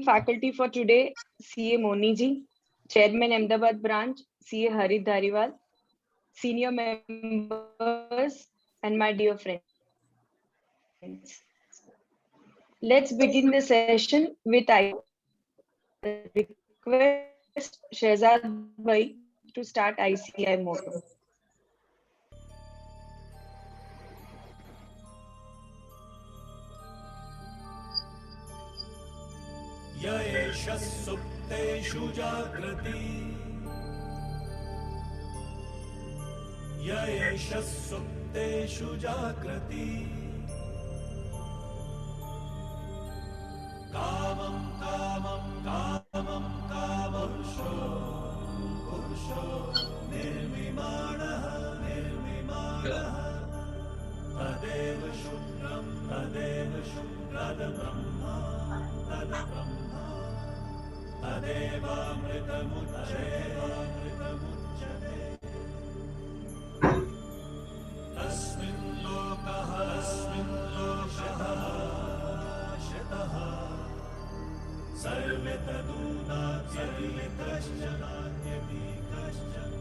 Faculty for today, CA Mony ji, Chairman Ahmedabad branch, CA Harit Dhariwal, senior members, and my dear friends. Let's begin the session with I request Shehzad Bhai to start ICI motto. Yaesha supteshu jagrati Yaesha supteshu jagrati Kamam kamam kamam kamamsho Pursho nirmimanaha nirmimanaha Tadeva shukram Brahma Tada Brahma Tadevamritamucchate Tasmin lokaha shataha Sarve taduna sarvitaschananyati kaschan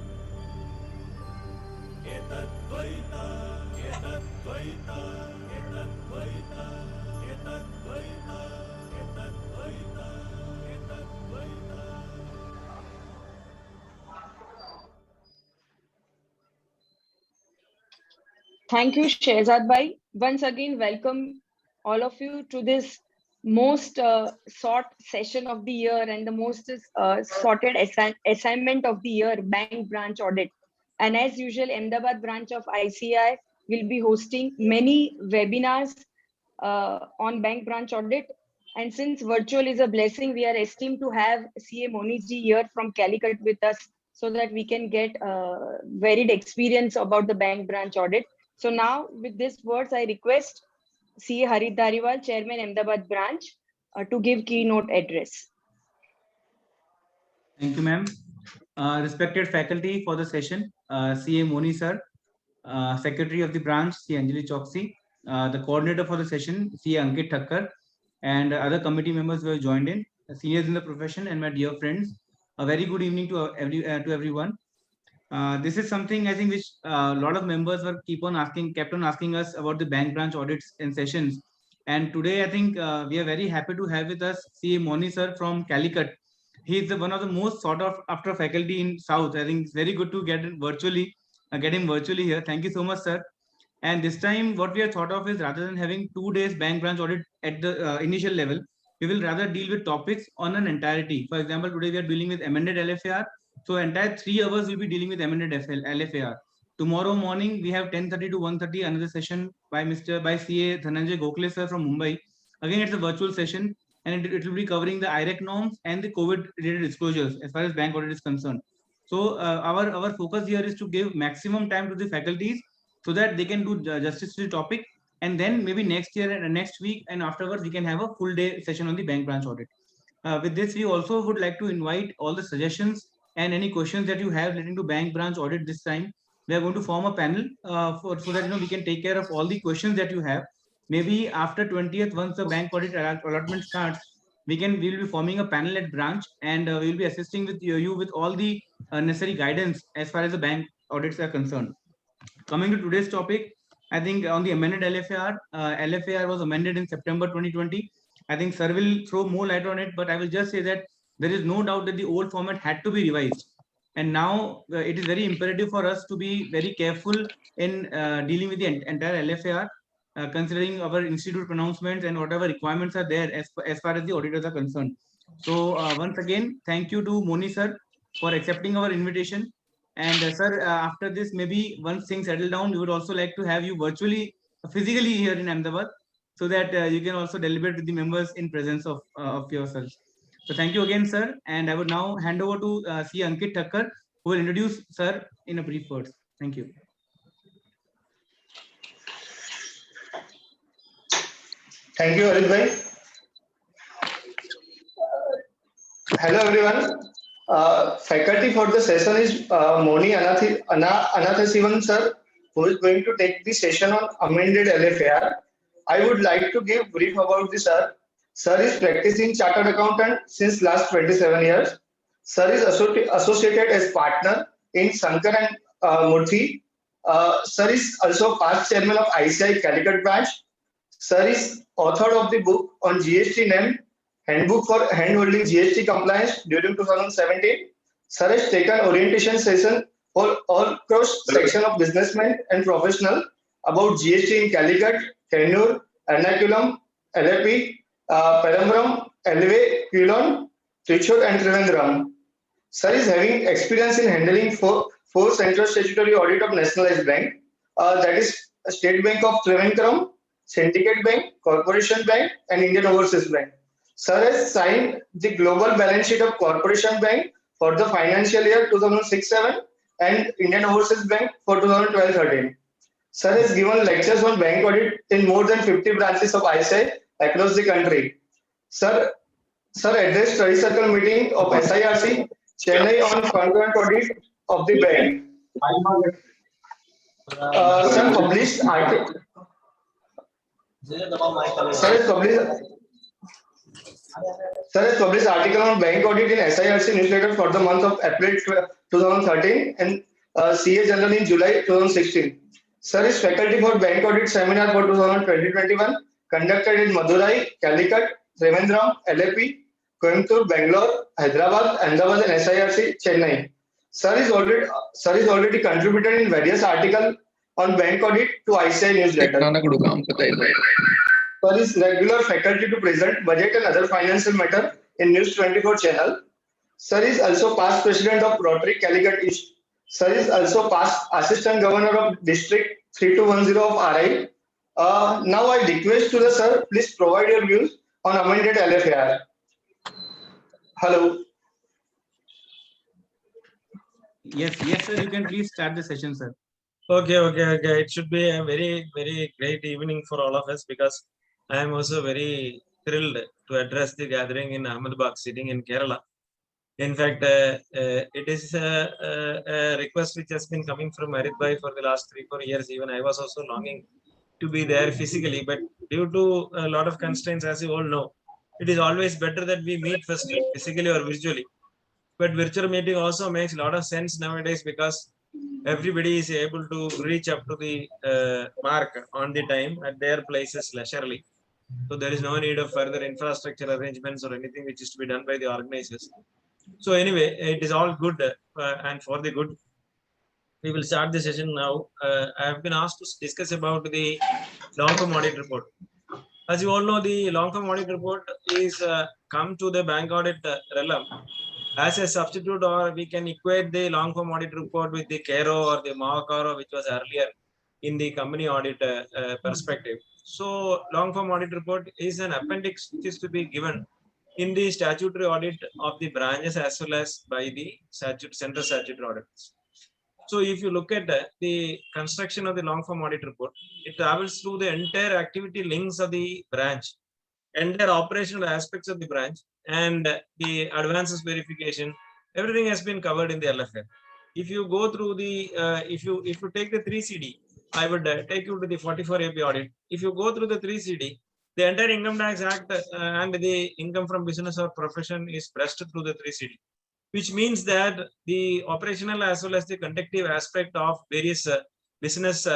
Etadvaita Etadvaita Etadvaita Etadvaita Etadvaita Etadvaita Thank you, Shehzad Bhai. Once again, welcome all of you to this most sought session of the year and the most sorted assignment of the year, bank branch audit. And as usual, Ahmedabad branch of ICI will be hosting many webinars on bank branch audit. And since virtual is a blessing, we are esteemed to have CA Mony ji here from Calicut with us so that we can get varied experience about the bank branch audit. So now with these words, I request CA Harit Dhariwal, Chairman Ahmedabad branch, to give keynote address. Thank you, ma'am. Respected faculty for the session, CA Mony sir, Secretary of the branch, CA Anjali Choksi, the coordinator for the session, CA Ankit Thakkar, and other committee members who have joined in, seniors in the profession, and my dear friends. A very good evening to everyone. This is something I think which a lot of members kept on asking us about the bank branch audits and sessions. And today I think we are very happy to have with us CA Mony sir from Calicut. He is one of the most sought after faculty in South. I think it's very good to get him virtually here. Thank you so much, sir. And this time, what we have thought of is rather than having 2 days bank branch audit at the initial level, we will rather deal with topics on an entirety. For example, today we are dealing with amended LFAR. So entire 3 hours we'll be dealing with amended LFAR. Tomorrow morning we have 10:30 to 1:30 another session by CA Dhananjay Gokhale sir from Mumbai. Again, it's a virtual session and it will be covering the IREC norms and the COVID related disclosures as far as bank audit is concerned. So our focus here is to give maximum time to the faculties so that they can do justice to the topic, and then maybe next year and next week and afterwards we can have a full day session on the bank branch audit. With this, we also would like to invite all the suggestions and any questions that you have relating to bank branch audit this time. We are going to form a panel so that we can take care of all the questions that you have. Maybe after 20th, once the bank audit allotment starts, we will be forming a panel at branch, and we will be assisting with you with all the necessary guidance as far as the bank audits are concerned. Coming to today's topic, I think on the amended LFAR, LFAR was amended in September 2020. I think sir will throw more light on it, but I will just say that there is no doubt that the old format had to be revised. And now it is very imperative for us to be very careful in dealing with the entire LFAR, considering our institute pronouncements and whatever requirements are there as far as the auditors are concerned. So once again, thank you to Mony sir for accepting our invitation. And sir, after this, maybe once things settle down, we would also like to have you virtually, physically here in Ahmedabad, so that you can also deliberate with the members in presence of yourselves. So thank you again, sir. And I would now hand over to C. Ankit Thakkar, who will introduce sir in a brief words. Thank you. Thank you, Harit bhai. Hello, everyone. Faculty for the session is Mony Anandhasivan sir who is going to take the session on amended LFAR. I would like to give brief about the sir. Sir is practicing chartered accountant since last 27 years. Sir is associated as partner in Sankar and Murthy. Sir is also past chairman of ICI Calicut branch. Sir is author of the book on GST NEM, Handbook for Handholding GST Compliance during 2017. Sir has taken orientation session for all cross section of businessmen and professional about GST in Calicut, Kannur, Ernakulam, LAP, Perambaram, Elve, Quilon, Trichur and Trivandrum. Sir is having experience in handling four central statutory audit of nationalized bank, that is State Bank of Trivandrum, Syndicate Bank, Corporation Bank and Indian Overseas Bank. Sir has signed the global balance sheet of Corporation Bank for the financial year 2006-07 and Indian Overseas Bank for 2012-13. Sir has given lectures on bank audit in more than 50 branches of ICI across the country. Sir addressed study circle meeting of SIRC Chennai on concurrent audit of the bank. Sir published article. Sir has published article on bank audit in SIRC newsletter for the month of April 2013 and CA Journal in July 2016. Sir is faculty for bank audit seminar for 2020-21 conducted in Madurai, Calicut, Trivandrum, LAP, Coimbatore, Bangalore, Hyderabad, Ahmedabad and SIRC Chennai. Sir is already contributed in various articles on bank audit to ICI newsletter. Sir is regular faculty to present budget and other financial matter in News 24 channel. Sir is also past president of Rotary Calicut East. Sir is also past assistant governor of district 3210 of RI. Now I request to the sir, please provide your views on amended LFAR. Hello. Yes, sir. You can please start the session, sir. Okay. It should be a very, very great evening for all of us because I am also very thrilled to address the gathering in Ahmedabad, sitting in Kerala. In fact, it is a request which has been coming from Marit Bhai for the last 3-4 years. Even I was also longing to be there physically, but due to a lot of constraints, as you all know, it is always better that we meet first physically or virtually. But virtual meeting also makes a lot of sense nowadays because everybody is able to reach up to the mark on the time at their places leisurely. So there is no need of further infrastructure arrangements or anything which is to be done by the organizers. So anyway, it is all good and for the good. We will start the session now. I have been asked to discuss about the long-term audit report. As you all know, the long-term audit report is come to the bank audit realm as a substitute, or we can equate the long-form audit report with the CARO or the MAVCARO, which was earlier in the company audit perspective. So long-form audit report is an appendix which is to be given in the statutory audit of the branches as well as by the central statutory auditors. So if you look at the construction of the long-form audit report, it travels through the entire activity links of the branch, entire operational aspects of the branch, and the advances verification. Everything has been covered in the LFAR. If you go through the, if you take the 3CD, I would take you to the 44 AP audit. If you go through the 3CD, the entire Income Tax Act and the income from business or profession is pressed through the 3CD, which means that the operational as well as the conductive aspect of various business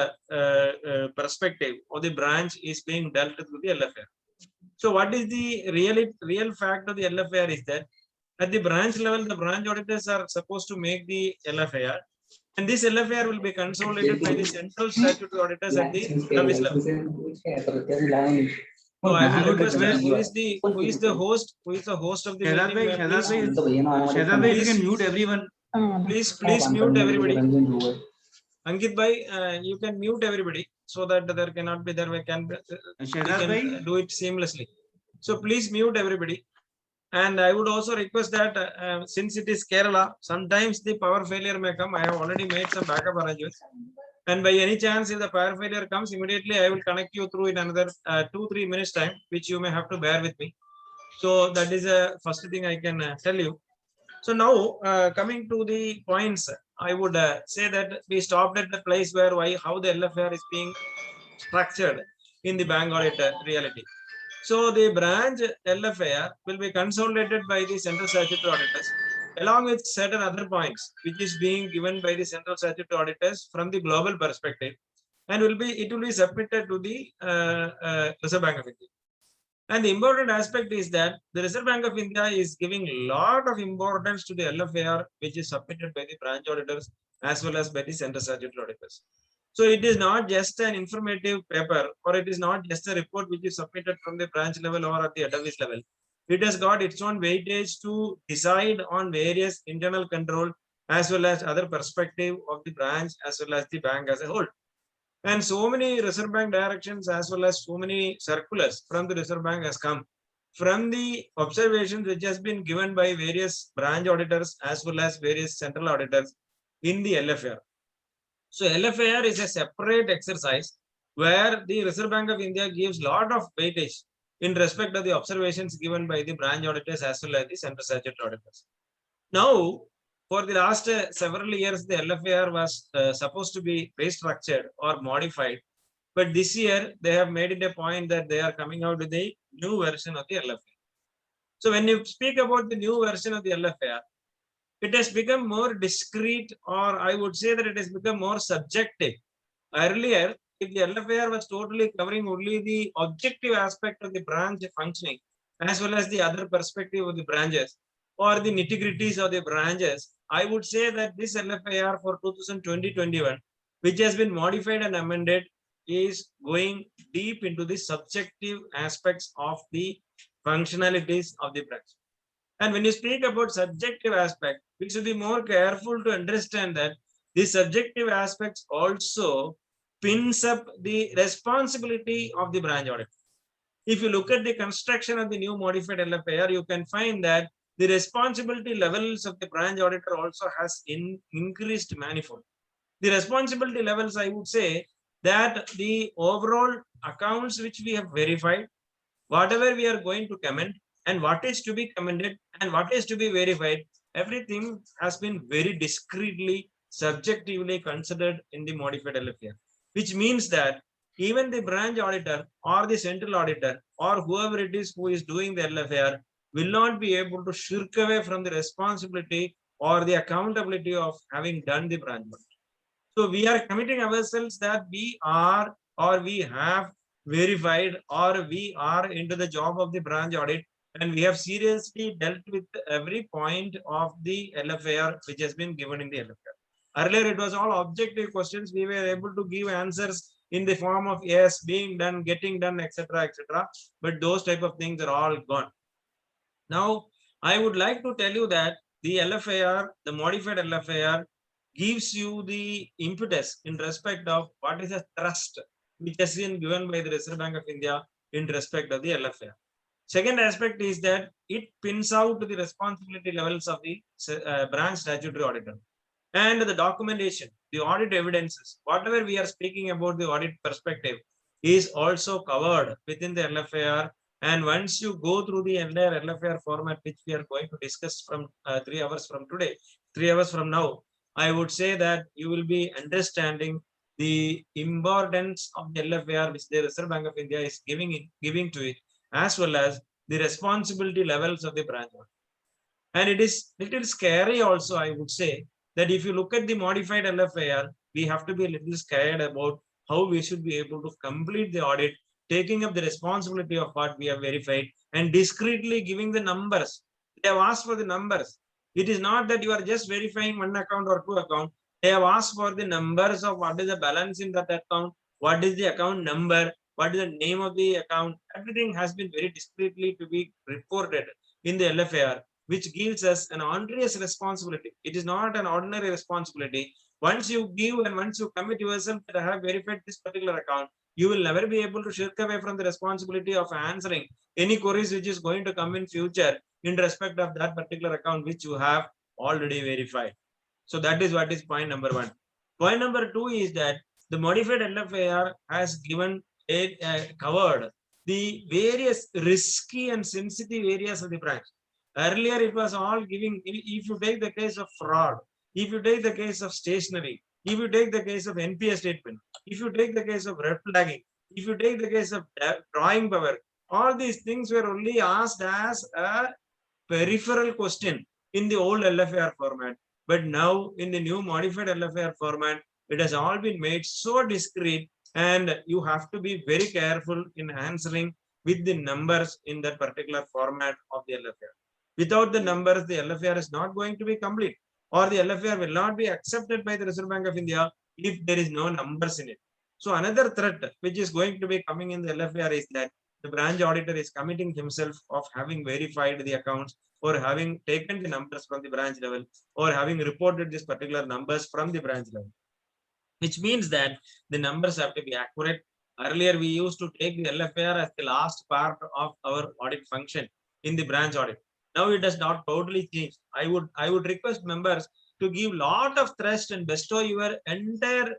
perspective of the branch is being dealt through the LFAR. So what is the real fact of the LFAR is that at the branch level, the branch auditors are supposed to make the LFAR, and this LFAR will be consolidated by the central statutory auditors at the service level. So I will request who is the host of the meeting? Shehzad bhai, you can mute everyone. Please mute everybody. Ankit bhai, you can mute everybody so that there cannot be we can do it seamlessly. So please mute everybody. And I would also request that since it is Kerala, sometimes the power failure may come. I have already made some backup arrangements. And by any chance, if the power failure comes, immediately I will connect you through in another 2-3 minutes time, which you may have to bear with me. So that is the first thing I can tell you. So now coming to the points I would say that we stopped at the place where how the LFAR is being structured in the bank audit reality. So the branch LFAR will be consolidated by the central statutory auditors along with certain other points which is being given by the central statutory auditors from the global perspective, and it will be submitted to the Reserve Bank of India. And the important aspect is that the Reserve Bank of India is giving a lot of importance to the LFAR, which is submitted by the branch auditors as well as by the central statutory auditors. So it is not just an informative paper, or it is not just a report which is submitted from the branch level or at the head office level. It has got its own weightage to decide on various internal control as well as other perspective of the branch as well as the bank as a whole. And so many Reserve Bank directions as well as so many circulars from the Reserve Bank has come from the observations which has been given by various branch auditors as well as various central auditors in the LFAR. So LFAR is a separate exercise where the Reserve Bank of India gives a lot of weightage in respect of the observations given by the branch auditors as well as the central statutory auditors. Now, for the last several years, the LFAR was supposed to be restructured or modified. But this year, they have made it a point that they are coming out with a new version of the LFAR. So when you speak about the new version of the LFAR, it has become more discrete, or I would say that it has become more subjective. Earlier, if the LFAR was totally covering only the objective aspect of the branch functioning, as well as the other perspective of the branches, or the nitty-gritties of the branches, I would say that this LFAR for 2020-21, which has been modified and amended, is going deep into the subjective aspects of the functionalities of the branch. And when you speak about subjective aspect, we should be more careful to understand that the subjective aspects also pins up the responsibility of the branch audit. If you look at the construction of the new modified LFAR, you can find that the responsibility levels of the branch auditor also has increased manifold. The responsibility levels, I would say that the overall accounts which we have verified, whatever we are going to comment, and what is to be commended and what is to be verified, everything has been very discreetly, subjectively considered in the modified LFAR, which means that even the branch auditor or the central auditor or whoever it is who is doing the LFAR will not be able to shirk away from the responsibility or the accountability of having done the branch audit. So we are committing ourselves that we are or we have verified or we are into the job of the branch audit, and we have seriously dealt with every point of the LFAR which has been given in the LFAR. Earlier, it was all objective questions. We were able to give answers in the form of yes, being done, getting done, etc., etc. But those type of things are all gone. Now, I would like to tell you that the LFAR, the modified LFAR, gives you the impetus in respect of what is a trust which has been given by the Reserve Bank of India in respect of the LFAR. Second aspect is that it pins out the responsibility levels of the branch statutory auditor. And the documentation, the audit evidences, whatever we are speaking about the audit perspective is also covered within the LFAR. And once you go through the entire LFAR format, which we are going to discuss from 3 hours from today, 3 hours from now, I would say that you will be understanding the importance of the LFAR which the Reserve Bank of India is giving to it, as well as the responsibility levels of the branch. And it is little scary also, I would say, that if you look at the modified LFAR, we have to be a little scared about how we should be able to complete the audit, taking up the responsibility of what we have verified and discreetly giving the numbers. They have asked for the numbers. It is not that you are just verifying one account or two accounts. They have asked for the numbers of what is the balance in that account, what is the account number, what is the name of the account. Everything has been very discreetly to be reported in the LFAR, which gives us an onerous responsibility. It is not an ordinary responsibility. Once you give and once you commit yourself that I have verified this particular account, you will never be able to shirk away from the responsibility of answering any queries which is going to come in future in respect of that particular account which you have already verified. So that is what is point number 1. Point number 2 is that the modified LFAR has given covered the various risky and sensitive areas of the branch. Earlier, it was all giving, if you take the case of fraud, if you take the case of stationery, if you take the case of NPA statement, if you take the case of red flagging, if you take the case of drawing power, all these things were only asked as a peripheral question in the old LFAR format. But now in the new modified LFAR format, it has all been made so discrete, and you have to be very careful in answering with the numbers in that particular format of the LFAR. Without the numbers, the LFAR is not going to be complete, or the LFAR will not be accepted by the Reserve Bank of India if there is no numbers in it. So another threat which is going to be coming in the LFAR is that the branch auditor is committing himself of having verified the accounts, or having taken the numbers from the branch level, or having reported these particular numbers from the branch level, which means that the numbers have to be accurate. Earlier, we used to take the LFAR as the last part of our audit function in the branch audit. Now it has not totally changed. I would request members to give lot of thrust and bestow your entire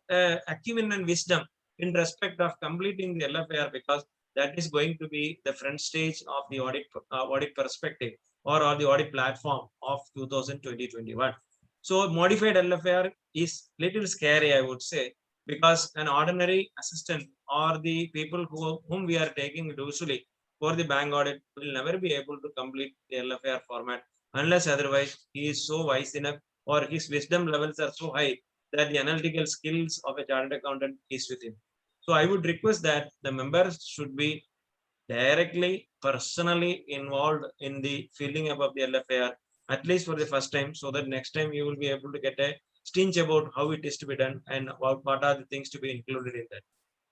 acumen and wisdom in respect of completing the LFAR, because that is going to be the front stage of the audit perspective, or the audit platform of 2020-21. So modified LFAR is little scary, I would say, because an ordinary assistant or the people whom we are taking usually for the bank audit will never be able to complete the LFAR format unless otherwise he is so wise enough, or his wisdom levels are so high that the analytical skills of a chartered accountant is with him. So I would request that the members should be directly, personally involved in the filling up of the LFAR, at least for the first time, so that next time you will be able to get a stinch about how it is to be done and what are the things to be included in that.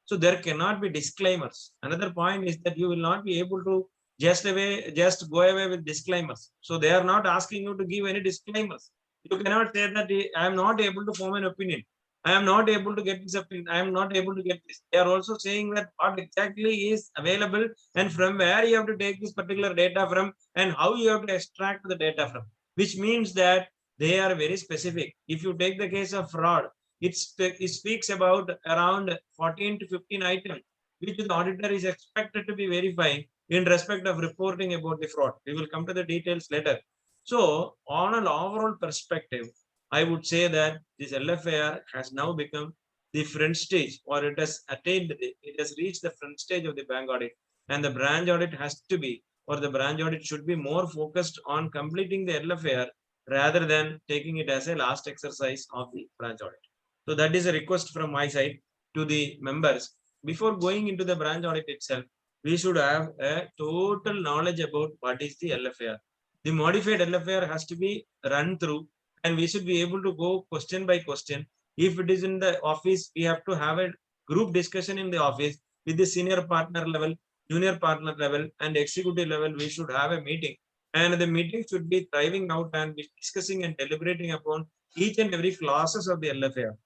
So there cannot be disclaimers. Another point is that you will not be able to just go away with disclaimers. So they are not asking you to give any disclaimers. You cannot say that I am not able to form an opinion. I am not able to get this opinion. I am not able to get this. They are also saying that what exactly is available and from where you have to take this particular data from and how you have to extract the data from, which means that they are very specific. If you take the case of fraud, it speaks about around 14 to 15 items, which the auditor is expected to be verifying in respect of reporting about the fraud. We will come to the details later. So on an overall perspective, I would say that this LFAR has now become the front stage, or it has reached the front stage of the bank audit, and the branch audit has to be, or the branch audit should be more focused on completing the LFAR rather than taking it as a last exercise of the branch audit. So that is a request from my side to the members. Before going into the branch audit itself, we should have a total knowledge about what is the LFAR. The modified LFAR has to be run through, and we should be able to go question by question. If it is in the office, we have to have a group discussion in the office with the senior partner level, junior partner level, and executive level. We should have a meeting, and the meeting should be thriving out and be discussing and deliberating upon each and every clauses of the LFAR.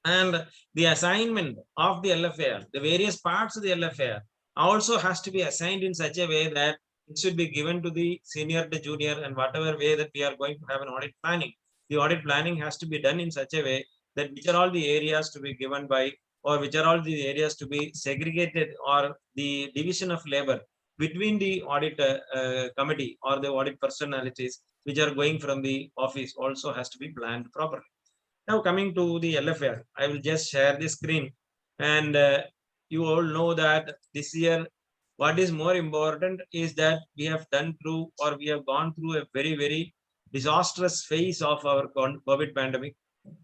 And the assignment of the LFAR, the various parts of the LFAR also has to be assigned in such a way that it should be given to the senior, the junior, and whatever way that we are going to have an audit planning. The audit planning has to be done in such a way that which are all the areas to be given by, or which are all the areas to be segregated, or the division of labor between the audit committee or the audit personalities which are going from the office also has to be planned properly. Now coming to the LFAR, I will just share the screen, and you all know that this year what is more important is that we have done through, or we have gone through a very, very disastrous phase of our COVID pandemic.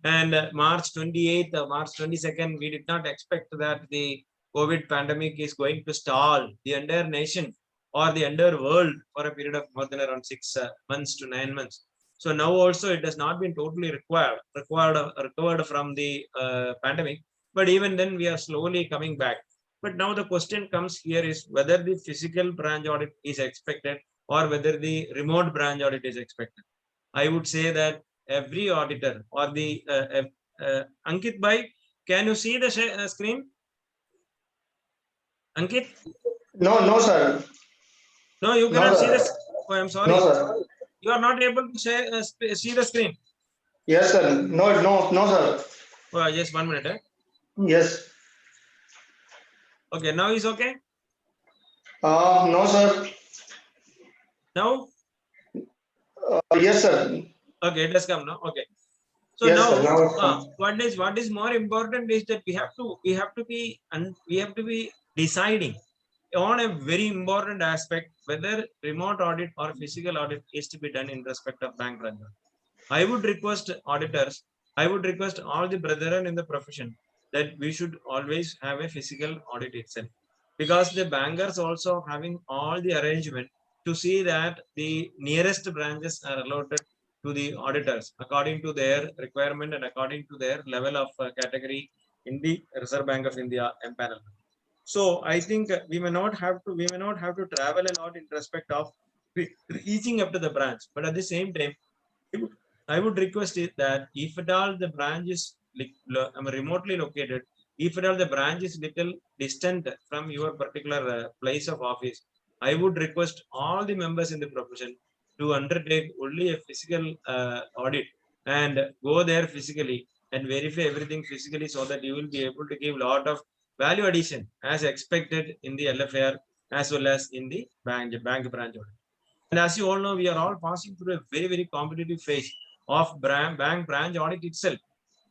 And March 28th or March 22nd, we did not expect that the COVID pandemic is going to stall the entire nation or the entire world for a period of more than around 6 months to 9 months. So now also it has not been totally recovered from the pandemic, but even then we are slowly coming back. But now the question comes here is whether the physical branch audit is expected or whether the remote branch audit is expected. I would say that every auditor or the Ankit bhai, can you see the screen? Ankit? No, sir. No, you cannot No, see sir. this. Oh, I'm sorry. No, sir. You are not able to see the screen. Yes, sir. No, sir. Oh, just 1 minute. Yes. Okay, now is okay. No, sir. Now? Yes, sir. Okay, it has come now. Okay. So Yes, now, sir. Now it's fine. what is more important is that we have to be deciding on a very important aspect whether remote audit or physical audit is to be done in respect of bank branch. I would request auditors, I would request all the brethren in the profession that we should always have a physical audit itself, because the bankers also having all the arrangement to see that the nearest branches are allotted to the auditors according to their requirement and according to their level of category in the Reserve Bank of India empanelment. So I think we may not have to travel a lot in respect of reaching up to the branch, but at the same time, I would request it that if at all the branch is remotely located, if at all the branch is little distant from your particular place of office, I would request all the members in the profession to undertake only a physical audit and go there physically and verify everything physically, so that you will be able to give a lot of value addition as expected in the LFAR as well as in the bank branch audit. And as you all know, we are all passing through a very, very competitive phase of bank branch audit itself.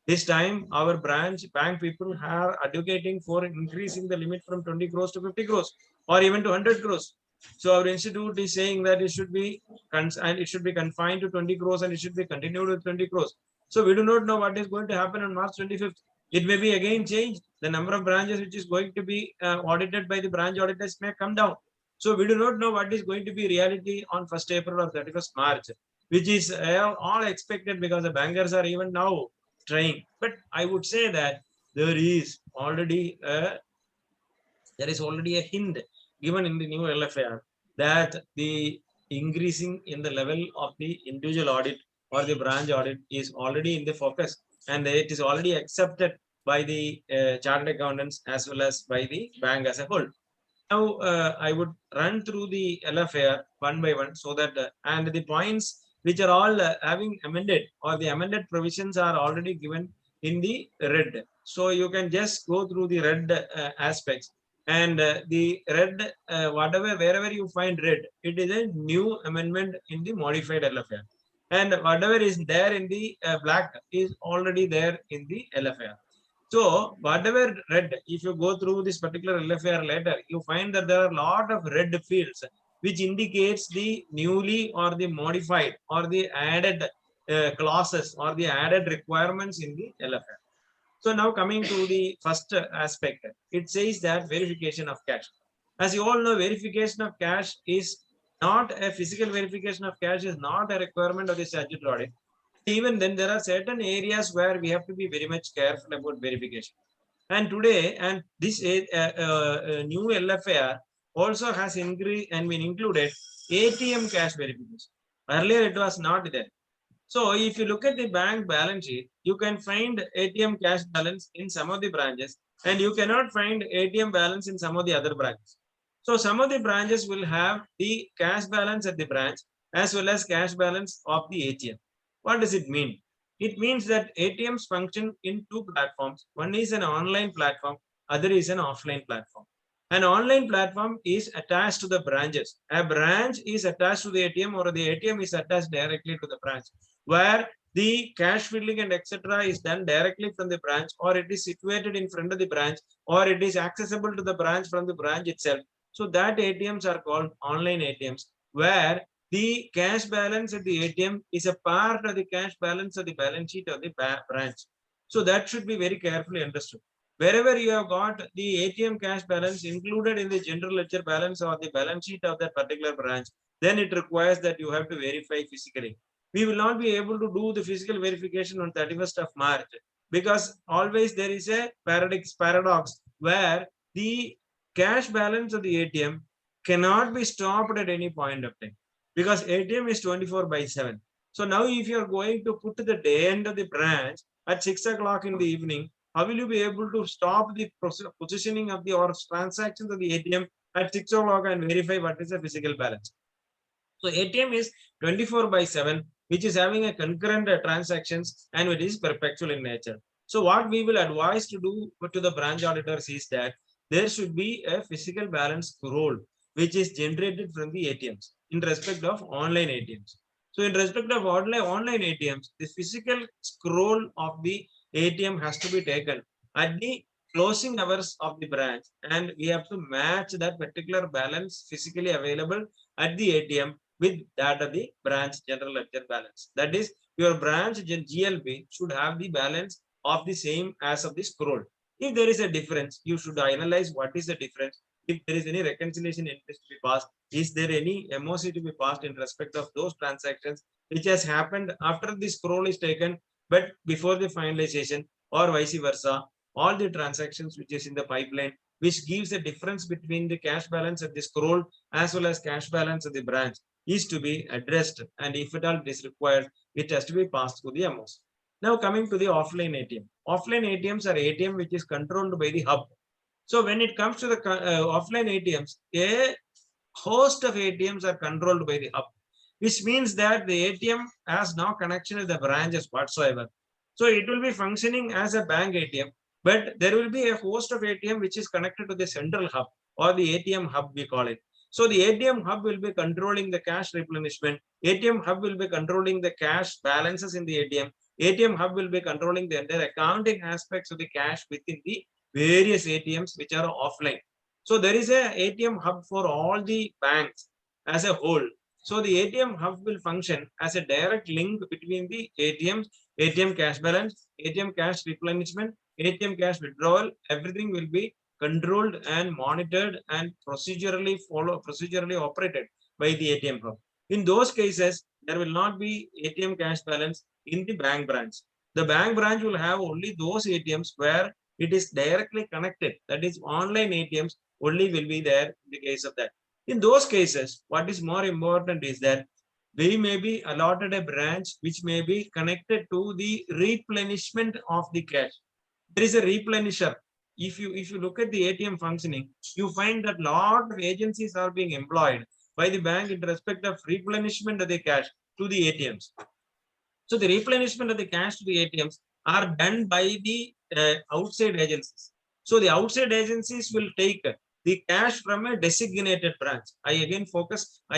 This time, our bank people are advocating for increasing the limit from 20 crores to 50 crores or even to 100 crores. So our institute is saying that it should be confined to 20 crores and it should be continued with 20 crores. So we do not know what is going to happen on March 25th. It may be again changed. The number of branches which is going to be audited by the branch auditors may come down. So we do not know what is going to be reality on 1st April or 31st March, which is all expected because the bankers are even now trying. But I would say that there is already a hint given in the new LFAR that the increasing in the level of the individual audit or the branch audit is already in the focus, and it is already accepted by the chartered accountants as well as by the bank as a whole. Now, I would run through the LFAR one by one so that, and the points which are all having amended or the amended provisions are already given in the red. So you can just go through the red aspects, and the red, wherever you find red, it is a new amendment in the modified LFAR. And whatever is there in the black is already there in the LFAR. So whatever red, if you go through this particular LFAR later, you find that there are a lot of red fields which indicates the newly or the modified or the added clauses or the added requirements in the LFAR. So now coming to the first aspect, it says that verification of cash. As you all know, verification of cash is not a physical verification of cash is not a requirement of the statutory audit. Even then, there are certain areas where we have to be very much careful about verification. And today, and this new LFAR also has increased and been included ATM cash verification. Earlier, it was not there. So if you look at the bank balance sheet, you can find ATM cash balance in some of the branches, and you cannot find ATM balance in some of the other branches. So some of the branches will have the cash balance at the branch as well as cash balance of the ATM. What does it mean? It means that ATMs function in two platforms. One is an online platform, other is an offline platform. An online platform is attached to the branches. A branch is attached to the ATM, or the ATM is attached directly to the branch, where the cash filling and etc. is done directly from the branch, or it is situated in front of the branch, or it is accessible to the branch from the branch itself. So that ATMs are called online ATMs, where the cash balance at the ATM is a part of the cash balance of the balance sheet of the branch. So that should be very carefully understood. Wherever you have got the ATM cash balance included in the general ledger balance or the balance sheet of that particular branch, then it requires that you have to verify physically. We will not be able to do the physical verification on 31st of March, because always there is a paradox where the cash balance of the ATM cannot be stopped at any point of time, because ATM is 24/7. So now if you are going to put the day end of the branch at 6 o'clock in the evening, how will you be able to stop the positioning of the or transactions of the ATM at 6 o'clock and verify what is the physical balance? So ATM is 24/7, which is having a concurrent transactions, and it is perpetual in nature. So what we will advise to do to the branch auditors is that there should be a physical balance scroll which is generated from the ATMs in respect of online ATMs. So in respect of online ATMs, the physical scroll of the ATM has to be taken at the closing hours of the branch, and we have to match that particular balance physically available at the ATM with that of the branch general ledger balance. That is, your branch GLB should have the balance of the same as of the scroll. If there is a difference, you should analyze what is the difference. If there is any reconciliation interest to be passed, is there any MOC to be passed in respect of those transactions which has happened after the scroll is taken, but before the finalization, or vice versa, all the transactions which is in the pipeline, which gives a difference between the cash balance at the scroll as well as cash balance at the branch, is to be addressed, and if at all it is required, it has to be passed to the MOC. Now coming to the offline ATM. Offline ATMs are ATM which is controlled by the hub. So when it comes to the offline ATMs, a host of ATMs are controlled by the hub, which means that the ATM has no connection with the branches whatsoever. So it will be functioning as a bank ATM, but there will be a host of ATM which is connected to the central hub, or the ATM hub we call it. So the ATM hub will be controlling the cash replenishment. ATM hub will be controlling the cash balances in the ATM. ATM hub will be controlling the entire accounting aspects of the cash within the various ATMs which are offline. So there is a ATM hub for all the banks as a whole. So the ATM hub will function as a direct link between the ATMs, ATM cash balance, ATM cash replenishment, ATM cash withdrawal. Everything will be controlled and monitored and procedurally operated by the ATM hub. In those cases, there will not be ATM cash balance in the bank branch. The bank branch will have only those ATMs where it is directly connected. That is, online ATMs only will be there in the case of that. In those cases, what is more important is that we may be allotted a branch which may be connected to the replenishment of the cash. There is a replenisher. If you look at the ATM functioning, you find that lot of agencies are being employed by the bank in respect of replenishment of the cash to the ATMs. So the replenishment of the cash to the ATMs are done by the outside agencies. So the outside agencies will take the cash from a designated branch. I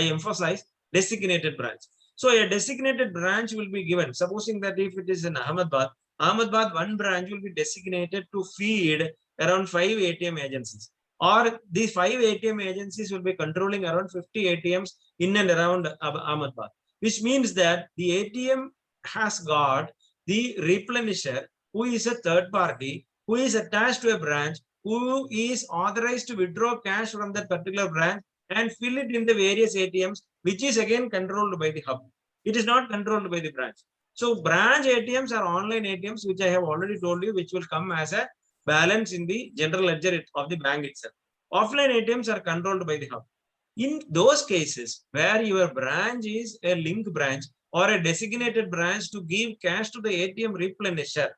emphasize designated branch. So a designated branch will be given. Supposing that if it is in Ahmedabad, one branch will be designated to feed around 5 ATM agencies. Or these 5 ATM agencies will be controlling around 50 ATMs in and around Ahmedabad, which means that the ATM has got the replenisher who is a third party, who is attached to a branch, who is authorized to withdraw cash from that particular branch and fill it in the various ATMs, which is again controlled by the hub. It is not controlled by the branch. So branch ATMs are online ATMs, which I have already told you, which will come as a balance in the general ledger of the bank itself. Offline ATMs are controlled by the hub. In those cases where your branch is a link branch or a designated branch to give cash to the ATM replenisher,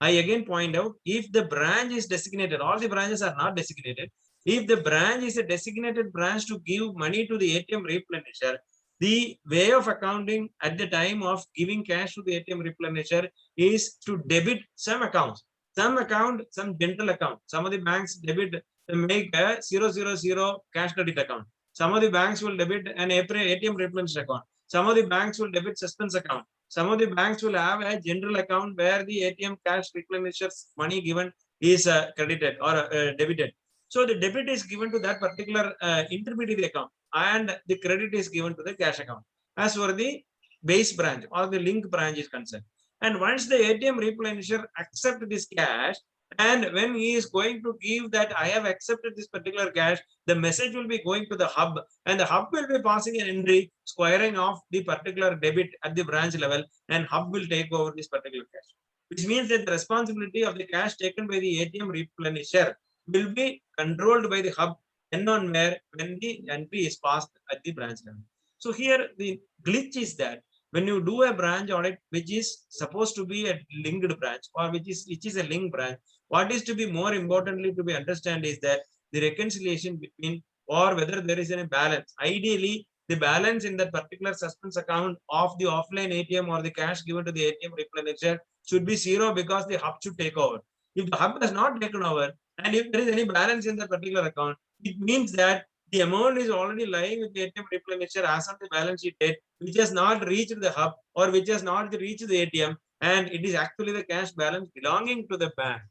I again point out, if the branch is designated, all the branches are not designated. If the branch is a designated branch to give money to the ATM replenisher, the way of accounting at the time of giving cash to the ATM replenisher is to debit some accounts. Some account, some general account. Some of the banks debit, make a 000 cash credit account. Some of the banks will debit an ATM replenish account. Some of the banks will debit suspense account. Some of the banks will have a general account where the ATM cash replenisher's money given is credited or debited. So the debit is given to that particular intermediary account and the credit is given to the cash account as for the base branch or the link branch is concerned. And once the ATM replenisher accepts this cash, and when he is going to give that I have accepted this particular cash, the message will be going to the hub, and the hub will be passing an entry squaring off the particular debit at the branch level, and hub will take over this particular cash, which means that the responsibility of the cash taken by the ATM replenisher will be controlled by the hub and on where when the entry is passed at the branch level. So here the glitch is that when you do a branch audit, which is supposed to be a linked branch or which is a link branch, what is to be more importantly to be understand is that the reconciliation between or whether there is any balance. Ideally, the balance in that particular suspense account of the offline ATM or the cash given to the ATM replenisher should be 0 because the hub should take over. If the hub has not taken over and if there is any balance in that particular account, it means that the amount is already lying with the ATM replenisher as on the balance sheet date, which has not reached the hub or which has not reached the ATM, and it is actually the cash balance belonging to the bank.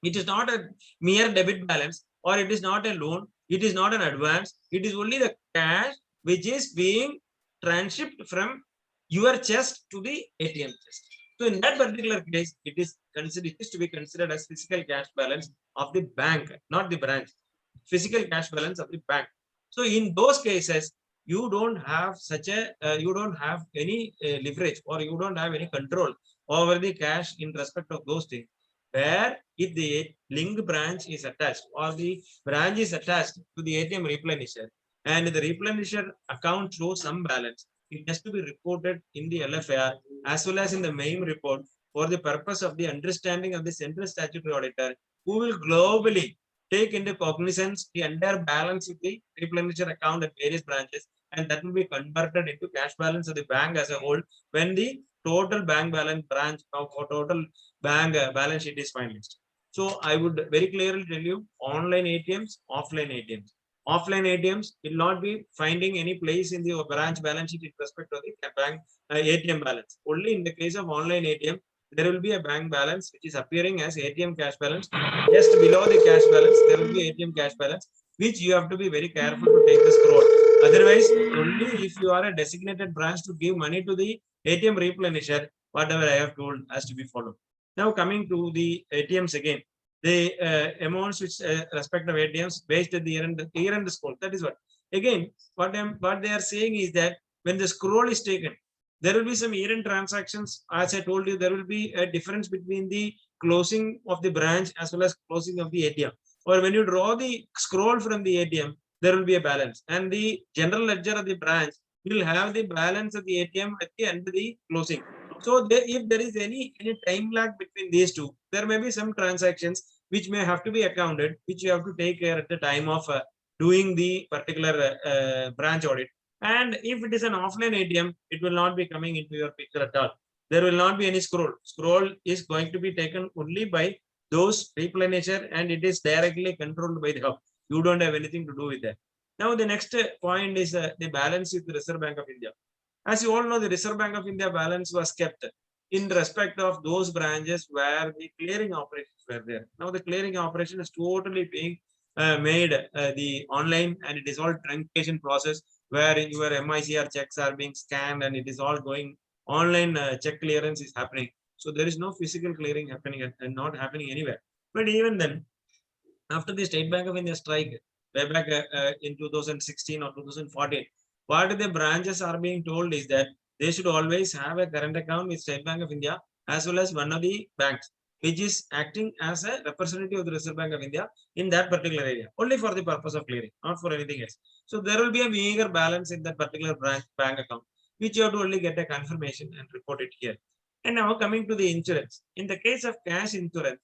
It is not a mere debit balance, or it is not a loan, it is not an advance, it is only the cash which is being transshipped from your chest to the ATM chest. So in that particular case, it is to be considered as physical cash balance of the bank, not the branch. Physical cash balance of the bank. So in those cases, you don't have such a you don't have any leverage, or you don't have any control over the cash in respect of those things. Where if the linked branch is attached, or the branch is attached to the ATM replenisher, and the replenisher account shows some balance, it has to be reported in the LFAR as well as in the main report for the purpose of the understanding of the central statutory auditor, who will globally take into cognizance the entire balance of the replenisher account at various branches, and that will be converted into cash balance of the bank as a whole when the total bank balance branch or total bank balance sheet is finalized. So I would very clearly tell you, online ATMs, offline ATMs. Offline ATMs will not be finding any place in the branch balance sheet in respect of the bank ATM balance. Only in the case of online ATM, there will be a bank balance which is appearing as ATM cash balance. Just below the cash balance, there will be ATM cash balance, which you have to be very careful to take the scroll. Otherwise, only if you are a designated branch to give money to the ATM replenisher, whatever I have told has to be followed. Now coming to the ATMs again, the amounts which respect of ATMs based at the year-end scroll. That is what. Again, what they are saying is that when the scroll is taken, there will be some year-end transactions. As I told you, there will be a difference between the closing of the branch as well as closing of the ATM. Or when you draw the scroll from the ATM, there will be a balance, and the general ledger of the branch will have the balance of the ATM at the end of the closing. So if there is any time lag between these two, there may be some transactions which may have to be accounted, which you have to take care at the time of doing the particular branch audit. And if it is an offline ATM, it will not be coming into your picture at all. There will not be any scroll. Scroll is going to be taken only by those replenisher, and it is directly controlled by the hub. You don't have anything to do with that. Now the next point is the balance with the Reserve Bank of India. As you all know, the Reserve Bank of India balance was kept in respect of those branches where the clearing operations were there. Now the clearing operation is totally being made the online, and it is all truncation process where your MICR checks are being scanned, and it is all going online. Check clearance is happening. So there is no physical clearing happening and not happening anywhere. But even then, after the State Bank of India strike way back in 2016 or 2014, what the branches are being told is that they should always have a current account with State Bank of India as well as one of the banks which is acting as a representative of the Reserve Bank of India in that particular area, only for the purpose of clearing, not for anything else. So there will be a meager balance in that particular bank account, which you have to only get a confirmation and report it here. And now coming to the insurance. In the case of cash insurance,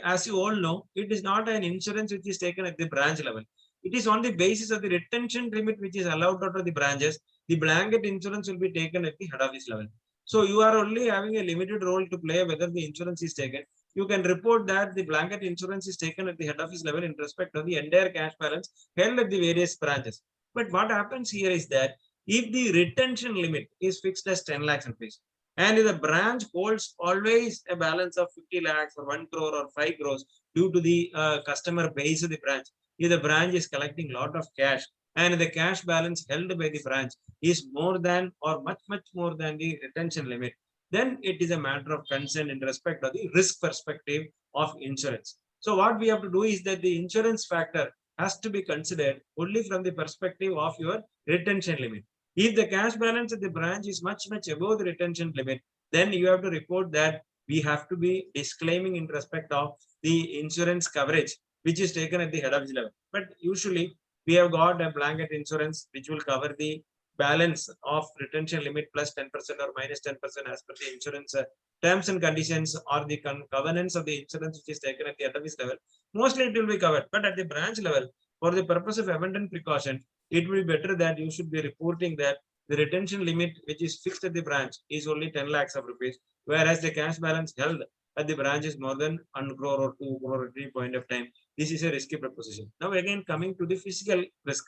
as you all know, it is not an insurance which is taken at the branch level. It is on the basis of the retention limit which is allowed out of the branches. The blanket insurance will be taken at the head office level. So you are only having a limited role to play whether the insurance is taken. You can report that the blanket insurance is taken at the head office level in respect of the entire cash balance held at the various branches. But what happens here is that if the retention limit is fixed as 10 lakhs rupees, and if the branch holds always a balance of 50 lakhs or 1 crore or 5 crores due to the customer base of the branch, if the branch is collecting a lot of cash and the cash balance held by the branch is more than or much more than the retention limit, then it is a matter of concern in respect of the risk perspective of insurance. So what we have to do is that the insurance factor has to be considered only from the perspective of your retention limit. If the cash balance at the branch is much above the retention limit, then you have to report that we have to be disclaiming in respect of the insurance coverage which is taken at the head office level. But usually we have got a blanket insurance which will cover the balance of retention limit plus 10% or minus 10% as per the insurance terms and conditions or the covenants of the insurance which is taken at the head office level. Mostly it will be covered, but at the branch level, for the purpose of abundant precaution, it will be better that you should be reporting that the retention limit which is fixed at the branch is only 10 lakhs of rupees, whereas the cash balance held at the branch is more than 1 crore or 2 crore at any point of time. This is a risky proposition. Now again, coming to the physical risk.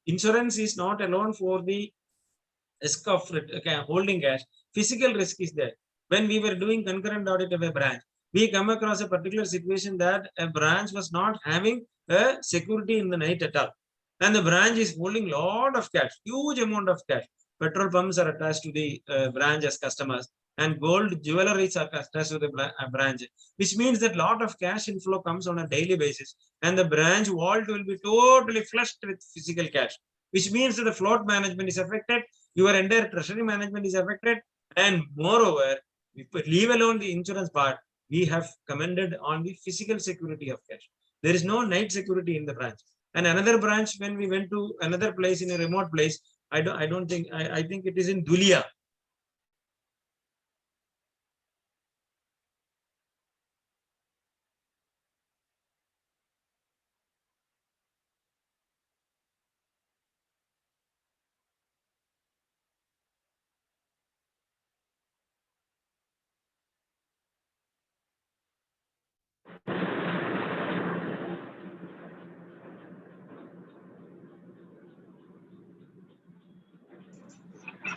Insurance is not alone for the risk of holding cash. Physical risk is there. When we were doing concurrent audit of a branch, we come across a particular situation that a branch was not having a security in the night at all. And the branch is holding lot of cash, huge amount of cash. Petrol pumps are attached to the branch as customers, and gold jewelries are attached to the branch, which means that lot of cash inflow comes on a daily basis, and the branch vault will be totally flushed with physical cash, which means that the float management is affected, your entire treasury management is affected, and moreover, leave alone the insurance part, we have commended on the physical security of cash. There is no night security in the branch. And another branch, when we went to another place in a remote place, I think it is in Dhulia.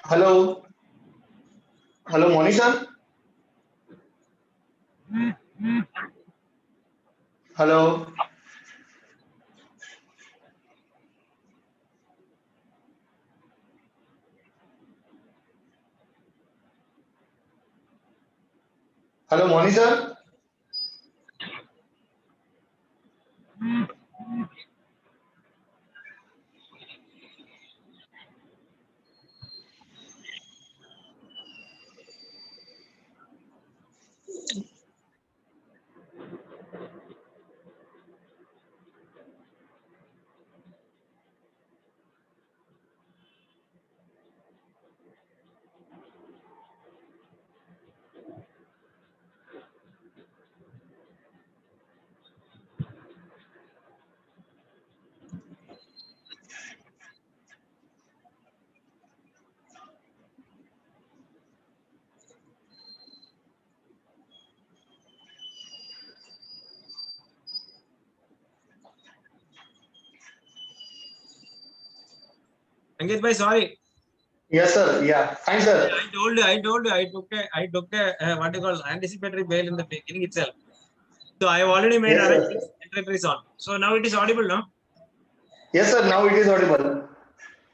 Hello. Hello, Mony sir. Hello. Hello, Mony sir. Ankit bhai, sorry. Yes, sir. Yeah. Fine, sir. I told you, I took a what you call anticipatory bail in the beginning itself. So I have already made Yes, sir. arrangements, entries on. So now it is audible, no? Yes, sir. Now it is audible.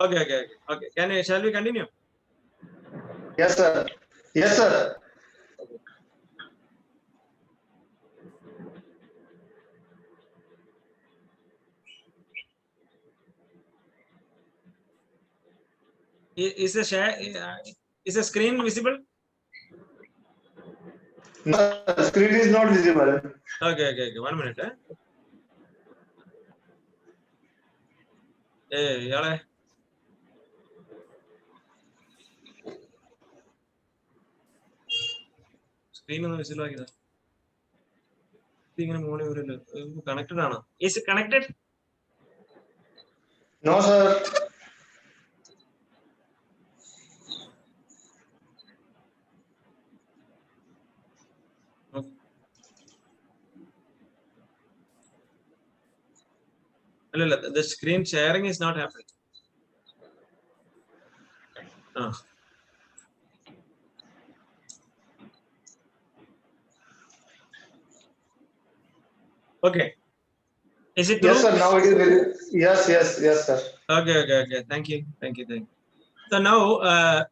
Okay. Shall we continue? Yes, sir. Yes, sir. Is the share, is the screen visible? No, the screen is not visible. Okay. 1 minute. Hey, yale. Screen on visible agida. Connected ആണ്. Is it connected? No, sir. Okay. The screen sharing is not happening. Okay. Is it true? Yes, sir. Now it is very. Yes, sir. Okay. Thank you. So now,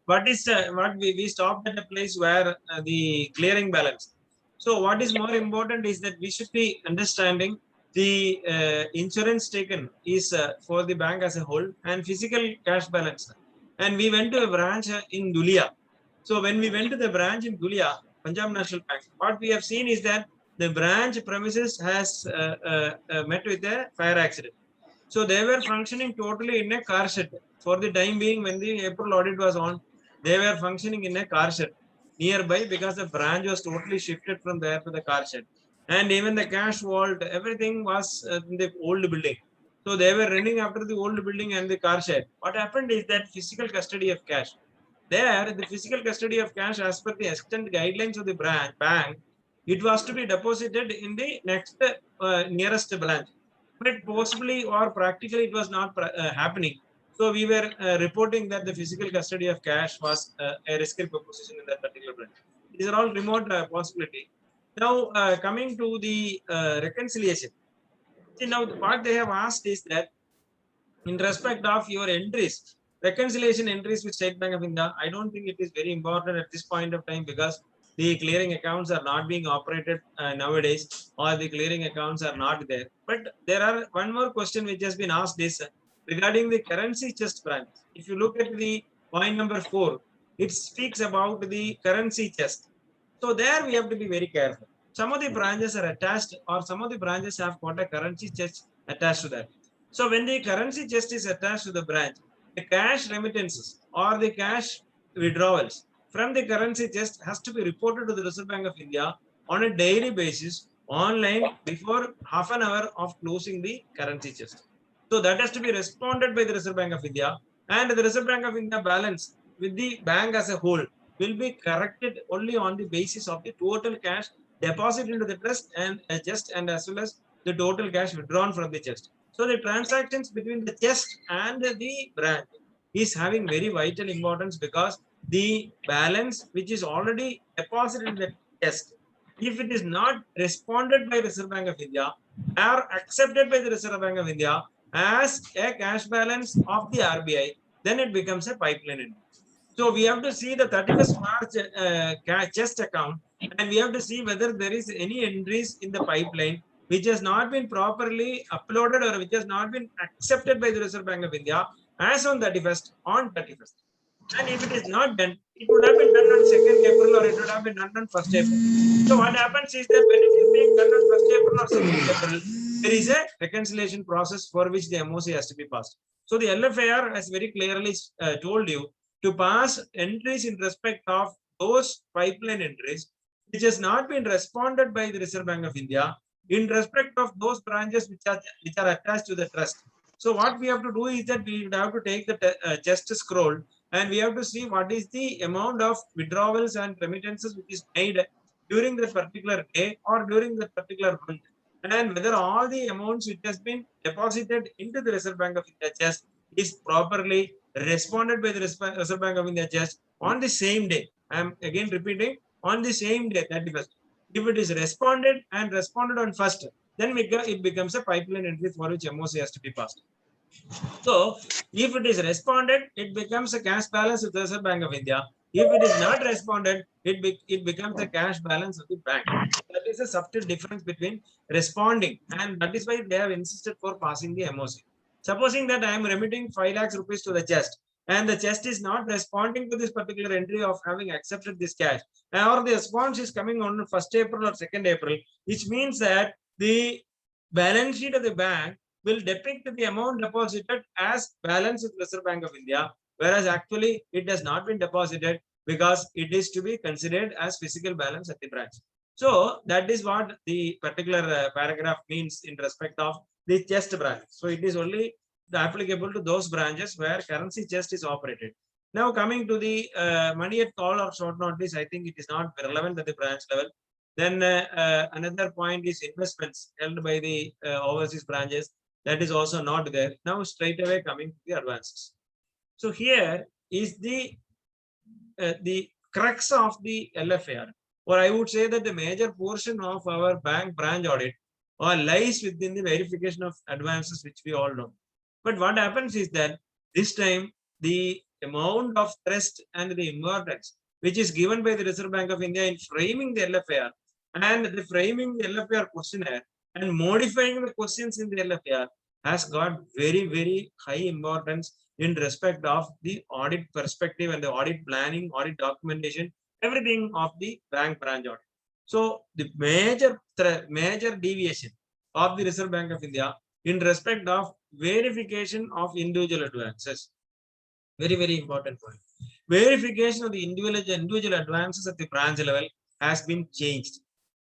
what we stopped at a place where the clearing balance. So what is more important is that we should be understanding the insurance taken is for the bank as a whole and physical cash balance. And we went to a branch in Dhulia. So when we went to the branch in Dhulia, Punjab National Bank, what we have seen is that the branch premises has met with a fire accident. So they were functioning totally in a car shed. For the time being, when the April audit was on, they were functioning in a car shed nearby because the branch was totally shifted from there to the car shed. And even the cash vault, everything was in the old building. So they were running after the old building and the car shed. What happened is that physical custody of cash. There, the physical custody of cash as per the extent guidelines of the bank, it was to be deposited in the next nearest branch. But possibly or practically it was not happening. So we were reporting that the physical custody of cash was a risky proposition in that particular branch. These are all remote possibility. Now coming to the reconciliation. See, now what they have asked is that in respect of your entries, reconciliation entries with State Bank of India, I don't think it is very important at this point of time because the clearing accounts are not being operated nowadays, or the clearing accounts are not there. But there are one more question which has been asked is regarding the currency chest branch. If you look at the point number 4, it speaks about the currency chest. So there we have to be very careful. Some of the branches are attached, or some of the branches have got a currency chest attached to that. So when the currency chest is attached to the branch, the cash remittances or the cash withdrawals from the currency chest has to be reported to the Reserve Bank of India on a daily basis online before half an hour of closing the currency chest. So that has to be responded by the Reserve Bank of India, and the Reserve Bank of India balance with the bank as a whole will be corrected only on the basis of the total cash deposited into the trust and chest, and as well as the total cash withdrawn from the chest. So the transactions between the chest and the branch is having very vital importance because the balance which is already deposited in the chest, if it is not responded by Reserve Bank of India or accepted by the Reserve Bank of India as a cash balance of the RBI, then it becomes a pipeline entry. So we have to see the 31st March chest account, and we have to see whether there is any entries in the pipeline which has not been properly uploaded or which has not been accepted by the Reserve Bank of India as on 31st. And if it is not done, it would have been done on 2nd April or it would have been done on 1st April. So what happens is that when it is being done on 1st April or 2nd April, there is a reconciliation process for which the MOC has to be passed. So the LFAR has very clearly told you to pass entries in respect of those pipeline entries which has not been responded by the Reserve Bank of India in respect of those branches which are attached to the trust. So what we have to do is that we have to take the chest scroll and we have to see what is the amount of withdrawals and remittances which is made during the particular day or during the particular month, and whether all the amounts which has been deposited into the Reserve Bank of India chest is properly responded by the Reserve Bank of India chest on the same day. I am again repeating, on the same day, 31st. If it is responded and responded on 1st, then it becomes a pipeline entry for which MOC has to be passed. So if it is responded, it becomes a cash balance with the Reserve Bank of India. If it is not responded, it becomes a cash balance of the bank. That is a subtle difference between responding, and that is why they have insisted for passing the MOC. Supposing that I am remitting 5 lakhs rupees to the chest, and the chest is not responding to this particular entry of having accepted this cash, or the response is coming on 1st April or 2nd April, which means that the balance sheet of the bank will depict the amount deposited as balance with Reserve Bank of India, whereas actually it has not been deposited because it is to be considered as physical balance at the branch. So that is what the particular paragraph means in respect of the chest branch. So it is only applicable to those branches where currency chest is operated. Now coming to the money at call or short notice, I think it is not relevant at the branch level. Then another point is investments held by the overseas branches. That is also not there. Now straight away coming to the advances. So here is the crux of the LFAR, or I would say that the major portion of our bank branch audit or lies within the verification of advances, which we all know. But what happens is that this time the amount of trust and the importance which is given by the Reserve Bank of India in framing the LFAR and the framing the LFAR questionnaire and modifying the questions in the LFAR has got very, very high importance in respect of the audit perspective and the audit planning, audit documentation, everything of the bank branch audit. So the major deviation of the Reserve Bank of India in respect of verification of individual advances. Very, very important point. Verification of the individual advances at the branch level has been changed.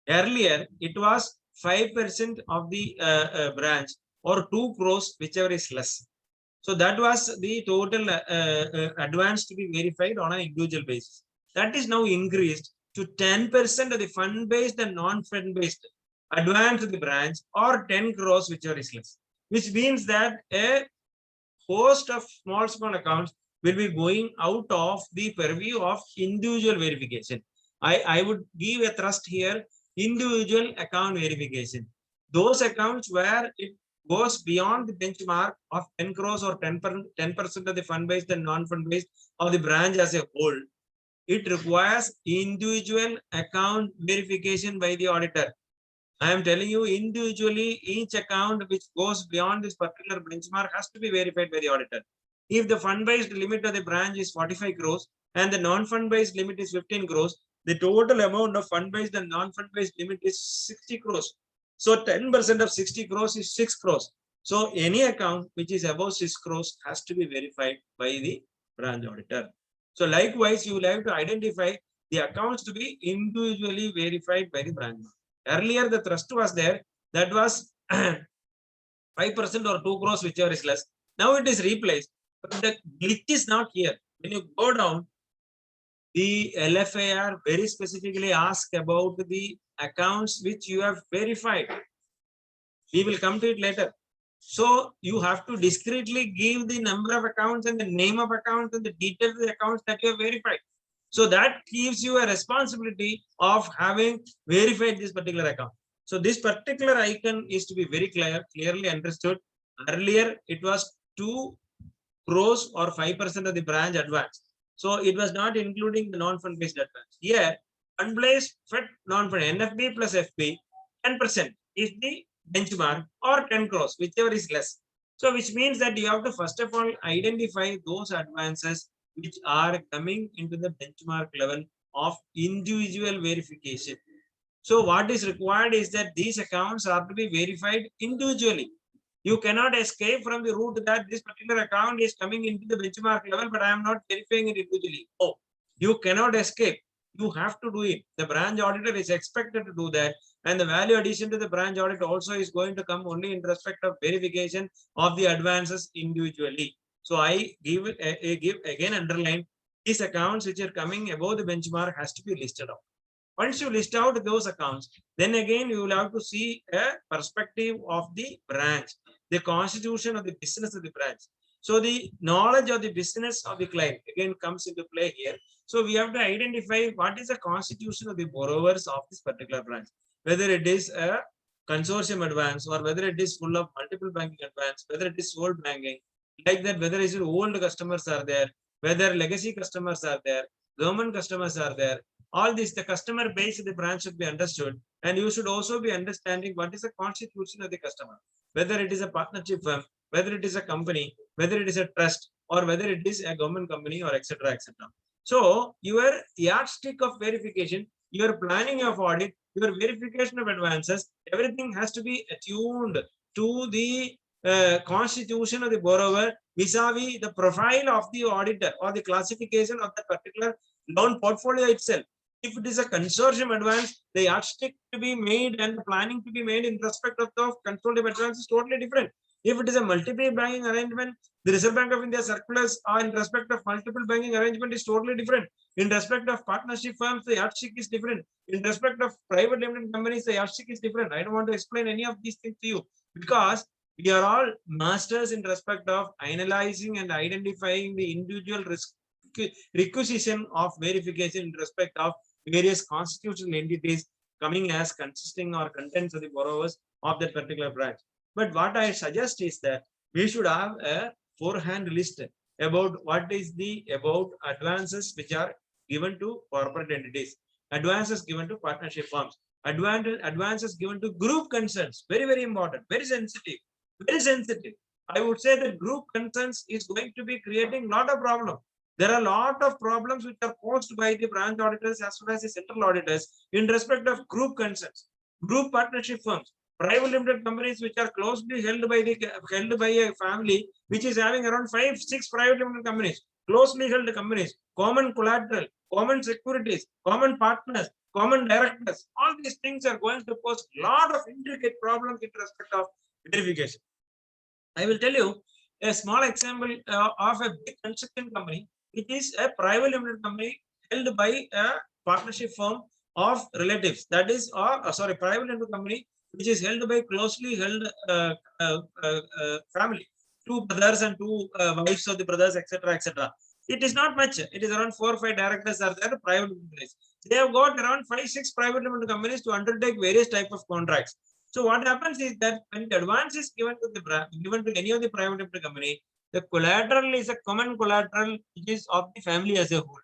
Earlier, it was 5% of the branch or 2 crores, whichever is less. So that was the total advance to be verified on an individual basis. That is now increased to 10% of the fund-based and non-fund-based advance to the branch, or 10 crores, whichever is less. Which means that a host of small accounts will be going out of the purview of individual verification. I would give a thrust here, individual account verification. Those accounts where it goes beyond the benchmark of 10 crores or 10% of the fund-based and non-fund-based of the branch as a whole, it requires individual account verification by the auditor. I am telling you, individually, each account which goes beyond this particular benchmark has to be verified by the auditor. If the fund-based limit of the branch is 45 crores and the non-fund-based limit is 15 crores, the total amount of fund-based and non-fund-based limit is 60 crores. So 10% of 60 crores is 6 crores. So any account which is above 6 crores has to be verified by the branch auditor. So likewise, you will have to identify the accounts to be individually verified by the branch auditor. Earlier, the thrust was there, that was 5% or 2 crores, whichever is less. Now it is replaced, but the glitch is not here. When you go down, the LFAR very specifically asks about the accounts which you have verified. We will come to it later. So you have to discreetly give the number of accounts and the name of accounts and the details of the accounts that you have verified. So that gives you a responsibility of having verified this particular account. So this particular icon is to be very clearly understood. Earlier, it was 2 crores or 5% of the branch advance. So it was not including the non-fund based advance. Here, fund-based, FED, non-fund, NFB plus FB, 10% is the benchmark, or 10 crores, whichever is less. So which means that you have to first of all identify those advances which are coming into the benchmark level of individual verification. So what is required is that these accounts are to be verified individually. You cannot escape from the route that this particular account is coming into the benchmark level, but I am not verifying it individually. Oh, you cannot escape. You have to do it. The branch auditor is expected to do that. And the value addition to the branch audit also is going to come only in respect of verification of the advances individually. So I give again underline, these accounts which are coming above the benchmark has to be listed out. Once you list out those accounts, then again you will have to see a perspective of the branch, the constitution of the business of the branch. So the knowledge of the business of the client again comes into play here. So we have to identify what is the constitution of the borrowers of this particular branch, whether it is a consortium advance or whether it is full of multiple banking advance, whether it is sole banking, like that, whether it is old customers are there, whether legacy customers are there, government customers are there. All this, the customer base of the branch should be understood, and you should also be understanding what is the constitution of the customer, whether it is a partnership firm, whether it is a company, whether it is a trust, or whether it is a government company, or etc. etc. So your yardstick of verification, your planning of audit, your verification of advances, everything has to be attuned to the constitution of the borrower vis-a-vis the profile of the auditor or the classification of the particular loan portfolio itself. If it is a consortium advance, the yardstick to be made and the planning to be made in respect of the consortium advance is totally different. If it is a multiple banking arrangement, the Reserve Bank of India circulars are in respect of multiple banking arrangement is totally different. In respect of partnership firms, the yardstick is different. In respect of private limited companies, the yardstick is different. I don't want to explain any of these things to you because we are all masters in respect of analyzing and identifying the individual requisition of verification in respect of various constitutional entities coming as consisting or contents of the borrowers of that particular branch. But what I suggest is that we should have a forehand list about what is the advances which are given to corporate entities, advances given to partnership firms, advances given to group concerns. Very, very important, very sensitive, very sensitive. I would say that group concerns is going to be creating a lot of problems. There are a lot of problems which are posed by the branch auditors as well as the central auditors in respect of group concerns, group partnership firms, private limited companies which are closely held by a family which is having around 5-6 private limited companies, closely held companies, common collateral, common securities, common partners, common directors. All these things are going to pose a lot of intricate problems in respect of verification. I will tell you a small example of a big construction company. It is a private limited company held by a partnership firm of relatives, that is, or sorry, private limited company which is held by closely held family, two brothers and two wives of the brothers, etc., etc. It is not much. It is around 4 or 5 directors are there, private companies. They have got around 5 or 6 private limited companies to undertake various type of contracts. So what happens is that when the advance is given to any of the private limited company, the collateral is a common collateral which is of the family as a whole.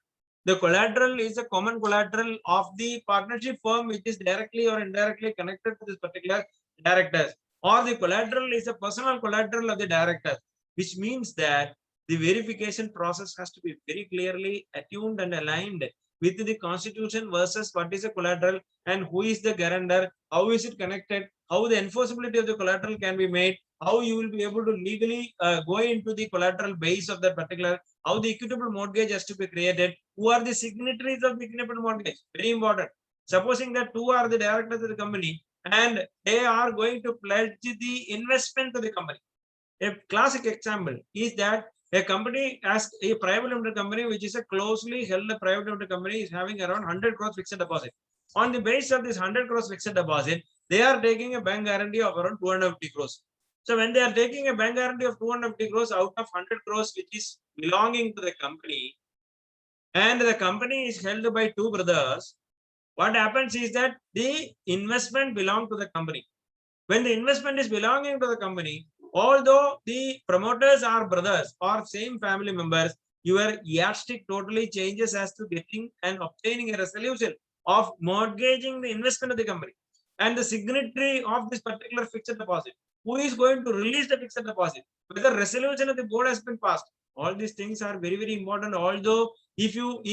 The collateral is a common collateral of the partnership firm which is directly or indirectly connected to this particular directors, or the collateral is a personal collateral of the directors, which means that the verification process has to be very clearly attuned and aligned with the constitution versus what is a collateral and who is the guarantor, how is it connected, how the enforceability of the collateral can be made, how you will be able to legally go into the collateral base of that particular, how the equitable mortgage has to be created, who are the signatories of the equitable mortgage, very important. Supposing that two are the directors of the company and they are going to pledge the investment to the company. A classic example is that a company as a private limited company, which is a closely held private limited company, is having around 100 crores fixed deposit. On the basis of this 100 crores fixed deposit, they are taking a bank guarantee of around 250 crores. So when they are taking a bank guarantee of 250 crores out of 100 crores, which is belonging to the company, and the company is held by two brothers, what happens is that the investment belongs to the company. When the investment is belonging to the company, although the promoters are brothers or same family members, your yardstick totally changes as to getting and obtaining a resolution of mortgaging the investment of the company. And the signatory of this particular fixed deposit, who is going to release the fixed deposit, whether resolution of the board has been passed. All these things are very, very important. Although if you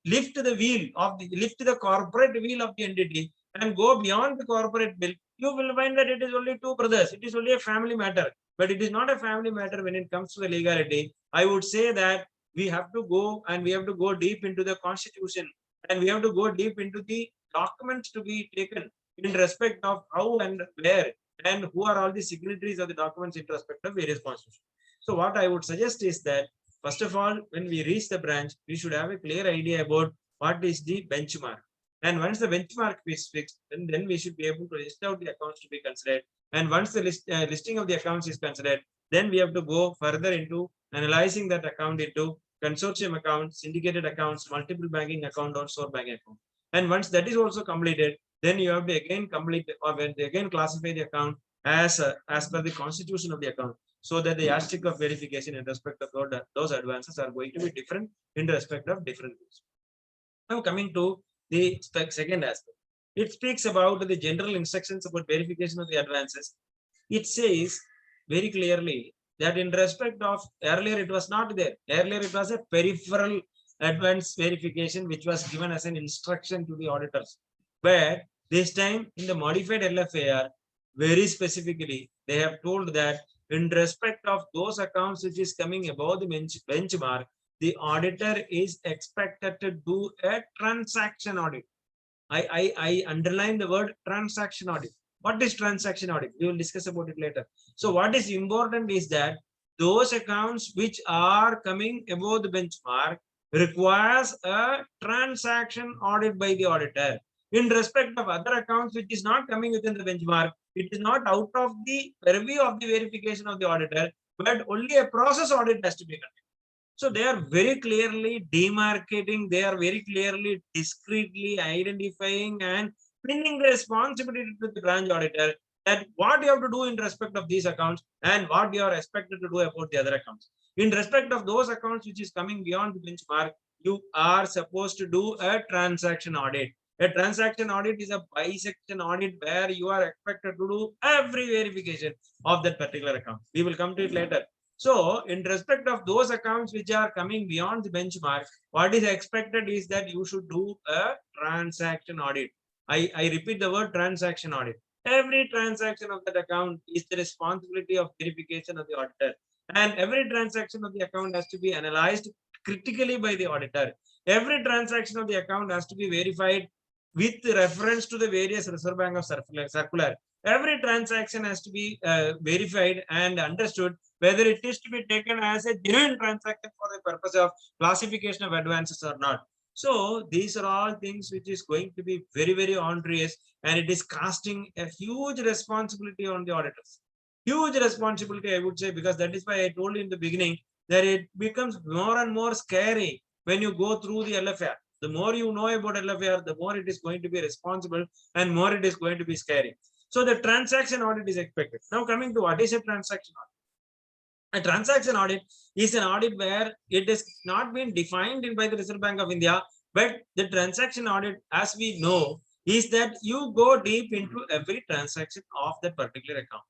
lift the corporate wheel of the entity and go beyond the corporate wheel, you will find that it is only two brothers. It is only a family matter, but it is not a family matter when it comes to the legality. I would say that we have to go deep into the constitution, and we have to go deep into the documents to be taken in respect of how and where and who are all the signatories of the documents in respect of various constitutions. So what I would suggest is that, first of all, when we reach the branch, we should have a clear idea about what is the benchmark. And once the benchmark is fixed, then we should be able to list out the accounts to be considered. And once the listing of the accounts is considered, then we have to go further into analyzing that account into consortium accounts, syndicated accounts, multiple banking account, or sole banking account. And once that is also completed, then you have to again complete or again classify the account as per the constitution of the account, so that the yardstick of verification in respect of those advances are going to be different in respect of different things. Now coming to the second aspect, it speaks about the general instructions about verification of the advances. It says very clearly that in respect of, earlier it was not there. Earlier it was a peripheral advance verification which was given as an instruction to the auditors. But this time in the modified LFAR, very specifically, they have told that in respect of those accounts which is coming above the benchmark, the auditor is expected to do a transaction audit. I underline the word transaction audit. What is transaction audit? We will discuss about it later. So what is important is that those accounts which are coming above the benchmark requires a transaction audit by the auditor. In respect of other accounts which is not coming within the benchmark, it is not out of the purview of the verification of the auditor, but only a process audit has to be conducted. So they are very clearly demarcating, they are very clearly discreetly identifying and pinning the responsibility to the branch auditor that what you have to do in respect of these accounts and what you are expected to do about the other accounts. In respect of those accounts which is coming beyond the benchmark, you are supposed to do a transaction audit. A transaction audit is a bisection audit where you are expected to do every verification of that particular account. We will come to it later. So in respect of those accounts which are coming beyond the benchmark, what is expected is that you should do a transaction audit. I repeat the word transaction audit. Every transaction of that account is the responsibility of verification of the auditor. And every transaction of the account has to be analyzed critically by the auditor. Every transaction of the account has to be verified with reference to the various Reserve Bank of circular. Every transaction has to be verified and understood whether it is to be taken as a genuine transaction for the purpose of classification of advances or not. So these are all things which is going to be very, very onerous, and it is casting a huge responsibility on the auditors. Huge responsibility, I would say, because that is why I told you in the beginning that it becomes more and more scary when you go through the LFAR. The more you know about LFAR, the more it is going to be responsible and more it is going to be scary. So the transaction audit is expected. Now coming to what is a transaction audit? A transaction audit is an audit where it is not been defined by the Reserve Bank of India, but the transaction audit, as we know, is that you go deep into every transaction of that particular account.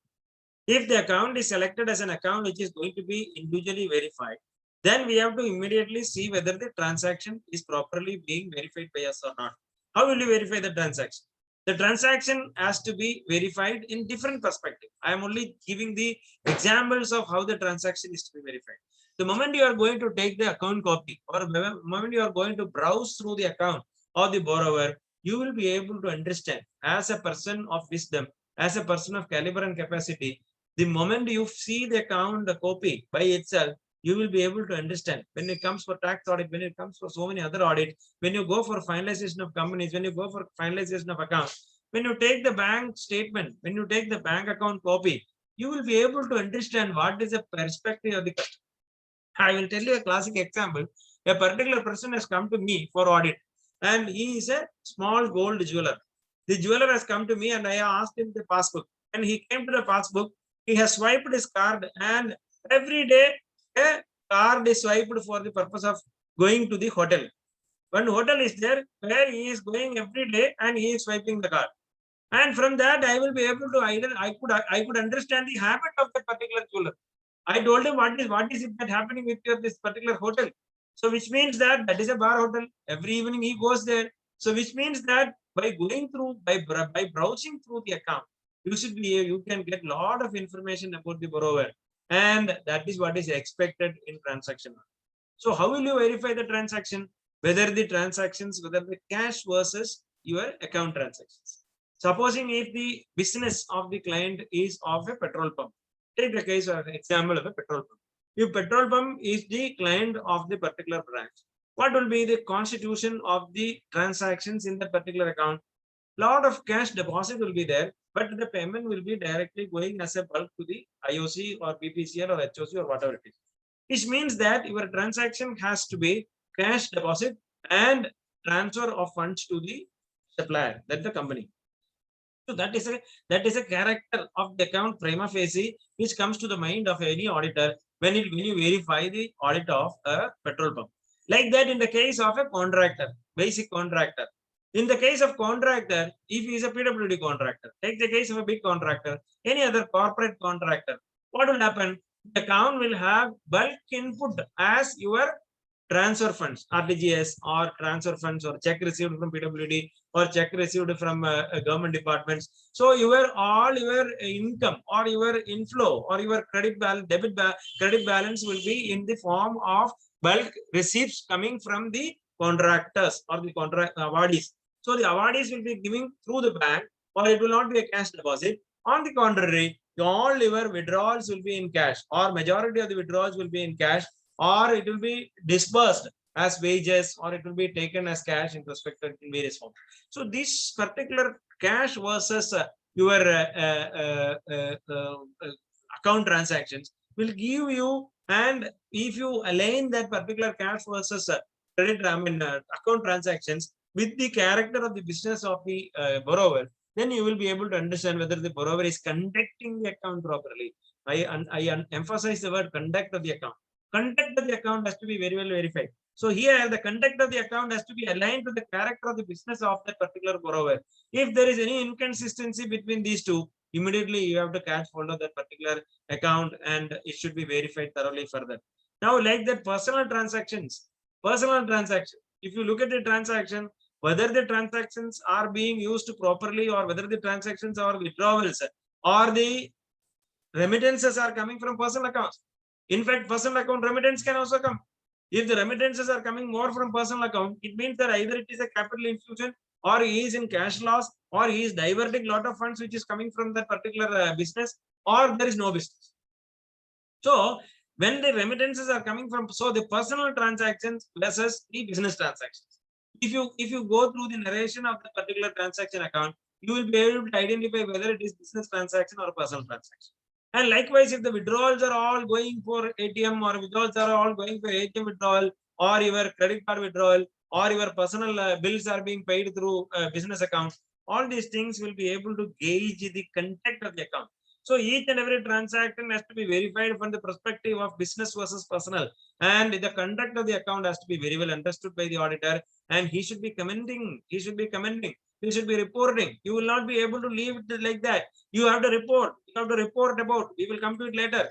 If the account is selected as an account which is going to be individually verified, then we have to immediately see whether the transaction is properly being verified by us or not. How will you verify the transaction? The transaction has to be verified in different perspective. I am only giving the examples of how the transaction is to be verified. The moment you are going to take the account copy, or the moment you are going to browse through the account of the borrower, you will be able to understand as a person of wisdom, as a person of caliber and capacity. The moment you see the account, the copy by itself, you will be able to understand when it comes for tax audit, when it comes for so many other audits, when you go for finalization of companies, when you go for finalization of accounts, when you take the bank statement, when you take the bank account copy, you will be able to understand what is the perspective of the customer. I will tell you a classic example. A particular person has come to me for audit, and he is a small gold jeweler. The jeweler has come to me and I asked him the passbook, and he came to the passbook. He has swiped his card, and every day a card is swiped for the purpose of going to the hotel. One hotel is there where he is going every day and he is swiping the card. And from that, I will be able to I could understand the habit of that particular jeweler. I told him what is it that happening with this particular hotel. So which means that is a bar hotel. Every evening he goes there. So which means that by going through by browsing through the account, you can get a lot of information about the borrower, and that is what is expected in transaction. So how will you verify the transaction? Whether the cash versus your account transactions. Supposing if the business of the client is of a petrol pump. Take the case of an example of a petrol pump. If petrol pump is the client of the particular branch, what will be the constitution of the transactions in that particular account? Lot of cash deposit will be there, but the payment will be directly going as a bulk to the IOC or BPCL or HOC or whatever it is. Which means that your transaction has to be cash deposit and transfer of funds to the supplier, that's the company. So that is a character of the account prima facie, which comes to the mind of any auditor when you verify the audit of a petrol pump. Like that in the case of a contractor, basic contractor. In the case of contractor, if he is a PWD contractor, take the case of a big contractor, any other corporate contractor, what will happen? The account will have bulk input as your transfer funds, RTGS or transfer funds or check received from PWD or check received from government departments. So all your income or your inflow or your credit balance will be in the form of bulk receipts coming from the contractors or the contract awardees. So the awardees will be giving through the bank, or it will not be a cash deposit. On the contrary, all your withdrawals will be in cash, or majority of the withdrawals will be in cash, or it will be disbursed as wages, or it will be taken as cash in respect in various forms. So this particular cash versus your account transactions will give you, and if you align that particular cash versus account transactions with the character of the business of the borrower, then you will be able to understand whether the borrower is conducting the account properly. I emphasize the word conduct of the account. Conduct of the account has to be very well verified. So here the conduct of the account has to be aligned to the character of the business of that particular borrower. If there is any inconsistency between these two, immediately you have to catch hold of that particular account and it should be verified thoroughly further. Now, like that personal transactions, if you look at the transaction, whether the transactions are being used properly or whether the transactions are withdrawals or the remittances are coming from personal accounts. In fact, personal account remittance can also come. If the remittances are coming more from personal account, it means that either it is a capital infusion, or he is in cash loss, or he is diverting a lot of funds which is coming from that particular business, or there is no business. So when the remittances are coming from, so the personal transactions versus the business transactions. If you go through the narration of the particular transaction account, you will be able to identify whether it is business transaction or personal transaction. And likewise, if the withdrawals are all going for ATM or withdrawals are all going for ATM withdrawal or your credit card withdrawal or your personal bills are being paid through business account, all these things will be able to gauge the content of the account. So each and every transaction has to be verified from the perspective of business versus personal, and the conduct of the account has to be very well understood by the auditor, and he should be commenting. He should be be reporting. You will not be able to leave it like that. You have to report. You have to report about. We will come to it later.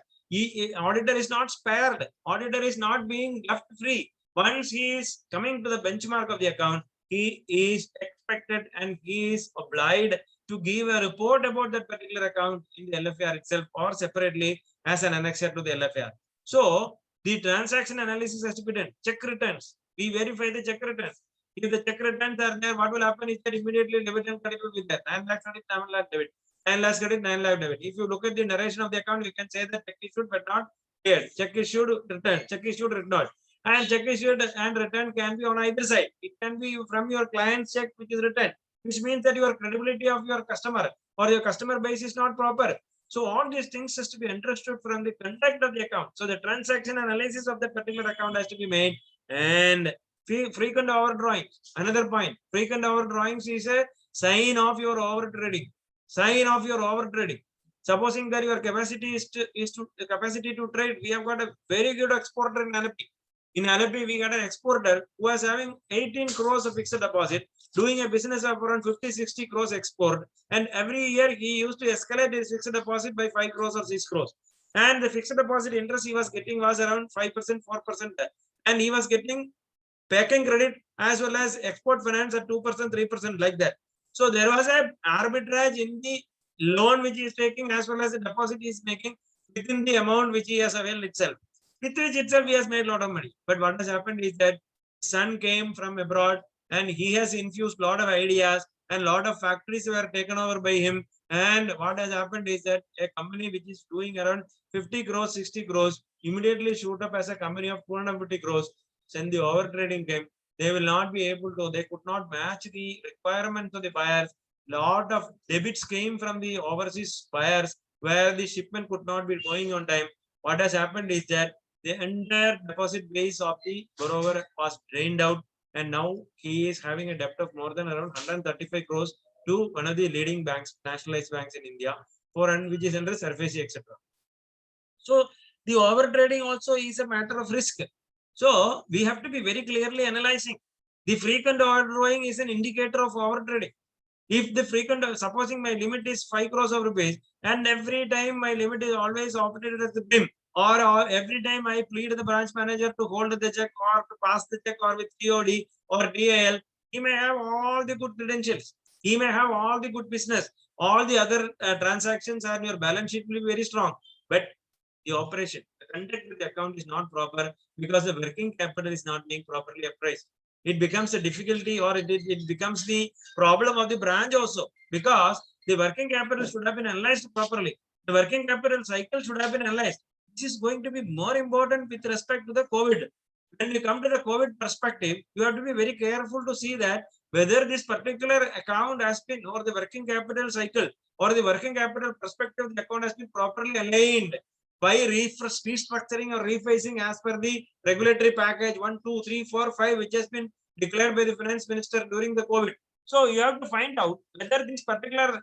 Auditor is not spared. Auditor is not being left free. Once he is coming to the benchmark of the account, he is expected and he is obliged to give a report about that particular account in the LFAR itself or separately as an annexure to the LFAR. So the transaction analysis has to be done. Check returns. We verify the check returns. If the check returns are there, what will happen is that immediately debit and credit will be there. 9 lakh credit, 7 lakh debit. 9 lakh credit, 9 lakh debit. If you look at the narration of the account, you can say that check issued but not paid. Check issued, return. Check issued, returned. And check issued and return can be on either side. It can be from your client's check which is returned, which means that your credibility of your customer or your customer base is not proper. So all these things has to be understood from the conduct of the account. So the transaction analysis of that particular account has to be made. And frequent overdrawings. Another point, frequent overdrawings is a sign of your overtrading. Sign of your overtrading. Supposing that your capacity is to capacity to trade, we have got a very good exporter in Alleppey. In Alleppey, we got an exporter who was having 18 crores of fixed deposit, doing a business of around 50-60 crores export, and every year he used to escalate his fixed deposit by 5 crores or 6 crores. And the fixed deposit interest he was getting was around 5%, 4%, and he was getting packing credit as well as export finance at 2%, 3% like that. So there was a arbitrage in the loan which he is taking as well as the deposit he is making within the amount which he has availed itself. With which itself he has made a lot of money. But what has happened is that son came from abroad and he has infused a lot of ideas and a lot of factories were taken over by him. And what has happened is that a company which is doing around 50 crores, 60 crores immediately shoot up as a company of 250 crores. When the overtrading came, they will not be able to, they could not match the requirements of the buyers. Lot of debits came from the overseas buyers where the shipment could not be going on time. What has happened is that the entire deposit base of the borrower was drained out, and now he is having a debt of more than around 135 crores to one of the leading banks, nationalized banks in India, which is under SARFAESI, etc. So the overtrading also is a matter of risk. So we have to be very clearly analyzing. The frequent overdrawing is an indicator of overtrading. If the frequent, supposing my limit is 5 crores of rupees, and every time my limit is always operated as the BIM, or every time I plead the branch manager to hold the check or to pass the check or with TOD or DIL, he may have all the good credentials. He may have all the good business. All the other transactions on your balance sheet will be very strong. But the operation, the conduct of the account is not proper because the working capital is not being properly appraised. It becomes a difficulty, or it becomes the problem of the branch also, because the working capital should have been analyzed properly. The working capital cycle should have been analyzed. This is going to be more important with respect to the COVID. When you come to the COVID perspective, you have to be very careful to see that whether this particular account has been, or the working capital cycle or the working capital perspective of the account has been properly aligned by restructuring or rephasing as per the regulatory package 1, 2, 3, 4, 5, which has been declared by the finance minister during the COVID. So you have to find out whether this particular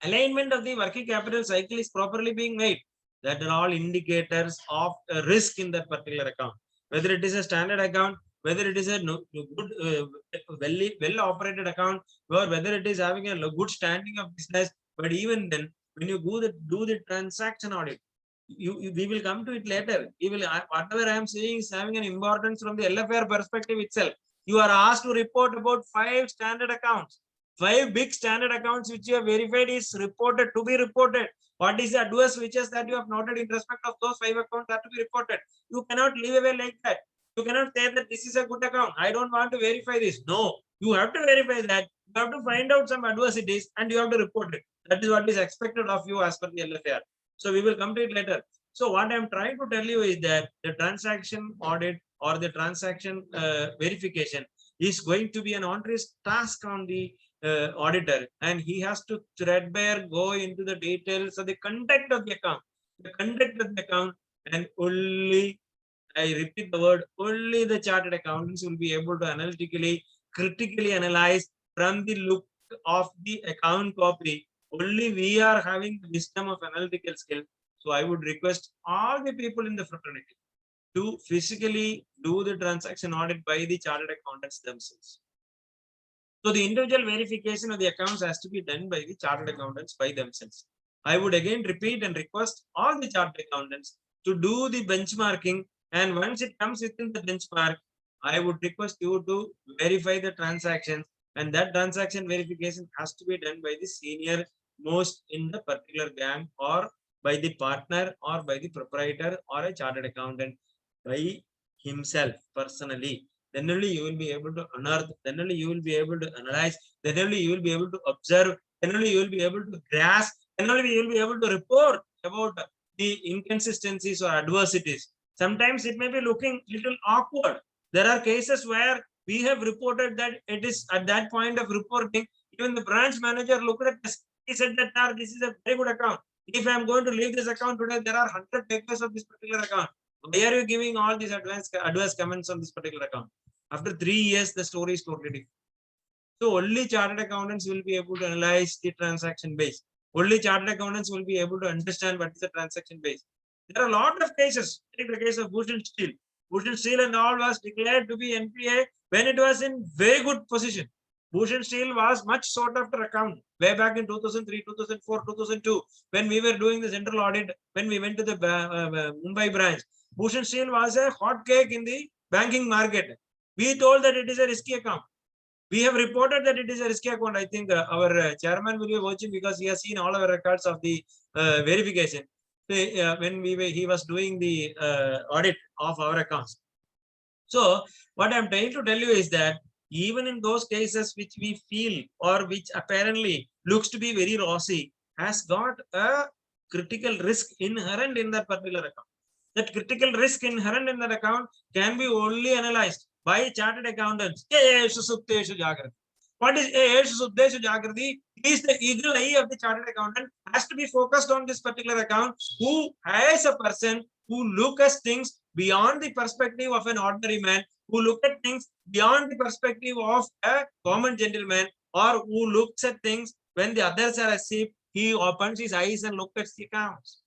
alignment of the working capital cycle is properly being made. That are all indicators of a risk in that particular account. Whether it is a standard account, whether it is a good, well operated account, or whether it is having a good standing of business. But even then, when you do the transaction audit, we will come to it later. Whatever I am saying is having an importance from the LFAR perspective itself. You are asked to report about 5 standard accounts. 5 big standard accounts which you have verified is reported to be reported. What is the adverse features that you have noted in respect of those 5 accounts that to be reported? You cannot leave away like that. You cannot say that this is a good account. I don't want to verify this. No, you have to verify that. You have to find out some adversities and you have to report it. That is what is expected of you as per the LFAR. So we will come to it later. So what I am trying to tell you is that the transaction audit or the transaction verification is going to be an onerous task on the auditor, and he has to threadbare go into the details of the conduct of the account. The conduct of the account, and only, I repeat the word, only the chartered accountants will be able to analytically, critically analyze from the look of the account copy. Only we are having the wisdom of analytical skill. So I would request all the people in the fraternity to physically do the transaction audit by the chartered accountants themselves. So the individual verification of the accounts has to be done by the chartered accountants by themselves. I would again repeat and request all the chartered accountants to do the benchmarking, and once it comes within the benchmark, I would request you to verify the transactions, and that transaction verification has to be done by the senior most in the particular gang, or by the partner, or by the proprietor, or a chartered accountant by himself personally. Then only you will be able to unearth, then only you will be able to analyze, then only you will be able to observe, then only you will be able to grasp, then only you will be able to report about the inconsistencies or adversities. Sometimes it may be looking little awkward. There are cases where we have reported that it is at that point of reporting, even the branch manager looked at this. He said that this is a very good account. If I am going to leave this account today, there are 100 papers of this particular account. Why are you giving all these adverse comments on this particular account? After 3 years, the story is totally different. So only chartered accountants will be able to analyze the transaction base. Only chartered accountants will be able to understand what is the transaction base. There are a lot of cases. Take the case of Bhushan Steel. Bhushan Steel and all was declared to be NPA when it was in very good position. Bhushan Steel was much sought after account way back in 2003, 2004, 2002, when we were doing the central audit, when we went to the Mumbai branch. Bhushan Steel was a hot cake in the banking market. We told that it is a risky account. We have reported that it is a risky account. I think our chairman will be watching because he has seen all our records of the verification. When he was doing the audit of our accounts. So what I'm trying to tell you is that even in those cases which we feel or which apparently looks to be very rosy, has got a critical risk inherent in that particular account. That critical risk inherent in that account can be only analyzed by chartered accountants. What is Suddeshu Jagrati? Is the eagle eye of the chartered accountant has to be focused on this particular account, who has a person who look at things beyond the perspective of an ordinary man, who look at things beyond the perspective of a common gentleman, or who looks at things when the others are asleep, he opens his eyes and looks at the accounts.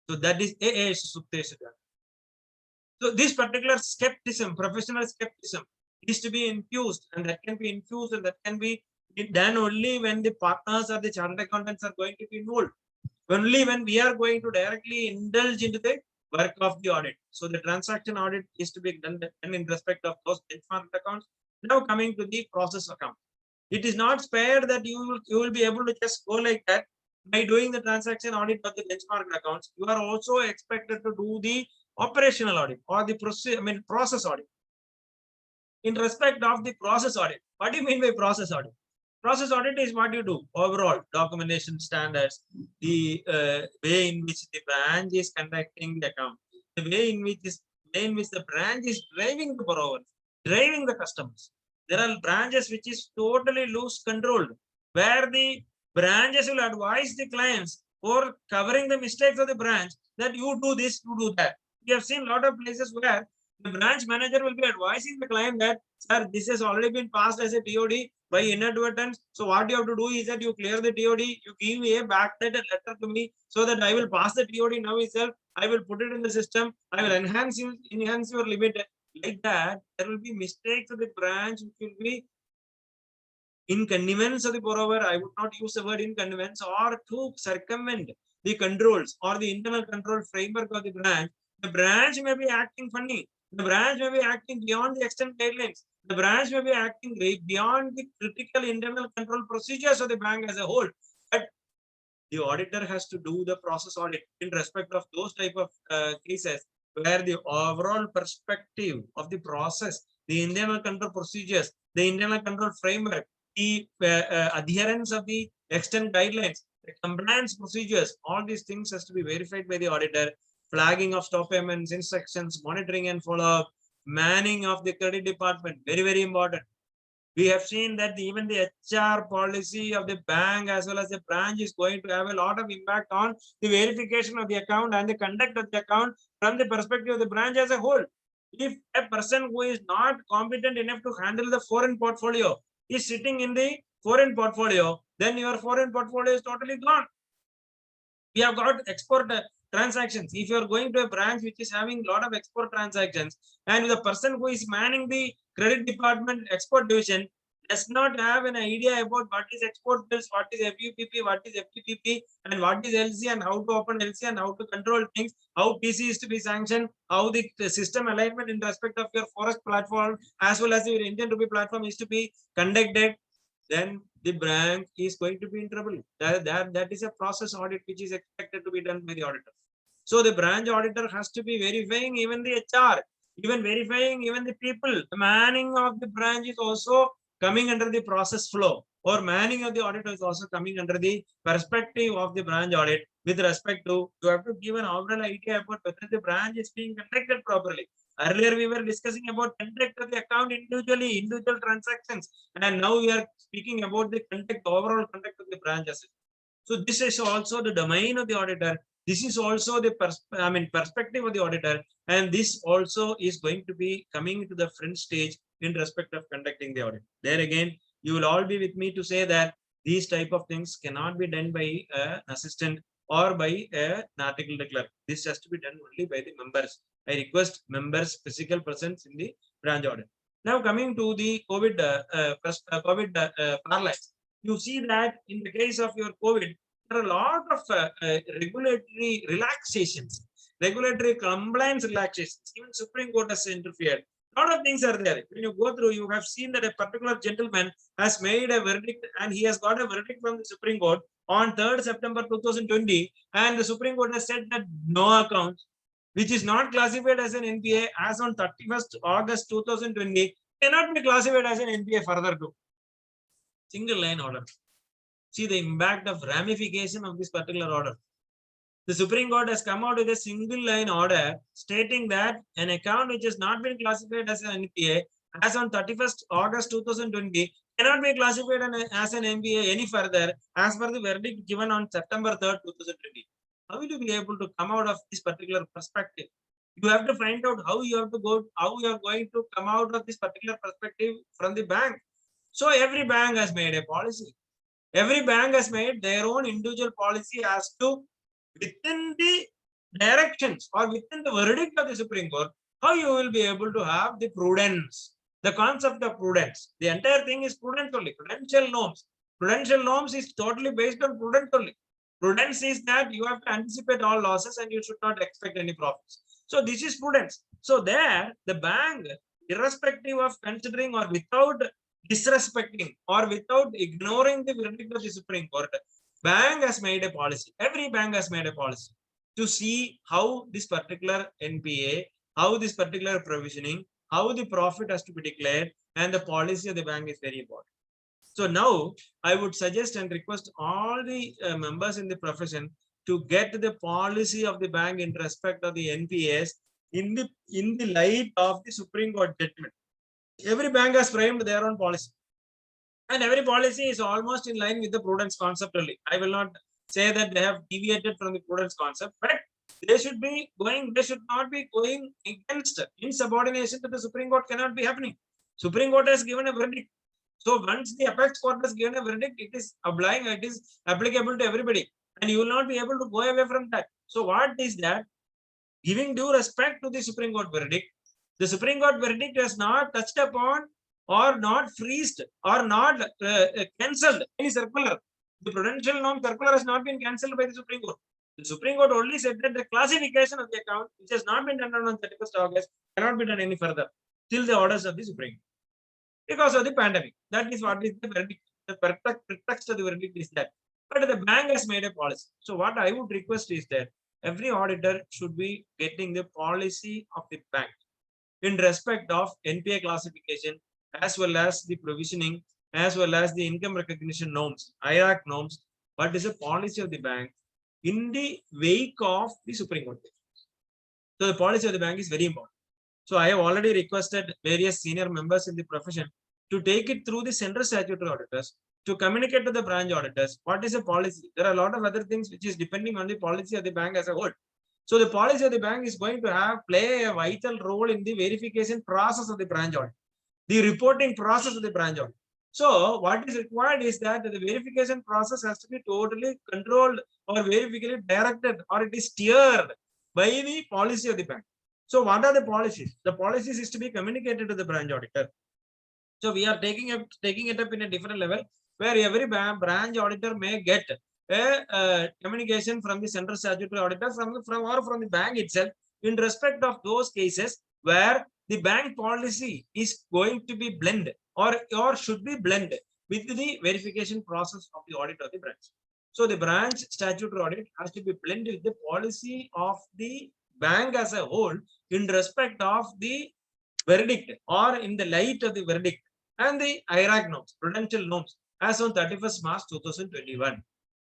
So that is Suddeshu Jagrati. So this particular skepticism, professional skepticism, is to be infused, and that can be infused, and that can be done only when the partners or the chartered accountants are going to be involved. Only when we are going to directly indulge into the work of the audit. So the transaction audit is to be done in respect of those benchmark accounts. Now coming to the process account. It is not fair that you will be able to just go like that by doing the transaction audit of the benchmark accounts. You are also expected to do the operational audit or the process audit. In respect of the process audit, what do you mean by process audit? Process audit is what you do overall, documentation standards, the way in which the branch is conducting the account, the way in which the branch is driving the borrowers, driving the customers. There are branches which is totally loose controlled, where the branches will advise the clients for covering the mistakes of the branch that you do this, you do that. We have seen a lot of places where the branch manager will be advising the client that, sir, this has already been passed as a TOD by inadvertence. So what you have to do is that you clear the TOD, you give me a backdated letter to me so that I will pass the TOD now itself. I will put it in the system. I will enhance your limit. Like that, there will be mistakes of the branch which will be inconvenience of the borrower. I would not use the word inconvenience, or to circumvent the controls or the internal control framework of the branch. The branch may be acting funny. The branch may be acting beyond the extent guidelines. The branch may be acting beyond the critical internal control procedures of the bank as a whole. But the auditor has to do the process audit in respect of those type of cases where the overall perspective of the process, the internal control procedures, the internal control framework, the adherence of the extent guidelines, the compliance procedures, all these things has to be verified by the auditor. Flagging of stop payments, instructions, monitoring and follow-up, manning of the credit department, very, very important. We have seen that even the HR policy of the bank as well as the branch is going to have a lot of impact on the verification of the account and the conduct of the account from the perspective of the branch as a whole. If a person who is not competent enough to handle the foreign portfolio is sitting in the foreign portfolio, then your foreign portfolio is totally gone. We have got export transactions. If you are going to a branch which is having a lot of export transactions, and the person who is manning the credit department export division does not have an idea about what is export bills, what is FUPP, what is FTPP, and what is LC, and how to open LC, and how to control things, how PC is to be sanctioned, how the system alignment in respect of your forest platform as well as your Indian rupee platform is to be conducted, then the bank is going to be in trouble. That is a process audit which is expected to be done by the auditor. So the branch auditor has to be verifying even the HR, even verifying even the people. The manning of the branch is also coming under the process flow, or manning of the auditor is also coming under the perspective of the branch audit with respect to, you have to give an overall idea about whether the branch is being conducted properly. Earlier we were discussing about conduct of the account individually, individual transactions, and now we are speaking about the conduct, overall conduct of the branch asset. So this is also the domain of the auditor. This is also the perspective of the auditor, and this also is going to be coming to the front stage in respect of conducting the audit. There again, you will all be with me to say that these type of things cannot be done by an assistant or by an article clerk. This has to be done only by the members. I request members' physical presence in the branch audit. Now coming to the COVID paralysis, you see that in the case of your COVID, there are a lot of regulatory relaxations, regulatory compliance relaxations. Even Supreme Court has interfered. A lot of things are there. When you go through, you have seen that a particular gentleman has made a verdict, and he has got a verdict from the Supreme Court on 3rd September 2020, and the Supreme Court has said that no account which is not classified as an NPA as on 31st August 2020 cannot be classified as an NPA further to. Single line order. See the impact of ramification of this particular order. The Supreme Court has come out with a single line order stating that an account which has not been classified as an NPA as on 31st August 2020 cannot be classified as an NPA any further as per the verdict given on September 3rd, 2020. How will you be able to come out of this particular perspective? You have to find out how you have to go, how you are going to come out of this particular perspective from the bank. So every bank has made a policy. Every bank has made their own individual policy as to, within the directions or within the verdict of the Supreme Court, how you will be able to have the prudence, the concept of prudence. The entire thing is prudence only, prudential norms. Prudential norms is totally based on prudence only. Prudence is that you have to anticipate all losses and you should not expect any profits. So this is prudence. So there, the bank, irrespective of considering or without disrespecting or without ignoring the verdict of the Supreme Court, bank has made a policy. Every bank has made a policy to see how this particular NPA, how this particular provisioning, how the profit has to be declared, and the policy of the bank is very important. So now I would suggest and request all the members in the profession to get the policy of the bank in respect of the NPAs in the light of the Supreme Court judgment. Every bank has framed their own policy, and every policy is almost in line with the prudence concept only. I will not say that they have deviated from the prudence concept, but they should be going, they should not be going against insubordination to the Supreme Court cannot be happening. Supreme Court has given a verdict. So once the apex court has given a verdict, it is obliging, it is applicable to everybody, and you will not be able to go away from that. So what is that? Giving due respect to the Supreme Court verdict, the Supreme Court verdict has not touched upon or not freezed or not cancelled any circular. The prudential norm circular has not been cancelled by the Supreme Court. The Supreme Court only said that the classification of the account, which has not been done on 31st August, cannot be done any further till the orders of the Supreme Court because of the pandemic. That is what is the verdict. The pretext of the verdict is that. But the bank has made a policy. So what I would request is that every auditor should be getting the policy of the bank in respect of NPA classification, as well as the provisioning, as well as the income recognition norms, IRAC norms. What is the policy of the bank in the wake of the Supreme Court? So the policy of the bank is very important. So I have already requested various senior members in the profession to take it through the central statutory auditors to communicate to the branch auditors what is the policy. There are a lot of other things which is depending on the policy of the bank as a whole. So the policy of the bank is going to play a vital role in the verification process of the branch audit, the reporting process of the branch audit. So what is required is that the verification process has to be totally controlled or verifiably directed, or it is steered by the policy of the bank. So what are the policies? The policies is to be communicated to the branch auditor. So we are taking it up in a different level, where every branch auditor may get a communication from the central statutory auditor from the bank itself in respect of those cases where the bank policy is going to be blended or should be blended with the verification process of the audit of the branch. So the branch statutory audit has to be blended with the policy of the bank as a whole in respect of the verdict or in the light of the verdict and the IRAC norms, prudential norms, as on 31st March 2021.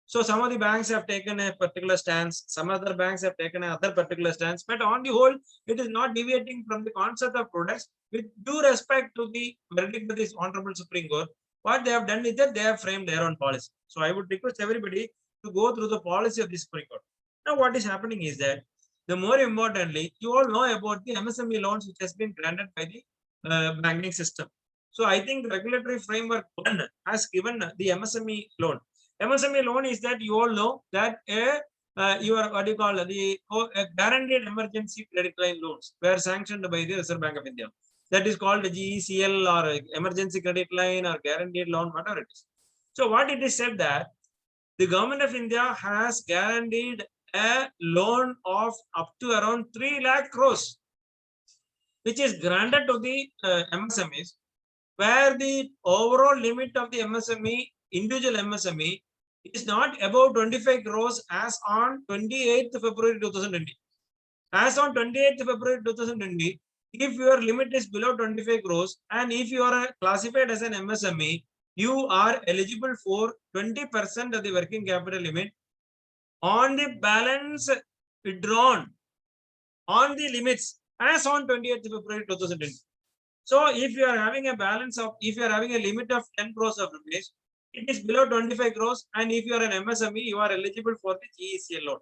So some of the banks have taken a particular stance, some other banks have taken another particular stance, but on the whole, it is not deviating from the concept of prudence. With due respect to the verdict of this Honorable Supreme Court, what they have done is that they have framed their own policy. So I would request everybody to go through the policy of the Supreme Court. Now what is happening is that, the more importantly, you all know about the MSME loans which has been granted by the banking system. So I think the regulatory framework has given the MSME loan. MSME loan is that you all know that a guaranteed emergency credit line loans were sanctioned by the Reserve Bank of India. That is called GECL or emergency credit line or guaranteed loan, whatever it is. So what it is said that the government of India has guaranteed a loan of up to around 3 lakh crores, which is granted to the MSMEs, where the overall limit of the MSME, individual MSME, is not above 25 crores as on 28th February 2020. As on 28th February 2020, if your limit is below 25 crores and if you are classified as an MSME, you are eligible for 20% of the working capital limit on the balance withdrawn on the limits as on 28th February 2020. So if you are having a balance of, if you are having a limit of 10 crores of rupees, it is below 25 crores, and if you are an MSME, you are eligible for the GECL loan.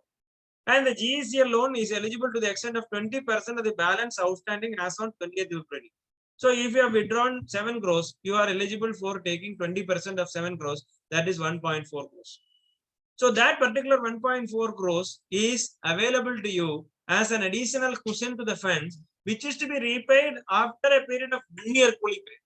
And the GECL loan is eligible to the extent of 20% of the balance outstanding as on 20th February. So if you have withdrawn 7 crores, you are eligible for taking 20% of 7 crores, that is 1.4 crores. So that particular 1.4 crores is available to you as an additional cushion to the funds, which is to be repaid after a period of 1 year cooling period.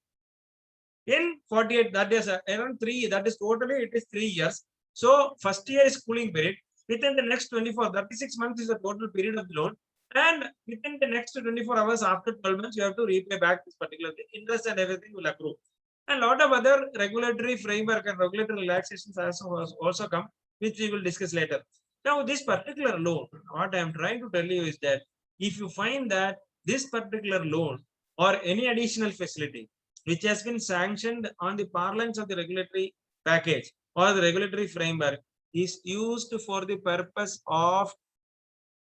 In 48, that is around 3, that is totally it is 3 years. So first year is cooling period. Within the next 36 months is the total period of the loan. And within the next 24 hours after 12 months, you have to repay back this particular thing. Interest and everything will accrue. And a lot of other regulatory framework and regulatory relaxations also come, which we will discuss later. Now, this particular loan, what I am trying to tell you is that if you find that this particular loan or any additional facility which has been sanctioned on the parlance of the regulatory package or the regulatory framework is used for the purpose of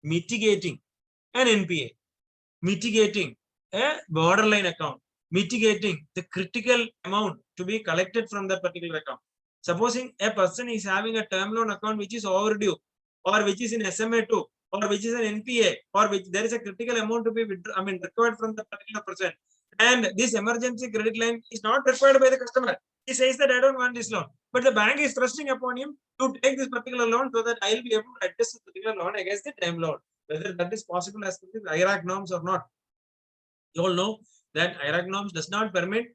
mitigating an NPA, mitigating a borderline account, mitigating the critical amount to be collected from that particular account. Supposing a person is having a term loan account which is overdue, or which is in SMA2, or which is an NPA, or which there is a critical amount to be required from the particular person, and this emergency credit line is not required by the customer. He says that I don't want this loan, but the bank is thrusting upon him to take this particular loan so that I will be able to adjust the particular loan against the term loan, whether that is possible as per the IRAC norms or not. You all know that IRAC norms does not permit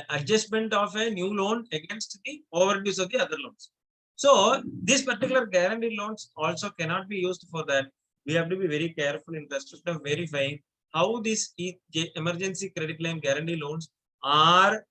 adjustment of a new loan against the overdues of the other loans. So this particular guaranteed loans also cannot be used for that. We have to be very careful in respect of verifying how these emergency credit line guarantee loans are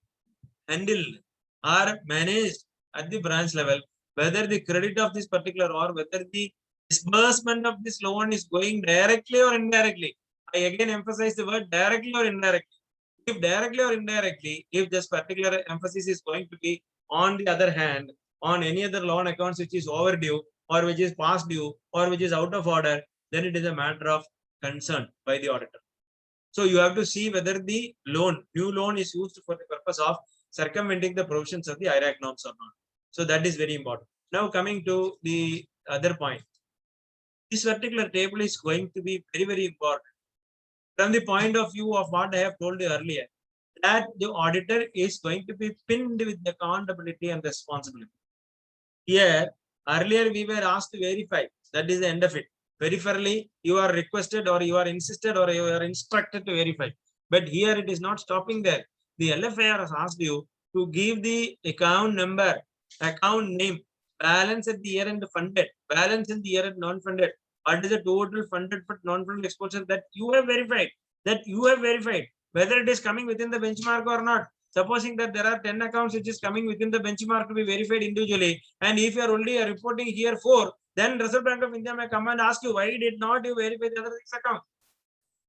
handled, are managed at the branch level, whether the credit of this particular or whether the disbursement of this loan is going directly or indirectly. I again emphasize the word directly or indirectly. If directly or indirectly, if this particular emphasis is going to be on the other hand, on any other loan accounts which is overdue or which is past due or which is out of order, then it is a matter of concern by the auditor. So you have to see whether the new loan is used for the purpose of circumventing the provisions of the IRAC norms or not. So that is very important. Now coming to the other point. This particular table is going to be very, very important from the point of view of what I have told you earlier, that the auditor is going to be pinned with the accountability and responsibility. Here, earlier we were asked to verify. That is the end of it. Peripherally, you are requested or you are insisted or you are instructed to verify. But here it is not stopping there. The LFAR has asked you to give the account number, account name, balance at the year end funded, balance in the year end non-funded. What is the total funded but non-funded exposure that you have verified? Whether it is coming within the benchmark or not. Supposing that there are 10 accounts which is coming within the benchmark to be verified individually, and if you are only reporting here 4, then Reserve Bank of India may come and ask you, why did not you verify the other 6 accounts?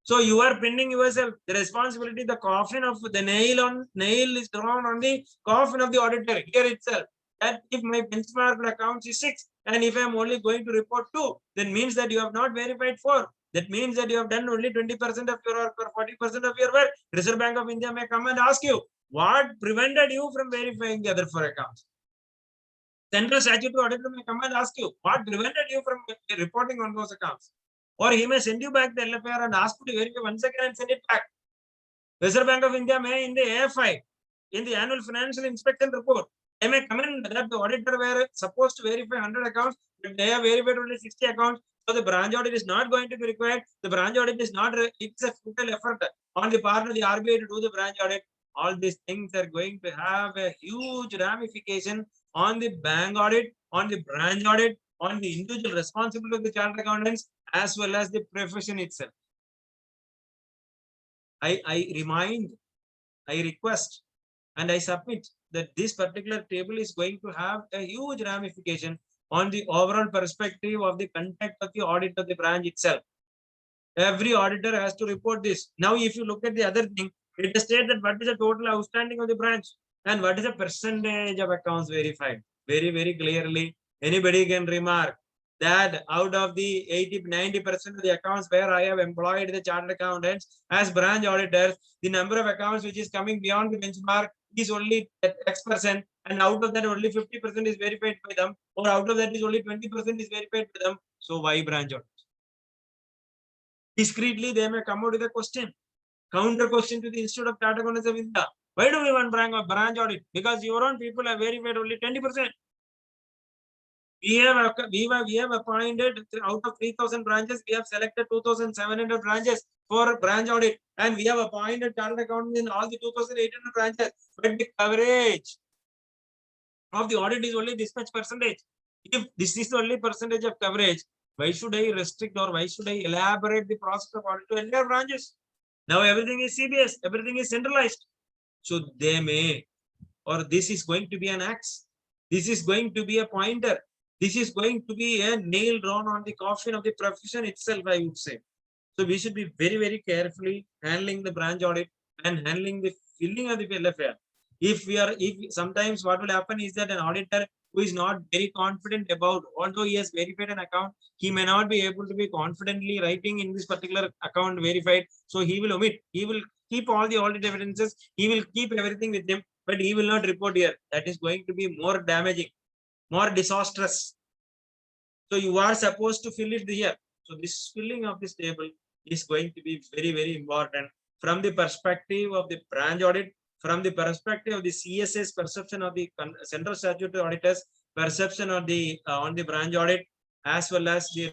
So you are pinning yourself. The responsibility, the coffin of the nail is drawn on the coffin of the auditor here itself. That if my benchmark accounts is 6, and if I am only going to report 2, then means that you have not verified 4. That means that you have done only 20% of your work or 40% of your work. Reserve Bank of India may come and ask you, what prevented you from verifying the other 4 accounts? Central Statutory Auditor may come and ask you, what prevented you from reporting on those accounts? Or he may send you back the LFAR and ask you to verify once again and send it back. Reserve Bank of India may, in the AFI, in the annual financial inspection report, they may comment that the auditor were supposed to verify 100 accounts, but they have verified only 60 accounts. So the branch audit is not going to be required. The branch audit is not, it's a futile effort on the part of the RBI to do the branch audit. All these things are going to have a huge ramification on the bank audit, on the branch audit, on the individual responsibility of the chartered accountants, as well as the profession itself. I remind, I request, and I submit that this particular table is going to have a huge ramification on the overall perspective of the conduct of the audit of the branch itself. Every auditor has to report this. Now, if you look at the other thing, it is stated that what is the total outstanding of the branch and what is the percentage of accounts verified. Very, very clearly, anybody can remark that out of the 80-90% of the accounts where I have employed the chartered accountants as branch auditors, the number of accounts which is coming beyond the benchmark is only X%, and out of that only 50% is verified by them, or out of that is only 20% is verified by them. So why branch audit? Discreetly, they may come out with a question, counter question to the Institute of Chartered Accountants of India. Why do we want branch audit? Because your own people have verified only 20%. We have appointed out of 3,000 branches, we have selected 2,700 branches for branch audit, and we have appointed chartered accountants in all the 2,800 branches. But the coverage of the audit is only this much percentage. If this is the only percentage of coverage, why should I restrict or why should I elaborate the process of audit to entire branches? Now everything is CBS, everything is centralized. So they may, or this is going to be an axe. This is going to be a pointer. This is going to be a nail drawn on the coffin of the profession itself, I would say. So we should be very, very carefully handling the branch audit and handling the filling of the LFAR. If sometimes what will happen is that an auditor who is not very confident about, although he has verified an account, he may not be able to be confidently writing in this particular account verified. So he will omit. He will keep all the audit evidences. He will keep everything with him, but he will not report here. That is going to be more damaging, more disastrous. So you are supposed to fill it here. So this filling of this table is going to be very, very important from the perspective of the branch audit, from the perspective of the CSS perception of the Central Statutory Auditors, perception of the on the branch audit, as well as the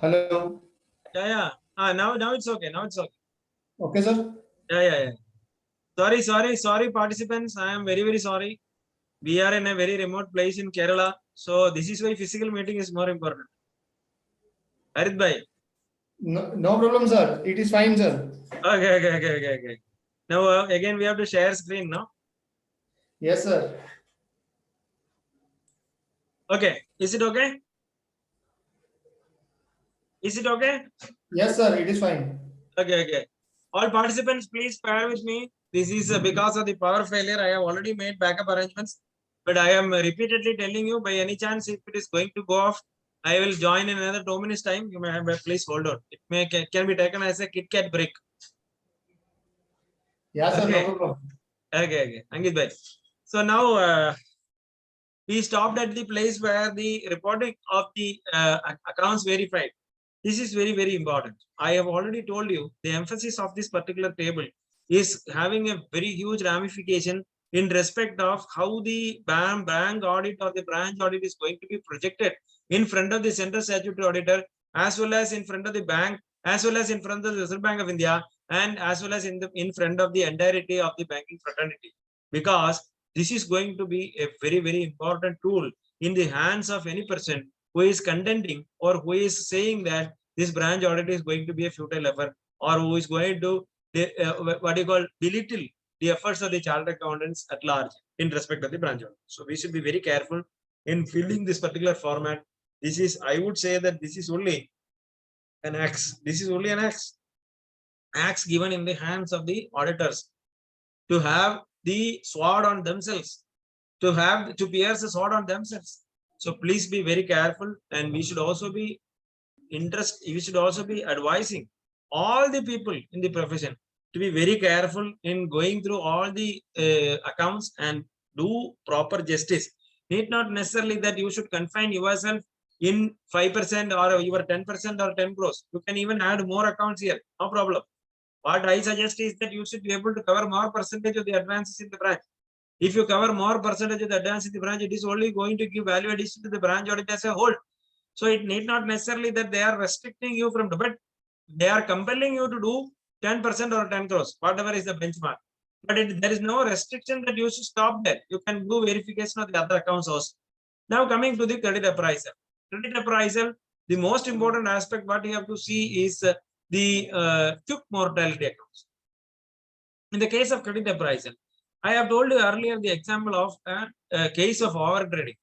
Hello. Yeah. Now it's okay. Now it's okay. Okay, sir. Yeah. Sorry, participants. I am very sorry. We are in a very remote place in Kerala, so this is why physical meeting is more important. Harit bhai. No problem, sir. It is fine, sir. Okay. Now again we have to share screen, no? Yes, sir. Okay. Is it okay? Is it okay? Yes, sir. It is fine. Okay. All participants, please bear with me. This is because of the power failure. I have already made backup arrangements, but I am repeatedly telling you, by any chance, if it is going to go off, I will join in another 2 minutes time. You may have, please hold on. It can be taken as a Kit Kat break. Yeah, sir. Okay. No problem. Okay. Angit bhai. So now we stopped at the place where the reporting of the accounts verified. This is very important. I have already told you the emphasis of this particular table is having a very huge ramification in respect of how the bank audit or the branch audit is going to be projected in front of the central statutory auditor, as well as in front of the bank, as well as in front of the Reserve Bank of India, and as well as in front of the entirety of the banking fraternity. Because this is going to be a very important tool in the hands of any person who is contending or who is saying that this branch audit is going to be a futile effort, or who is going to belittle the efforts of the chartered accountants at large in respect of the branch audit. So we should be very careful in filling this particular format. This is, I would say that this is only an axe. This is only an axe given in the hands of the auditors to have the sword on themselves, to pierce the sword on themselves. So please be very careful, and we should also be you should also be advising all the people in the profession to be very careful in going through all the accounts and do proper justice. Need not necessarily that you should confine yourself in 5% or your 10% or 10 crores. You can even add more accounts here, no problem. What I suggest is that you should be able to cover more percentage of the advances in the branch. If you cover more percentage of the advance in the branch, it is only going to give value addition to the branch audit as a whole. So it need not necessarily that they are restricting you from, but they are compelling you to do 10% or 10 crores, whatever is the benchmark. But there is no restriction that you should stop there. You can do verification of the other accounts also. Now coming to the credit appraisal. Credit appraisal, the most important aspect what you have to see is the quick mortality accounts. In the case of credit appraisal, I have told you earlier the example of a case of overtrading.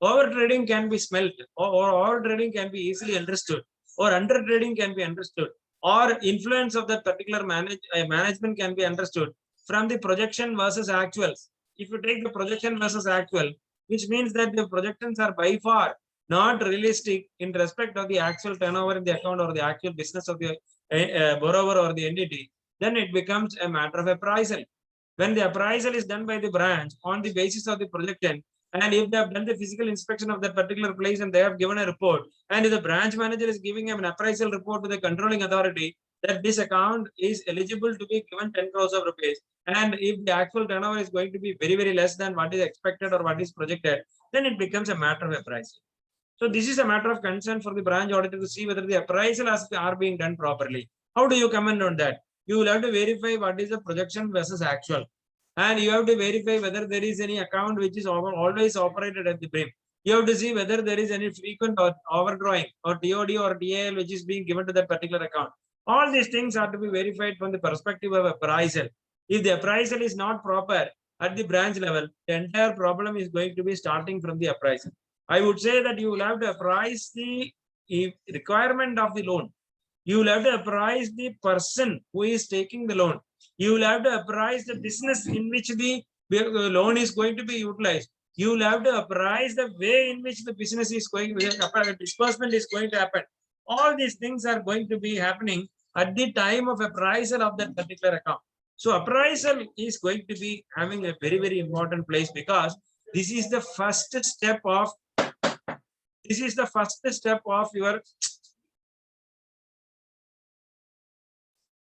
Overtrading can be smelt, or overtrading can be easily understood, or undertrading can be understood, or influence of that particular management can be understood from the projection versus actuals. If you take the projection versus actual, which means that the projections are by far not realistic in respect of the actual turnover in the account or the actual business of the borrower or the entity, then it becomes a matter of appraisal. When the appraisal is done by the branch on the basis of the projection, and if they have done the physical inspection of that particular place and they have given a report, and if the branch manager is giving an appraisal report to the controlling authority that this account is eligible to be given 10 crores of rupees, and if the actual turnover is going to be very, very less than what is expected or what is projected, then it becomes a matter of appraisal. So this is a matter of concern for the branch auditor to see whether the appraisals are being done properly. How do you comment on that? You will have to verify what is the projection versus actual. And you have to verify whether there is any account which is always operated at the brim. You have to see whether there is any frequent overdrawing or TOD or TAL which is being given to that particular account. All these things are to be verified from the perspective of appraisal. If the appraisal is not proper at the branch level, the entire problem is going to be starting from the appraisal. I would say that you will have to apprise the requirement of the loan. You will have to apprise the person who is taking the loan. You will have to apprise the business in which the loan is going to be utilized. You will have to apprise the way in which the business is going, disbursement is going to happen. All these things are going to be happening at the time of appraisal of that particular account. So appraisal is going to be having a very, very important place, because this is the first step of your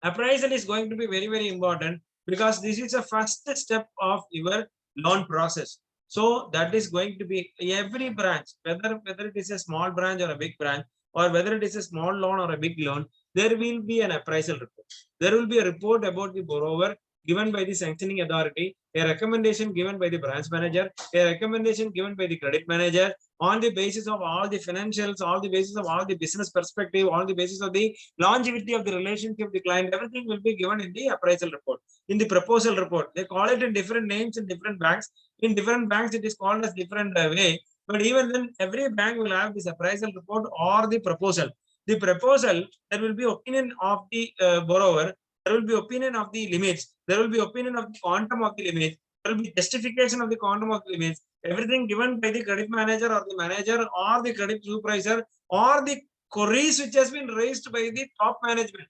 appraisal is going to be very, very important, because this is the first step of your loan process. So that is going to be every branch, whether it is a small branch or a big branch, or whether it is a small loan or a big loan, there will be an appraisal report. There will be a report about the borrower given by the sanctioning authority, a recommendation given by the branch manager, a recommendation given by the credit manager, on the basis of all the financials, all the basis of all the business perspective, on the basis of the longevity of the relationship of the client, everything will be given in the appraisal report, in the proposal report. They call it in different names in different banks. In different banks, it is called as different way. But even then, every bank will have this appraisal report or the proposal. The proposal, there will be opinion of the borrower, there will be opinion of the limits, there will be opinion of the quantum of the limits, there will be justification of the quantum of the limits, everything given by the credit manager or the manager or the credit supervisor, or the queries which has been raised by the top management.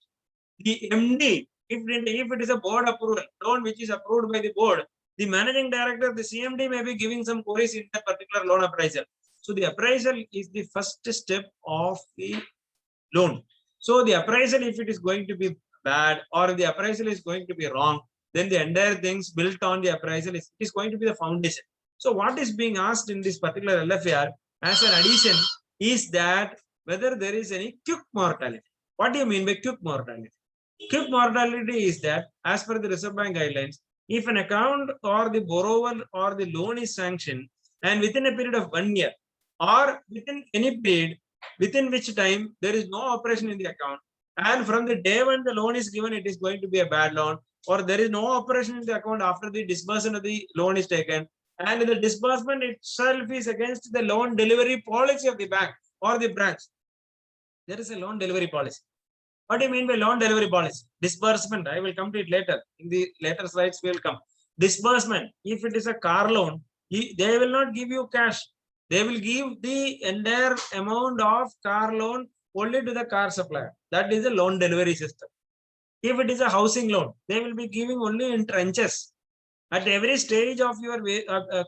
The MD, if it is a board approval, loan which is approved by the board, the managing director, the CMD may be giving some queries in that particular loan appraisal. So the appraisal is the first step of the loan. So the appraisal, if it is going to be bad or the appraisal is going to be wrong, then the entire things built on the appraisal is going to be the foundation. So what is being asked in this particular LFAR as an addition is that whether there is any quick mortality. What do you mean by quick mortality? Quick mortality is that, as per the Reserve Bank guidelines, if an account or the borrower or the loan is sanctioned and within a period of 1 year or within any period within which time there is no operation in the account, and from the day when the loan is given, it is going to be a bad loan, or there is no operation in the account after the disbursement of the loan is taken, and the disbursement itself is against the loan delivery policy of the bank or the branch. There is a loan delivery policy. What do you mean by loan delivery policy? Disbursement, I will come to it later. In the later slides, we will come. Disbursement, if it is a car loan, they will not give you cash. They will give the entire amount of car loan only to the car supplier. That is a loan delivery system. If it is a housing loan, they will be giving only in tranches. At every stage of your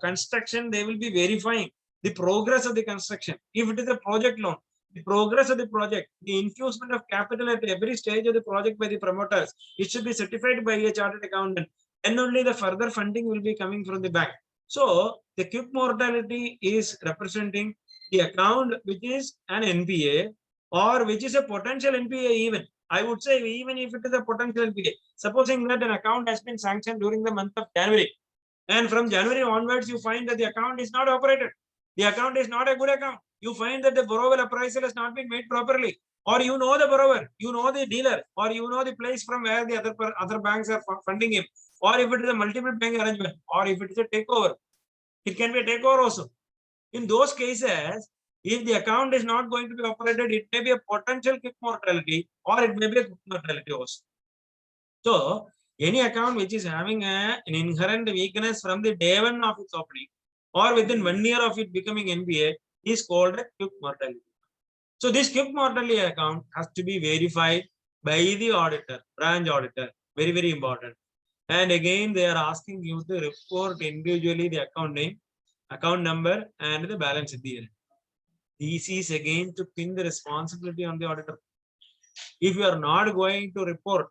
construction, they will be verifying the progress of the construction. If it is a project loan, the progress of the project, the infusement of capital at every stage of the project by the promoters, it should be certified by a chartered accountant. And only the further funding will be coming from the bank. So the quick mortality is representing the account which is an NPA or which is a potential NPA even. I would say even if it is a potential NPA, supposing that an account has been sanctioned during the month of January, and from January onwards, you find that the account is not operated. The account is not a good account. You find that the borrower appraisal has not been made properly, or you know the borrower, you know the dealer, or you know the place from where the other banks are funding him, or if it is a multiple bank arrangement, or if it is a takeover, it can be a takeover also. In those cases, if the account is not going to be operated, it may be a potential quick mortality or it may be a quick mortality also. So, any account which is having an inherent weakness from the day one of its opening or within 1 year of it becoming NPA is called a quick mortality. So, this quick mortality account has to be verified by the auditor, branch auditor, very, very important. And again, they are asking you to report individually the account name, account number, and the balance at the end. This is again to pin the responsibility on the auditor. If you are not going to report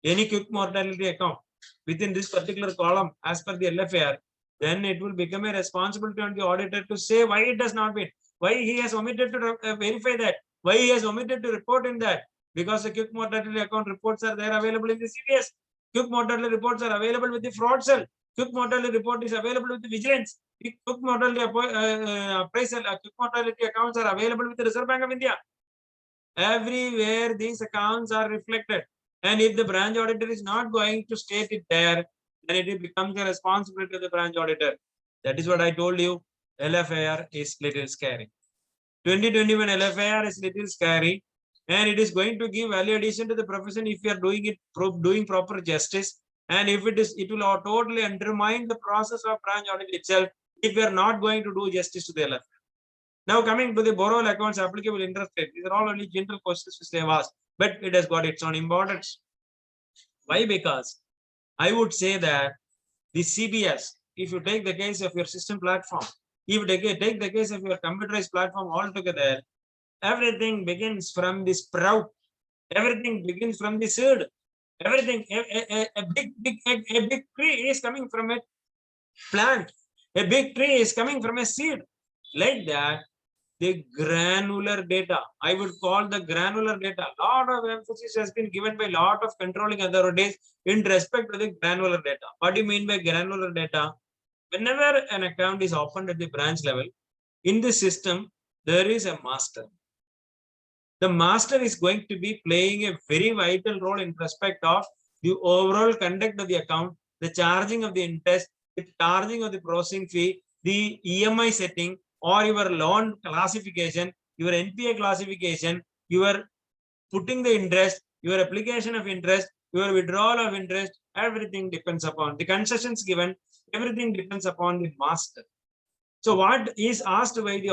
any quick mortality account within this particular column as per the LFAR, then it will become a responsibility on the auditor to say why it does not meet, why he has omitted to verify that, why he has omitted to report in that, because the quick mortality account reports are there available in the CDS. Quick mortality reports are available with the fraud cell. Quick mortality report is available with the vigilance. Quick mortality appraisal, quick mortality accounts are available with the Reserve Bank of India. Everywhere these accounts are reflected. And if the branch auditor is not going to state it there, then it becomes the responsibility of the branch auditor. That is what I told you. LFAR is little scary. 2021 LFAR is little scary. And it is going to give value addition to the profession if you are doing it, doing proper justice. And if it is, it will totally undermine the process of branch audit itself if we are not going to do justice to the LFAR. Now coming to the borrowal accounts applicable interest rate, these are all only general questions which they have asked, but it has got its own importance. Why? Because I would say that the CBS, if you take the case of your system platform, if you take the case of your computerized platform altogether, everything begins from the sprout. Everything begins from the seed. Everything, a big tree is coming from a plant. A big tree is coming from a seed. Like that, the granular data, I would call the granular data. A lot of emphasis has been given by a lot of controlling authorities in respect to the granular data. What do you mean by granular data? Whenever an account is opened at the branch level, in the system, there is a master. The master is going to be playing a very vital role in respect of the overall conduct of the account, the charging of the interest, the charging of the processing fee, the EMI setting, or your loan classification, your NPA classification, your putting the interest, your application of interest, your withdrawal of interest, everything depends upon the concessions given, everything depends upon the master. So what is asked by the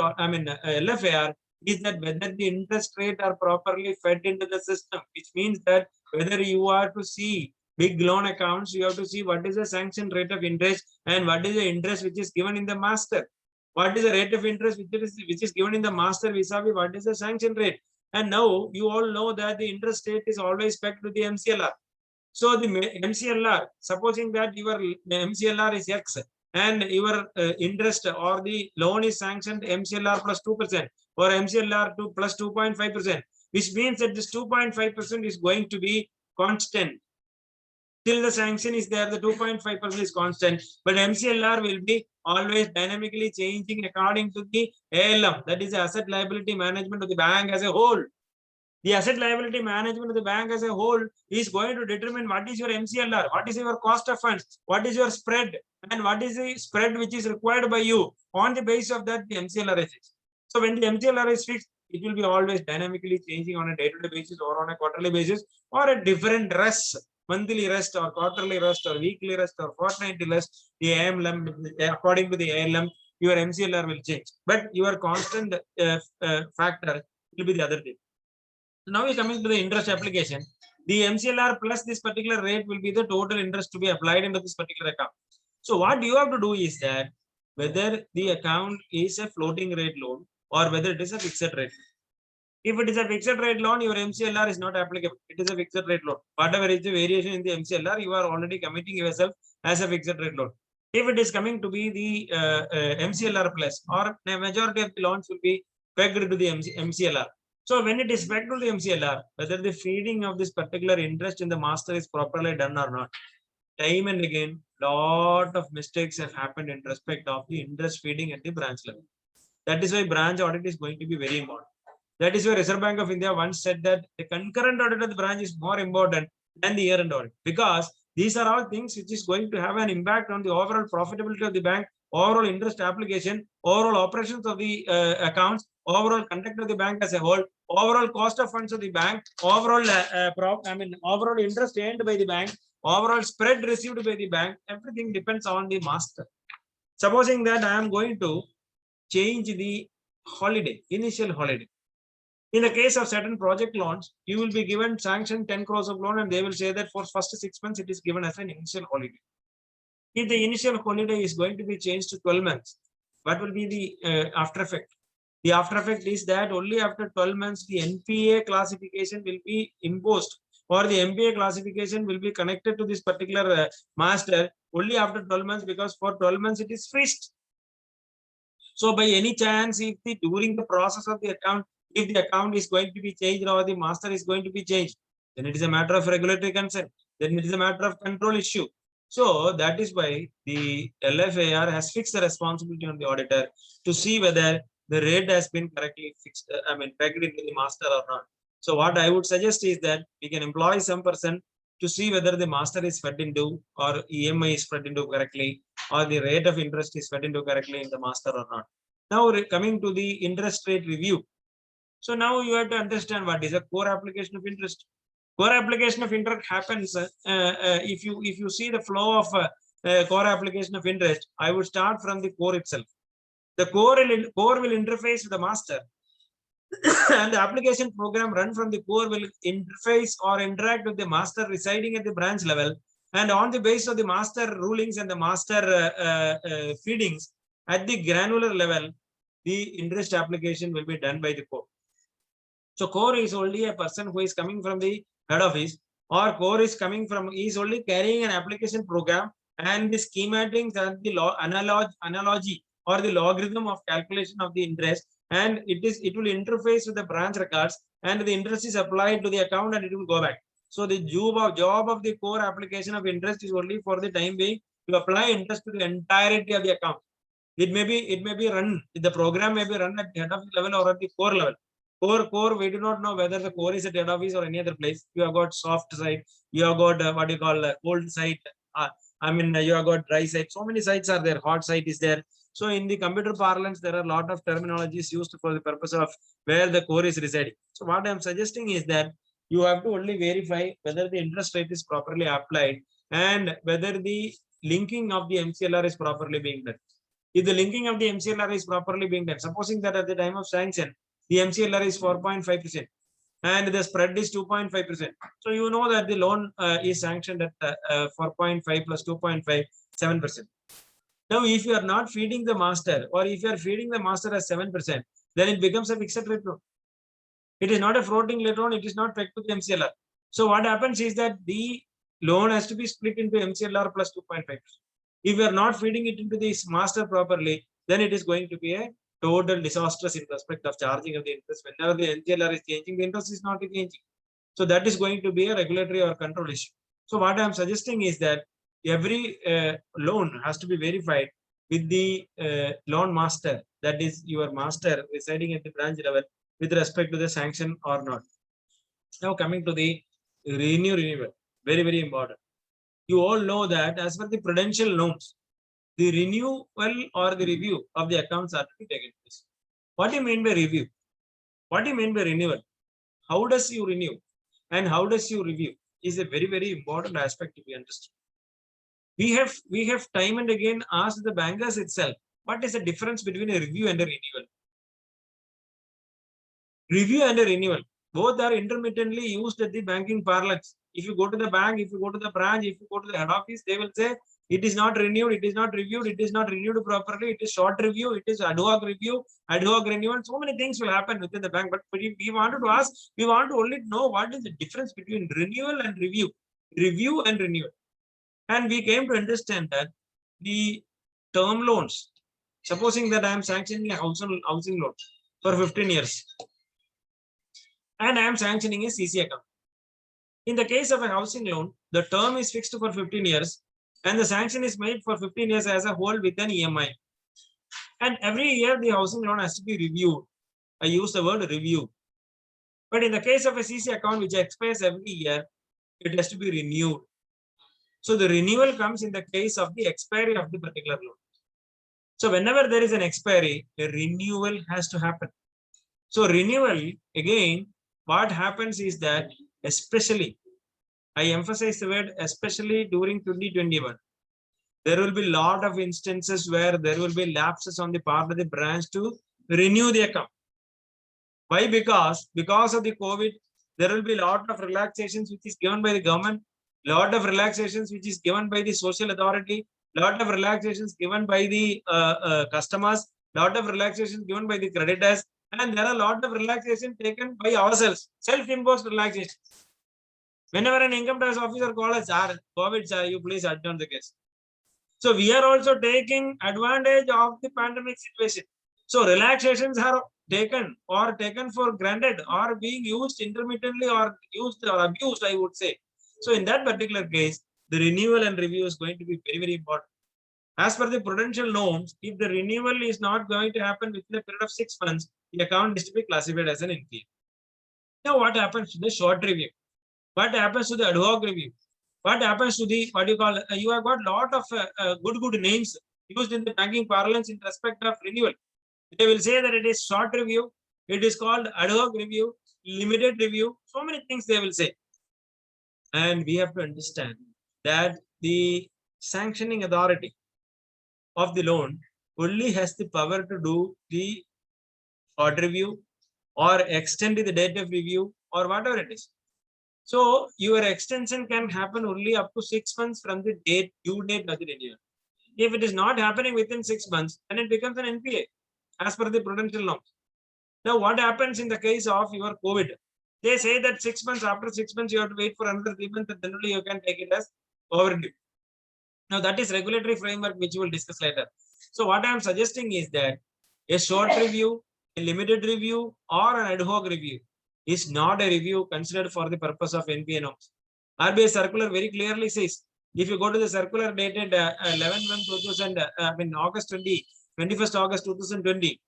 LFAR is that whether the interest rate are properly fed into the system, which means that whether you are to see big loan accounts, you have to see what is the sanction rate of interest and what is the interest which is given in the master. What is the rate of interest which is given in the master vis-a-vis what is the sanction rate? And now you all know that the interest rate is always pegged to the MCLR. So the MCLR, supposing that your MCLR is X and your interest or the loan is sanctioned MCLR plus 2% or MCLR plus 2.5%, which means that this 2.5% is going to be constant. Till the sanction is there, the 2.5% is constant, but MCLR will be always dynamically changing according to the ALM, that is the asset liability management of the bank as a whole. The asset liability management of the bank as a whole is going to determine what is your MCLR, what is your cost of funds, what is your spread, and what is the spread which is required by you. On the basis of that, the MCLR is fixed. So when the MCLR is fixed, it will be always dynamically changing on a day-to-day basis or on a quarterly basis or a different rest, monthly rest or quarterly rest or weekly rest or fortnightly rest. The ALM, according to the ALM, your MCLR will change, but your constant factor will be the other thing. Now we are coming to the interest application. The MCLR plus this particular rate will be the total interest to be applied into this particular account. So what you have to do is that whether the account is a floating rate loan or whether it is a fixed rate. If it is a fixed rate loan, your MCLR is not applicable. It is a fixed rate loan. Whatever is the variation in the MCLR, you are already committing yourself as a fixed rate loan. If it is coming to be the MCLR plus, or a majority of the loans will be pegged to the MCLR. So when it is pegged to the MCLR, whether the feeding of this particular interest in the master is properly done or not, time and again, lot of mistakes have happened in respect of the interest feeding at the branch level. That is why branch audit is going to be very important. That is why Reserve Bank of India once said that the concurrent audit of the branch is more important than the year-end audit, because these are all things which is going to have an impact on the overall profitability of the bank, overall interest application, overall operations of the accounts, overall conduct of the bank as a whole, overall cost of funds of the bank, overall overall interest earned by the bank, overall spread received by the bank. Everything depends on the master. Supposing that I am going to change the holiday, initial holiday. In the case of certain project loans, you will be given sanction 10 crores of loan, and they will say that for first 6 months, it is given as an initial holiday. If the initial holiday is going to be changed to 12 months, what will be the after effect? The after effect is that only after 12 months, the NPA classification will be imposed, or the MPA classification will be connected to this particular master only after 12 months, because for 12 months, it is freezed. So by any chance, if during the process of the account, if the account is going to be changed or the master is going to be changed, then it is a matter of regulatory concern. Then it is a matter of control issue. So that is why the LFAR has fixed the responsibility on the auditor to see whether the rate has been correctly fixed, pegged into the master or not. So what I would suggest is that we can employ some person to see whether the master is fed into, or EMI is fed into correctly, or the rate of interest is fed into correctly in the master or not. Now coming to the interest rate review. So now you have to understand what is a core application of interest. Core application of interest happens if you see the flow of core application of interest. I would start from the core itself. The core will interface with the master, and the application program run from the core will interface or interact with the master residing at the branch level. And on the basis of the master rulings and the master feedings at the granular level, the interest application will be done by the core. So core is only a person who is coming from the head office, or core is coming from, is only carrying an application program, and the schematics and the analogy or the logarithm of calculation of the interest, and it will interface with the branch records, and the interest is applied to the account and it will go back. So the job of the core application of interest is only for the time being to apply interest to the entirety of the account. It may be run, the program may be run at the head office level or at the core level. Core, we do not know whether the core is at head office or any other place. You have got soft side, you have got what you call cold side. You have got dry side. So many sites are there. Hot site is there. So in the computer parlance, there are a lot of terminologies used for the purpose of where the core is residing. So what I am suggesting is that you have to only verify whether the interest rate is properly applied and whether the linking of the MCLR is properly being done. If the linking of the MCLR is properly being done, supposing that at the time of sanction, the MCLR is 4.5% and the spread is 2.5%. So you know that the loan is sanctioned at 4.5 plus 2.5, 7%. Now, if you are not feeding the master, or if you are feeding the master as 7%, then it becomes a fixed rate loan. It is not a floating rate loan. It is not pegged to the MCLR. So what happens is that the loan has to be split into MCLR plus 2.5%. If you are not feeding it into this master properly, then it is going to be a total disastrous in respect of charging of the interest. Whenever the MCLR is changing, the interest is not changing. So that is going to be a regulatory or control issue. So what I am suggesting is that every loan has to be verified with the loan master, that is your master residing at the branch level, with respect to the sanction or not. Now coming to the renewal, very, very important. You all know that as per the prudential norms, the renewal or the review of the accounts are to be taken place. What do you mean by review? What do you mean by renewal? How does you renew and how does you review is a very, very important aspect to be understood. We have time and again asked the bankers itself, what is the difference between a review and a renewal? Review and a renewal. Both are intermittently used at the banking parlance. If you go to the bank, if you go to the branch, if you go to the head office, they will say it is not renewed, it is not reviewed, it is not renewed properly, it is short review, it is ad hoc review, ad hoc renewal. So many things will happen within the bank. But we wanted to ask, we want to only know what is the difference between renewal and review and renewal. And we came to understand that the term loans, supposing that I am sanctioning a housing loan for 15 years, and I am sanctioning a CC account. In the case of a housing loan, the term is fixed for 15 years and the sanction is made for 15 years as a whole with an EMI. And every year the housing loan has to be reviewed. I use the word review. But in the case of a CC account which expires every year, it has to be renewed. So the renewal comes in the case of the expiry of the particular loan. So whenever there is an expiry, a renewal has to happen. So renewal, again, what happens is that especially, I emphasize the word especially during 2021, there will be a lot of instances where there will be lapses on the part of the branch to renew the account. Why? Because of the COVID, there will be a lot of relaxations which is given by the government, lot of relaxations which is given by the social authority, lot of relaxations given by the customers, lot of relaxations given by the creditors, and there are a lot of relaxation taken by ourselves, self-imposed relaxation. Whenever an income tax officer calls us, sir, COVID, sir, you please adjourn the case. So we are also taking advantage of the pandemic situation. So relaxations are taken for granted or being used intermittently or used or abused, I would say. So in that particular case, the renewal and review is going to be very, very important. As per the prudential norms, if the renewal is not going to happen within a period of 6 months, the account is to be classified as an NPA. Now, what happens to the short review? What happens to the ad hoc review? What happens to the, what you call, you have got a lot of good names used in the banking parlance in respect of renewal. They will say that it is short review, it is called ad hoc review, limited review, so many things they will say. And we have to understand that the sanctioning authority of the loan only has the power to do the short review or extend the date of review or whatever it is. So your extension can happen only up to 6 months from the due date of the renewal. If it is not happening within 6 months, then it becomes an NPA as per the prudential norms. Now, what happens in the case of your COVID? They say that 6 months, after 6 months, you have to wait for another 3 months, and then only you can take it as overdue. Now, that is regulatory framework, which we will discuss later. So what I am suggesting is that a short review, a limited review, or an ad hoc review is not a review considered for the purpose of NPA norms. RBI circular very clearly says, if you go to the circular dated 21st August 2020,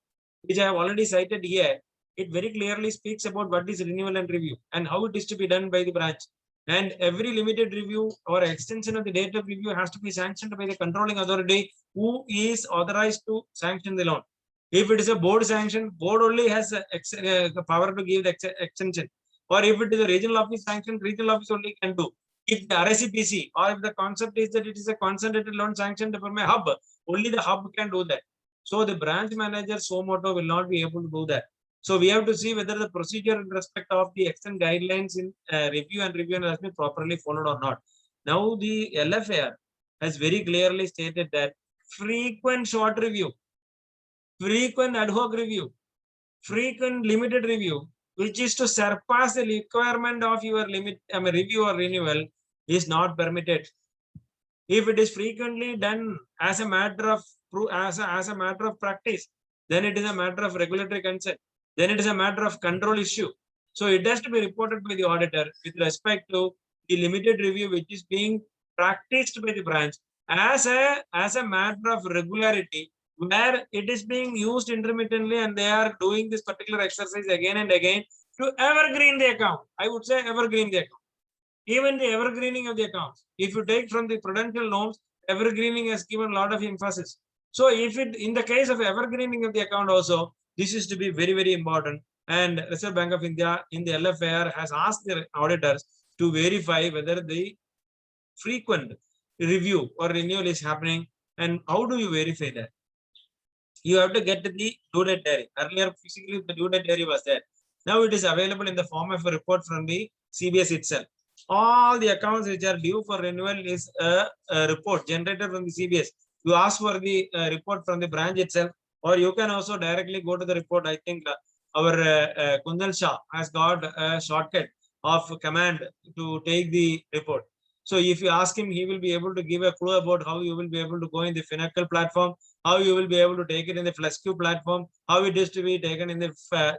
which I have already cited here, it very clearly speaks about what is renewal and review and how it is to be done by the branch. And every limited review or extension of the date of review has to be sanctioned by the controlling authority who is authorized to sanction the loan. If it is a board sanction, board only has the power to give the extension. Or if it is a regional office sanction, regional office only can do. If the RSCPC or if the concept is that it is a concentrated loan sanctioned from a hub, only the hub can do that. So the branch manager suo motu will not be able to do that. So we have to see whether the procedure in respect of the extent guidelines in review and has been properly followed or not. Now the LFAR has very clearly stated that frequent short review, frequent ad hoc review, frequent limited review, which is to surpass the requirement of your review or renewal, is not permitted. If it is frequently done as a matter of practice, then it is a matter of regulatory consent. Then it is a matter of control issue. So it has to be reported by the auditor with respect to the limited review which is being practiced by the branch as a matter of regularity, where it is being used intermittently and they are doing this particular exercise again and again to evergreen the account. I would say evergreen the account. Even the evergreening of the accounts, if you take from the prudential norms, evergreening has given a lot of emphasis. So if it, in the case of evergreening of the account also, this is to be very, very important. And Reserve Bank of India in the LFAR has asked the auditors to verify whether the frequent review or renewal is happening. And how do you verify that? You have to get the due date diary. Earlier, physically, the due date diary was there. Now it is available in the form of a report from the CBS itself. All the accounts which are due for renewal is a report generated from the CBS. You ask for the report from the branch itself, or you can also directly go to the report. I think our Kundal Shah has got a shortcut of command to take the report. So if you ask him, he will be able to give a clue about how you will be able to go in the Finacle platform, how you will be able to take it in the FlexQ platform, how it is to be taken in the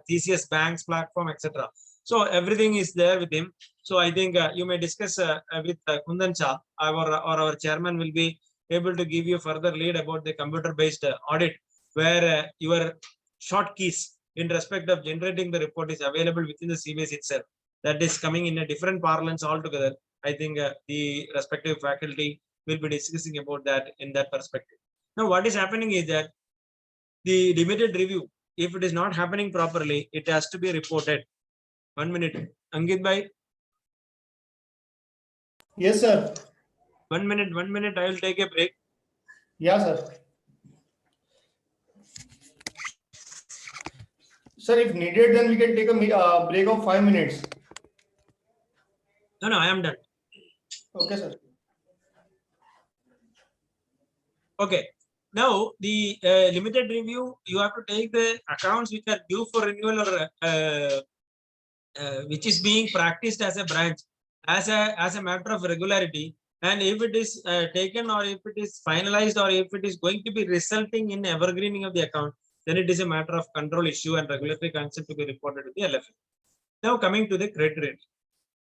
TCS Banks platform, etc. So everything is there with him. So I think you may discuss with Kundan Shah, our chairman will be able to give you further lead about the computer-based audit, where your short keys in respect of generating the report is available within the CBS itself. That is coming in a different parlance altogether. I think the respective faculty will be discussing about that in that perspective. Now, what is happening is that the limited review, if it is not happening properly, it has to be reported. 1 minute. Ankit bhai. Yes, sir. 1 minute. I will take a break. Yeah, sir. Sir, if needed, then we can take a break of 5 minutes. No, I am done. Okay, sir. Okay. Now, the limited review, you have to take the accounts which are due for renewal or which is being practiced as a branch, as a matter of regularity. And if it is taken, or if it is finalized, or if it is going to be resulting in evergreening of the account, then it is a matter of control issue and regulatory consent to be reported to the LFA. Now coming to the credit rating.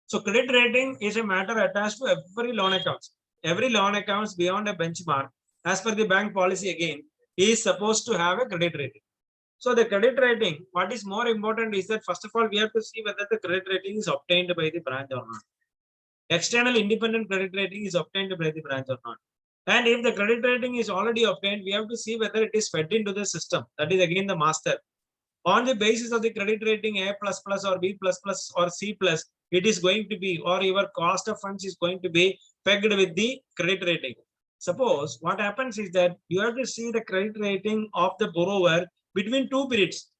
So credit rating is a matter attached to every loan accounts. Every loan accounts beyond a benchmark, as per the bank policy again, is supposed to have a credit rating. So the credit rating, what is more important is that first of all, we have to see whether the credit rating is obtained by the branch or not. External independent credit rating is obtained by the branch or not. And if the credit rating is already obtained, we have to see whether it is fed into the system. That is again the master. On the basis of the credit rating A++ or B++ or C+, it is going to be, or your cost of funds is going to be pegged with the credit rating. Suppose what happens is that you have to see the credit rating of the borrower between two periods,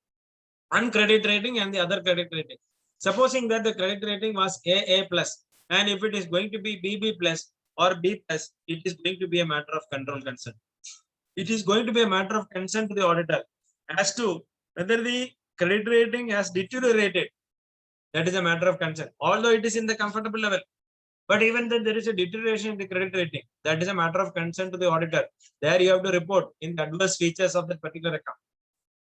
one credit rating and the other credit rating. Supposing that the credit rating was AA+, and if it is going to be BB+ or B+, it is going to be a matter of control concern. It is going to be a matter of concern to the auditor as to whether the credit rating has deteriorated. That is a matter of concern, although it is in the comfortable level. But even then there is a deterioration in the credit rating, that is a matter of concern to the auditor. There you have to report in the adverse features of that particular account.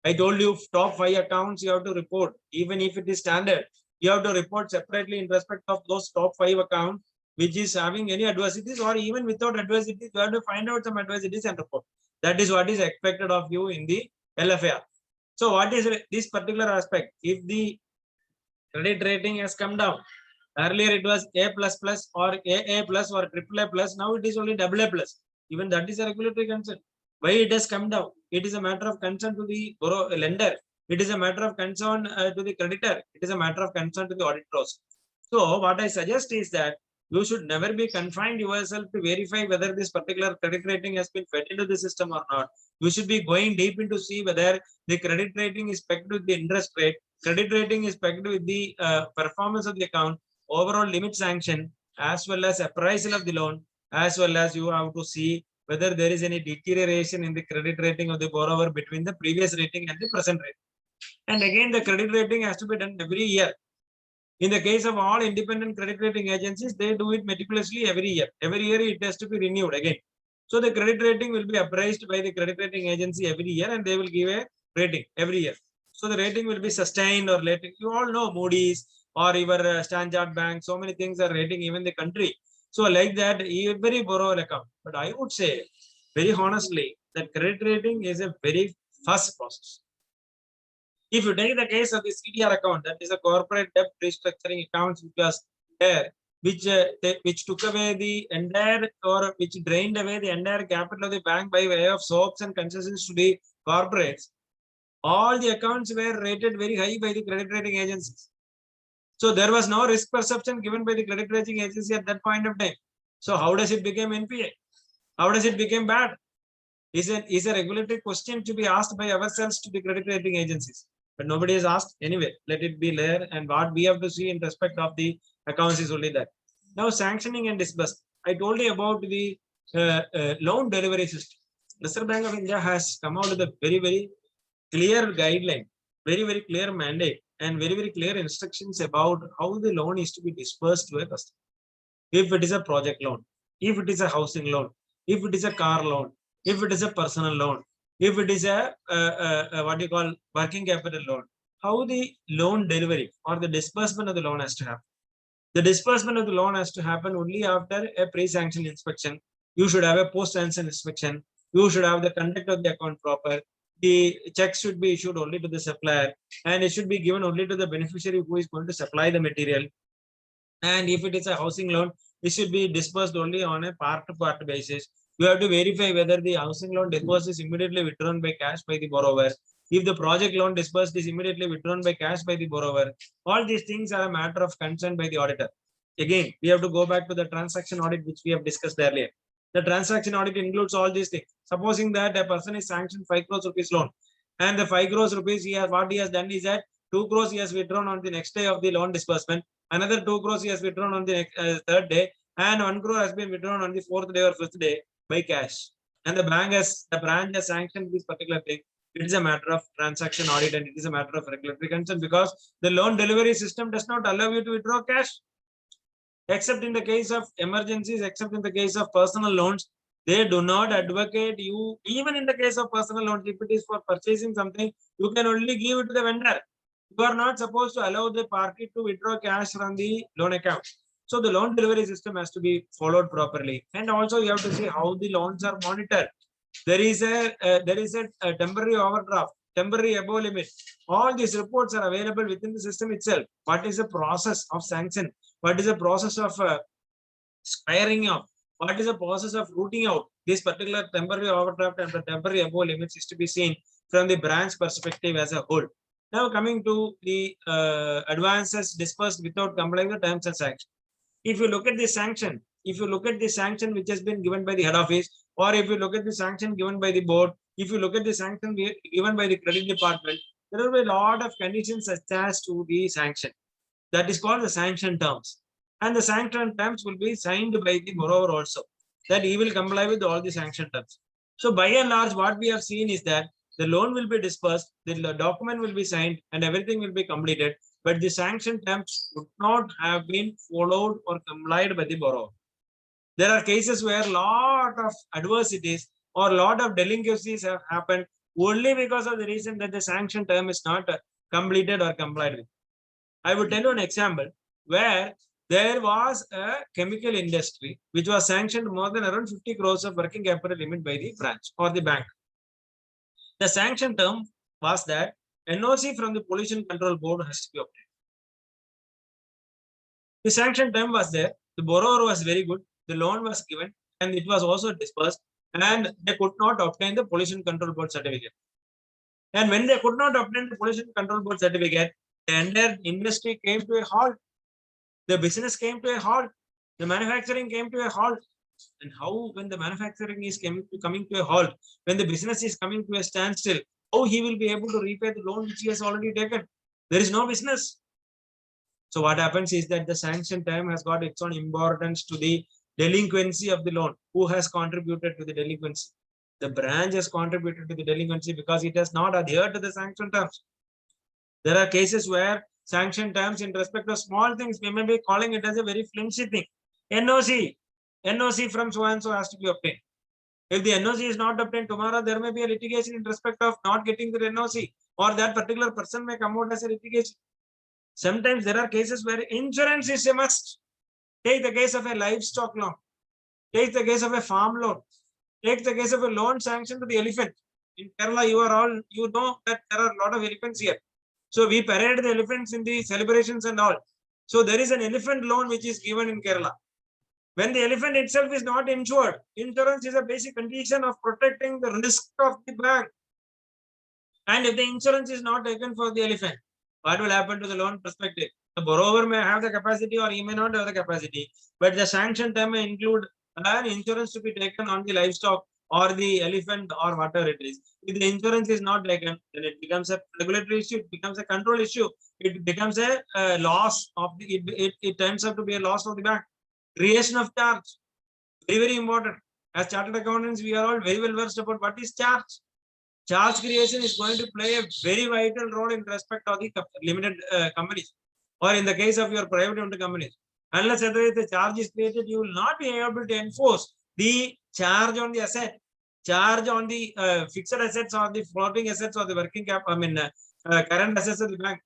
I told you top 5 accounts you have to report, even if it is standard. You have to report separately in respect of those top 5 accounts which is having any adversities, or even without adversities, you have to find out some adversities and report. That is what is expected of you in the LFAR. So what is this particular aspect? If the credit rating has come down, earlier it was A++ or AA+ or AAA+, now it is only AA+. Even that is a regulatory concern. Why it has come down? It is a matter of concern to the lender. It is a matter of concern to the creditor. It is a matter of concern to the auditors. So what I suggest is that you should never be confined yourself to verify whether this particular credit rating has been fed into the system or not. You should be going deep into see whether the credit rating is pegged with the interest rate, credit rating is pegged with the performance of the account, overall limit sanction, as well as appraisal of the loan, as well as you have to see whether there is any deterioration in the credit rating of the borrower between the previous rating and the present rating. And again, the credit rating has to be done every year. In the case of all independent credit rating agencies, they do it meticulously every year. Every year it has to be renewed again. So the credit rating will be appraised by the credit rating agency every year, and they will give a rating every year. So the rating will be sustained or later. You all know Moody's or your Standard Bank. So many things are rating even the country. So like that, every borrower account. But I would say very honestly that credit rating is a very fast process. If you take the case of the CDR account, that is a corporate debt restructuring accounts, which was there, which took away the entire, or which drained away the entire capital of the bank by way of soaps and concessions to the corporates. All the accounts were rated very high by the credit rating agencies. So there was no risk perception given by the credit rating agency at that point of time. So how does it become NPA? How does it become bad? Is a regulatory question to be asked by ourselves to the credit rating agencies. but nobody has asked. Anyway, let it be there. And what we have to see in respect of the accounts is only that. Now, sanctioning and disbursement. I told you about the loan delivery system. Reserve Bank of India has come out with a very, very clear guideline, very, very clear mandate, and very, very clear instructions about how the loan is to be dispersed to a customer. If it is a project loan, if it is a housing loan, if it is a car loan, if it is a personal loan, if it is a what you call working capital loan, how the loan delivery or the disbursement of the loan has to happen. The disbursement of the loan has to happen only after a pre-sanction inspection. You should have a post-sanction inspection. You should have the conduct of the account proper. The check should be issued only to the supplier, and it should be given only to the beneficiary who is going to supply the material. And if it is a housing loan, it should be disbursed only on a part-to-part basis. You have to verify whether the housing loan disbursed is immediately withdrawn by cash by the borrower. If the project loan disbursed is immediately withdrawn by cash by the borrower. All these things are a matter of concern by the auditor. Again, we have to go back to the transaction audit, which we have discussed earlier. The transaction audit includes all these things. Supposing that a person is sanctioned 5 crores rupees loan, and the 5 crores rupees what he has done is that 2 crores he has withdrawn on the next day of the loan disbursement, another 2 crores he has withdrawn on the next, third day, and 1 crore has been withdrawn on the 4th day or 5th day by cash. And the branch has sanctioned this particular thing. It is a matter of transaction audit, and it is a matter of regulatory concern, because the loan delivery system does not allow you to withdraw cash. Except in the case of emergencies, except in the case of personal loans, they do not advocate you. Even in the case of personal loans, if it is for purchasing something, you can only give it to the vendor. You are not supposed to allow the party to withdraw cash from the loan account. So the loan delivery system has to be followed properly. And also you have to see how the loans are monitored. There is a temporary overdraft, temporary above limit. All these reports are available within the system itself. What is the process of sanction? What is the process of squaring up? What is the process of rooting out this particular temporary overdraft and the temporary above limits is to be seen from the branch perspective as a whole. Now coming to the advances disbursed without complying with terms and sanctions. If you look at the sanction, which has been given by the head office, or if you look at the sanction given by the board, if you look at the sanction given by the credit department, there will be a lot of conditions attached to the sanction. That is called the sanction terms. And the sanction terms will be signed by the borrower also, that he will comply with all the sanction terms. So by and large, what we have seen is that the loan will be disbursed, the document will be signed, and everything will be completed, but the sanction terms would not have been followed or complied by the borrower. There are cases where a lot of adversities or a lot of delinquencies have happened only because of the reason that the sanction term is not completed or complied with. I would tell you an example where there was a chemical industry which was sanctioned more than around 50 crores of working capital limit by the branch or the bank. The sanction term was that NOC from the Pollution Control Board has to be obtained. The sanction term was there. The borrower was very good. The loan was given and it was also disbursed, and they could not obtain the Pollution Control Board certificate. And when they could not obtain the Pollution Control Board certificate, the entire industry came to a halt. The business came to a halt. The manufacturing came to a halt. And how, when the manufacturing is coming to a halt, when the business is coming to a standstill, how he will be able to repay the loan which he has already taken? There is no business. So what happens is that the sanction time has got its own importance to the delinquency of the loan. Who has contributed to the delinquency? The branch has contributed to the delinquency because it has not adhered to the sanction terms. There are cases where sanction terms in respect of small things, we may be calling it as a very flimsy thing. NOC from so and so has to be obtained. If the NOC is not obtained tomorrow, there may be a litigation in respect of not getting the NOC, or that particular person may come out as a litigation. Sometimes there are cases where insurance is a must. Take the case of a livestock loan. Take the case of a farm loan. Take the case of a loan sanctioned to the elephant. In Kerala, you know that there are a lot of elephants here. So we parade the elephants in the celebrations and all. So there is an elephant loan which is given in Kerala. When the elephant itself is not insured, insurance is a basic condition of protecting the risk of the bank. And if the insurance is not taken for the elephant, what will happen to the loan perspective? The borrower may have the capacity or he may not have the capacity, but the sanction term may include an insurance to be taken on the livestock or the elephant or whatever it is. If the insurance is not taken, then it becomes a regulatory issue, it becomes a control issue, it becomes a loss of the, it turns out to be a loss of the bank. Creation of charge, very, very important. As chartered accountants, we are all very well versed about what is charge. Charge creation is going to play a very vital role in respect of the limited companies, or in the case of your private limited companies. Unless otherwise the charge is created, you will not be able to enforce the charge on the asset, charge on the fixed assets or the floating assets or the working cap, current assets of the bank.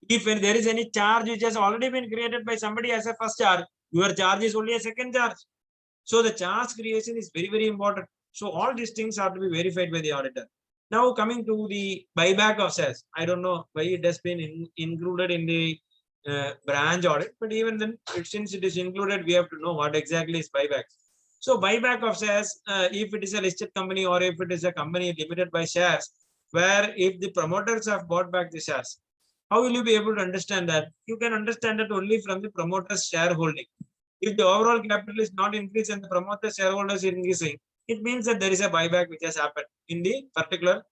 If there is any charge which has already been created by somebody as a first charge, your charge is only a second charge. So the charge creation is very, very important. So all these things have to be verified by the auditor. Now coming to the buyback of shares, I don't know why it has been included in the branch audit, but even then, since it is included, we have to know what exactly is buyback. So buyback of shares, if it is a listed company or if it is a company limited by shares, where if the promoters have bought back the shares, how will you be able to understand that? You can understand it only from the promoter's shareholding. If the overall capital is not increased and the promoter shareholders is increasing, it means that there is a buyback which has happened in the particular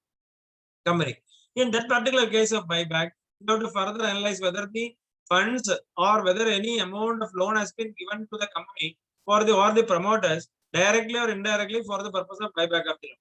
company. In that particular case of buyback, you have to further analyze whether the funds or whether any amount of loan has been given to the company for the or the promoters directly or indirectly for the purpose of buyback of the loan.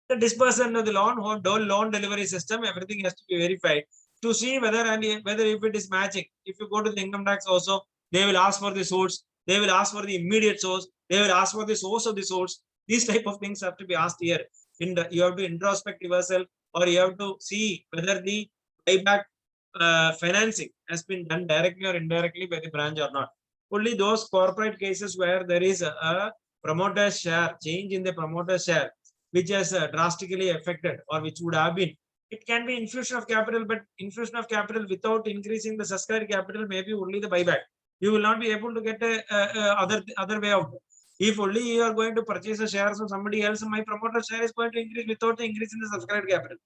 The disbursement of the loan or loan delivery system, everything has to be verified to see whether if it is matching. If you go to the income tax also, they will ask for the source, they will ask for the immediate source, they will ask for the source of the source. These type of things have to be asked here. You have to introspect yourself, or you have to see whether the buyback financing has been done directly or indirectly by the branch or not. Only those corporate cases where there is a promoter share, change in the promoter share, which has drastically affected or which would have been, it can be infusion of capital, but infusion of capital without increasing the subscribed capital may be only the buyback. You will not be able to get other way out. If only you are going to purchase the shares of somebody else, my promoter share is going to increase without the increase in the subscribed capital.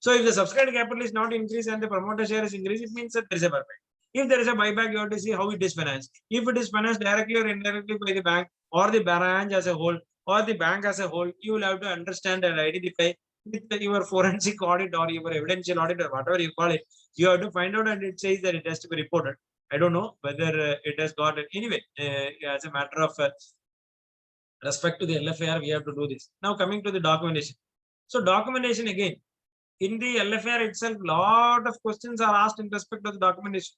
So if the subscribed capital is not increased and the promoter share is increased, it means that there is a buyback. If there is a buyback, you have to see how it is financed. If it is financed directly or indirectly by the bank or the branch as a whole or the bank as a whole, you will have to understand and identify with your forensic audit or your evidential audit or whatever you call it. You have to find out, and it says that it has to be reported. I don't know whether it has got it. Anyway, as a matter of respect to the LFAR, we have to do this. Now coming to the documentation. So documentation again, in the LFAR itself, lot of questions are asked in respect to the documentation.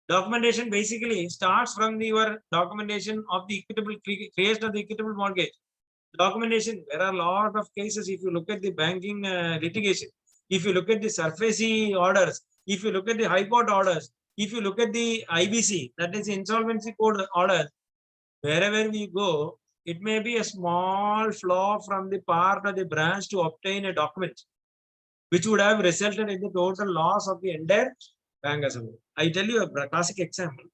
Documentation basically starts from your documentation of the equitable creation of the equitable mortgage. Documentation, there are a lot of cases. If you look at the banking litigation, if you look at the SARFAESI orders, if you look at the High Court orders, if you look at the IBC, that is Insolvency Code orders, wherever we go, it may be a small flaw from the part of the branch to obtain a document, which would have resulted in the total loss of the entire bank as a whole. I tell you a classic example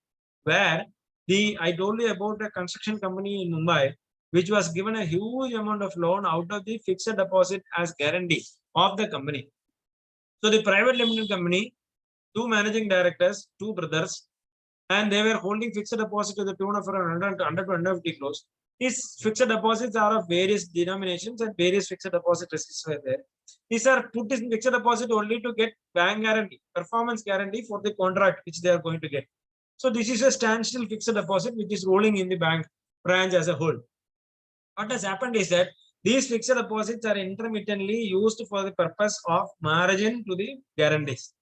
where I told you about a construction company in Mumbai, which was given a huge amount of loan out of the fixed deposit as guarantee of the company. So the private limited company, two managing directors, two brothers, and they were holding fixed deposit to the tune of around 100 to 150 crores. These fixed deposits are of various denominations and various fixed deposit receipts were there. These are put in fixed deposit only to get bank guarantee, performance guarantee for the contract which they are going to get. So this is a standstill fixed deposit which is rolling in the bank branch as a whole. What has happened is that these fixed deposits are intermittently used for the purpose of margin to the guarantees.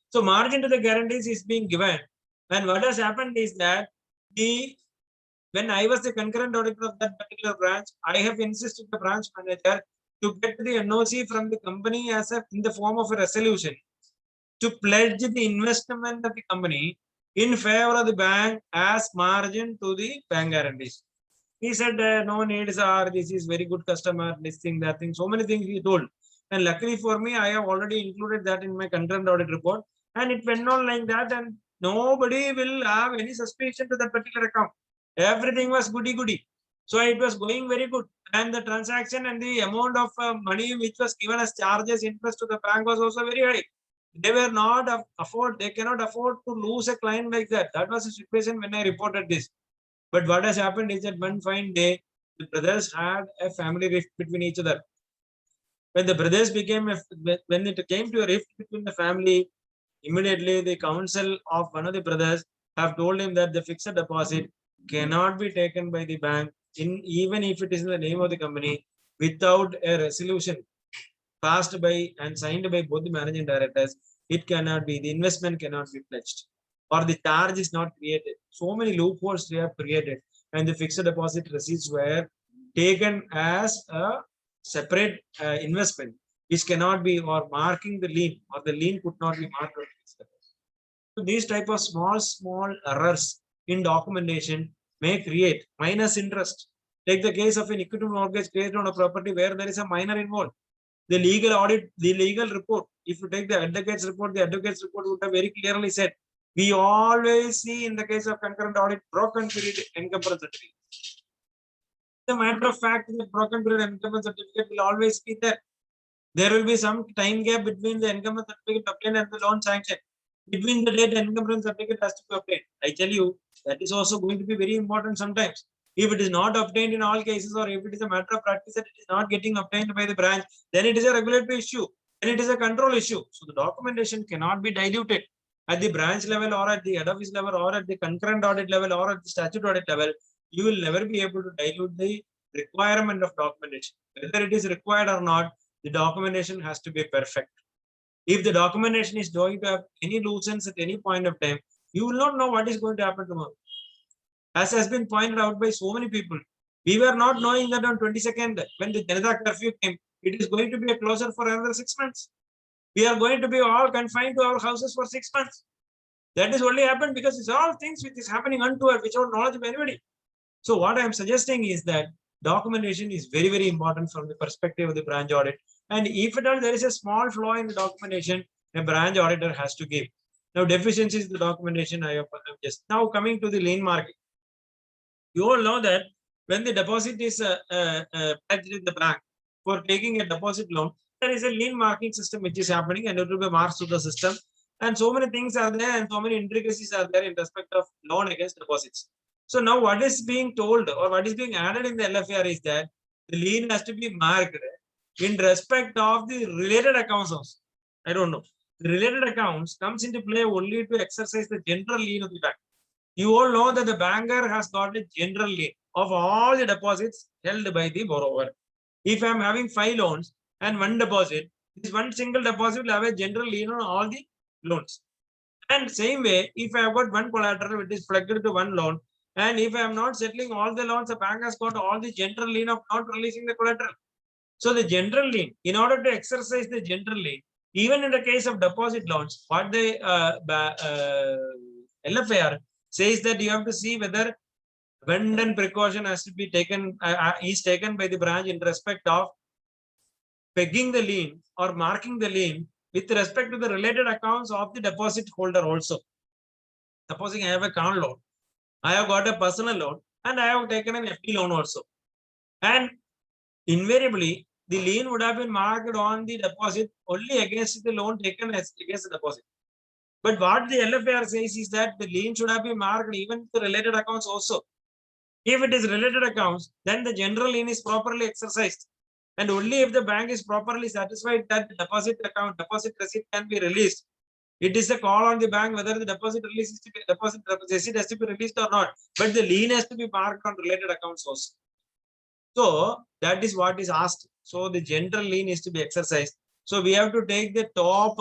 So margin to the guarantees is being given. And what has happened is that when I was the concurrent auditor of that particular branch, I have insisted the branch manager to get the NOC from the company as in the form of a resolution to pledge the investment of the company in favor of the bank as margin to the bank guarantees. He said, no needs are, this is very good customer, this thing, that thing, so many things he told. And luckily for me, I have already included that in my concurrent audit report. And it went on like that, and nobody will have any suspicion to that particular account. Everything was goody-goody. So it was going very good. And the transaction and the amount of money which was given as charges, interest to the bank was also very high. They were not they cannot afford to lose a client like that. That was the situation when I reported this. But what has happened is that one fine day, The brothers had a family rift between each other. When the brothers became, when it came to a rift between the family, immediately the council of one of the brothers have told him that the fixed deposit cannot be taken by the bank, even if it is in the name of the company, without a resolution passed by and signed by both the managing directors. It cannot be, the investment cannot be pledged, or the charge is not created. So many loopholes they have created, and the fixed deposit receipts were taken as a separate investment, which cannot be, or marking the lien, or the lien could not be marked on fixed deposit. So these type of small errors in documentation may create minus interest. Take the case of an equity mortgage created on a property where there is a minor involved. The legal audit, the legal report, if you take the advocate's report would have very clearly said, we always see in the case of concurrent audit, broken period encumbrance certificate. The matter of fact, the broken period encumbrance certificate will always be there. There will be some time gap between the encumbrance certificate obtained and the loan sanction. Between the date encumbrance certificate has to be obtained. I tell you, that is also going to be very important sometimes. If it is not obtained in all cases, or if it is a matter of practice that it is not getting obtained by the branch, then it is a regulatory issue, then it is a control issue. So the documentation cannot be diluted at the branch level, or at the head office level, or at the concurrent audit level, or at the statute audit level. You will never be able to dilute the requirement of documentation. Whether it is required or not, the documentation has to be perfect. If the documentation is going to have any loose ends at any point of time, you will not know what is going to happen tomorrow. As has been pointed out by so many people, we were not knowing that on 22nd, when the Janata curfew came, it is going to be a closure for another 6 months. We are going to be all confined to our houses for 6 months. That is only happened because it's all things which is happening untoward, without knowledge of anybody. So what I am suggesting is that documentation is very, very important from the perspective of the branch audit. And if at all there is a small flaw in the documentation, a branch auditor has to give. Now, deficiencies in the documentation, I have just now coming to the lien marking. You all know that when the deposit is pledged in the bank for taking a deposit loan, there is a lien marking system which is happening, and it will be marked to the system. And so many things are there, and so many intricacies are there in respect of loan against deposits. So now what is being told, or what is being added in the LFAR is that the lien has to be marked in respect of the related accounts also. I don't know. The related accounts comes into play only to exercise the general lien of the bank. You all know that the banker has got a general lien of all the deposits held by the borrower. If I am having 5 loans and 1 deposit, this one single deposit will have a general lien on all the loans. And same way, if I have got one collateral which is plugged to one loan, and if I am not settling all the loans, the bank has got all the general lien of not releasing the collateral. So the general lien, in order to exercise the general lien, even in the case of deposit loans, what the LFAR says that you have to see whether abundant precaution has to be taken, is taken by the branch in respect of pegging the lien or marking the lien with respect to the related accounts of the deposit holder also. Supposing I have a car loan, I have got a personal loan, and I have taken an FD loan also. And invariably, the lien would have been marked on the deposit only against the loan taken as against the deposit. But what the LFAR says is that the lien should have been marked even the related accounts also. If it is related accounts, then the general lien is properly exercised. And only if the bank is properly satisfied that the deposit account, deposit receipt can be released, it is a call on the bank whether the deposit release is to be, deposit receipt has to be released or not. But the lien has to be marked on related accounts also. So that is what is asked. So the general lien is to be exercised. So we have to take the top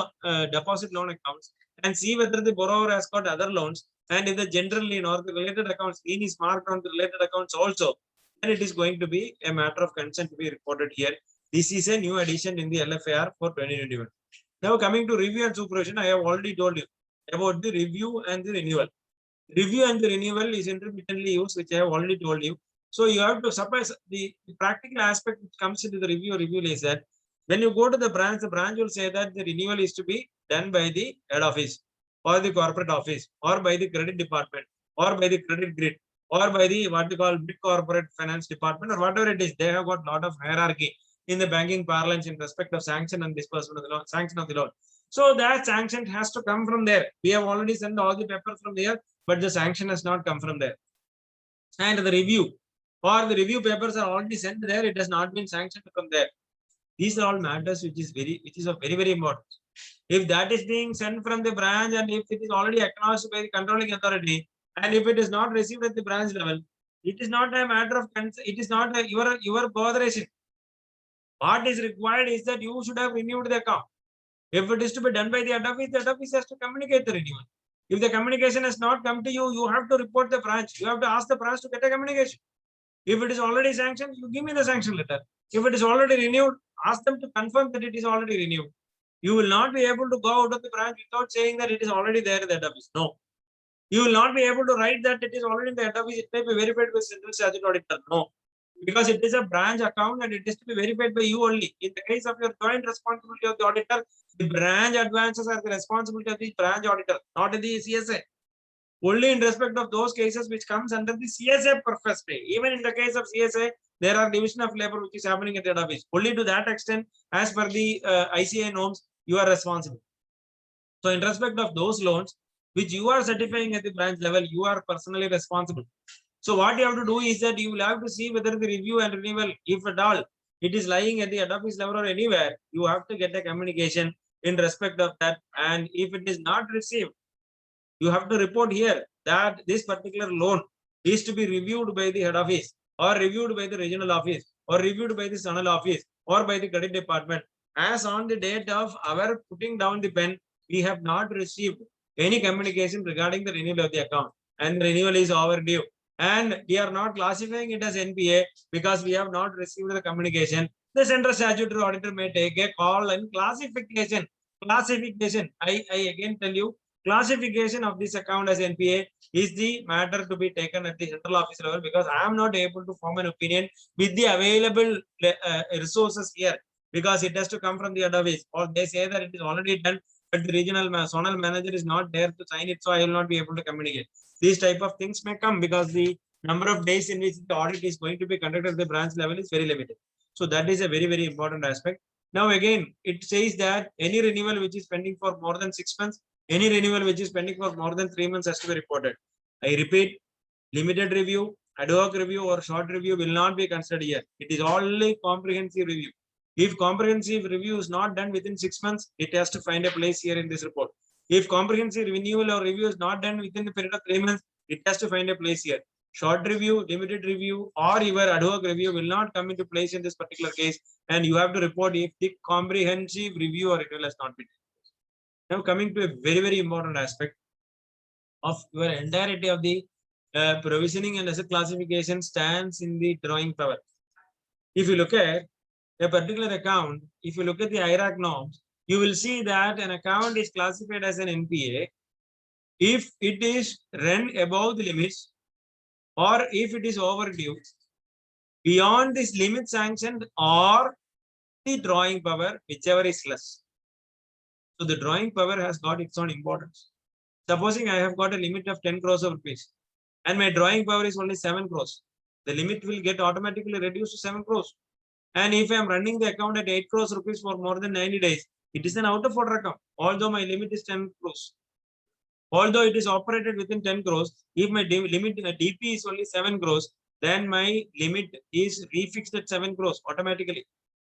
deposit loan accounts and see whether the borrower has got other loans, and if the general lien or the related accounts lien is marked on the related accounts also, then it is going to be a matter of concern to be reported here. This is a new addition in the LFAR for 2021. Now coming to review and supervision, I have already told you about the review and the renewal. Review and the renewal is intermittently used, which I have already told you. So you have to suppose the practical aspect which comes into the review is that when you go to the branch will say that the renewal is to be done by the head office or the corporate office or by the credit department or by the credit grid or by the what we call big corporate finance department or whatever it is. They have got a lot of hierarchy in the banking parlance in respect of sanction and disbursement of the loan, sanction of the loan. So that sanction has to come from there. We have already sent all the papers from there, but the sanction has not come from there. And the review. or the review papers are already sent there, it has not been sanctioned from there. These are all matters which is of very important. If that is being sent from the branch and if it is already acknowledged by the controlling authority, and if it is not received at the branch level, it is not a matter of it is not your botheration. What is required is that you should have renewed the account. If it is to be done by the head office has to communicate the renewal. If the communication has not come to you, you have to report the branch. You have to ask the branch to get a communication. If it is already sanctioned, you give me the sanction letter. If it is already renewed, ask them to confirm that it is already renewed. You will not be able to go out of the branch without saying that it is already there in the head office. No. You will not be able to write that it is already in the head office. It may be verified by central statute auditor. No. Because it is a branch account and it is to be verified by you only. In the case of your joint responsibility of the auditor, the branch advances are the responsibility of the branch auditor, not the CSA. Only in respect of those cases which comes under the CSA purpose pay. Even in the case of CSA, there are division of labor which is happening at the head office. Only to that extent, as per the ICA norms, you are responsible. So in respect of those loans, which you are certifying at the branch level, you are personally responsible. So what you have to do is that you will have to see whether the review and renewal, if at all, it is lying at the head office level or anywhere, you have to get a communication in respect of that. And if it is not received, you have to report here that this particular loan is to be reviewed by the head office or reviewed by the regional office or reviewed by the zonal office or by the credit department. As on the date of our putting down the pen, we have not received any communication regarding the renewal of the account and the renewal is overdue. And we are not classifying it as NPA because we have not received the communication. The central statutory auditor may take a call and classification. I again tell you, classification of this account as NPA is the matter to be taken at the central office level because I am not able to form an opinion with the available resources here because it has to come from the head office or they say that it is already done but the regional zonal manager is not there to sign it, so I will not be able to communicate. These type of things may come because the number of days in which the audit is going to be conducted at the branch level is very limited. So that is a very important aspect. Now again, it says that any renewal which is pending for more than 6 months, any renewal which is pending for more than 3 months has to be reported. I repeat, limited review, ad hoc review or short review will not be considered here. It is only comprehensive review. If comprehensive review is not done within 6 months, it has to find a place here in this report. If comprehensive renewal or review is not done within the period of 3 months, it has to find a place here. Short review, limited review, or your ad hoc review will not come into place in this particular case, and you have to report if the comprehensive review or renewal has not been done. Now coming to a very important aspect of your entirety of the provisioning and asset classification stands in the drawing power. If you look at a particular account, if you look at the IRAC norms, you will see that an account is classified as an NPA if it is run above the limits or if it is overdue beyond this limit sanctioned or the drawing power, whichever is less. So the drawing power has got its own importance. Supposing I have got a limit of 10 crores of rupees and my drawing power is only 7 crores, the limit will get automatically reduced to 7 crores. And if I am running the account at 8 crores rupees for more than 90 days, it is an out of order account, although my limit is 10 crores. Although it is operated within 10 crores, if my limit DP is only 7 crores, then my limit is refixed at 7 crores automatically.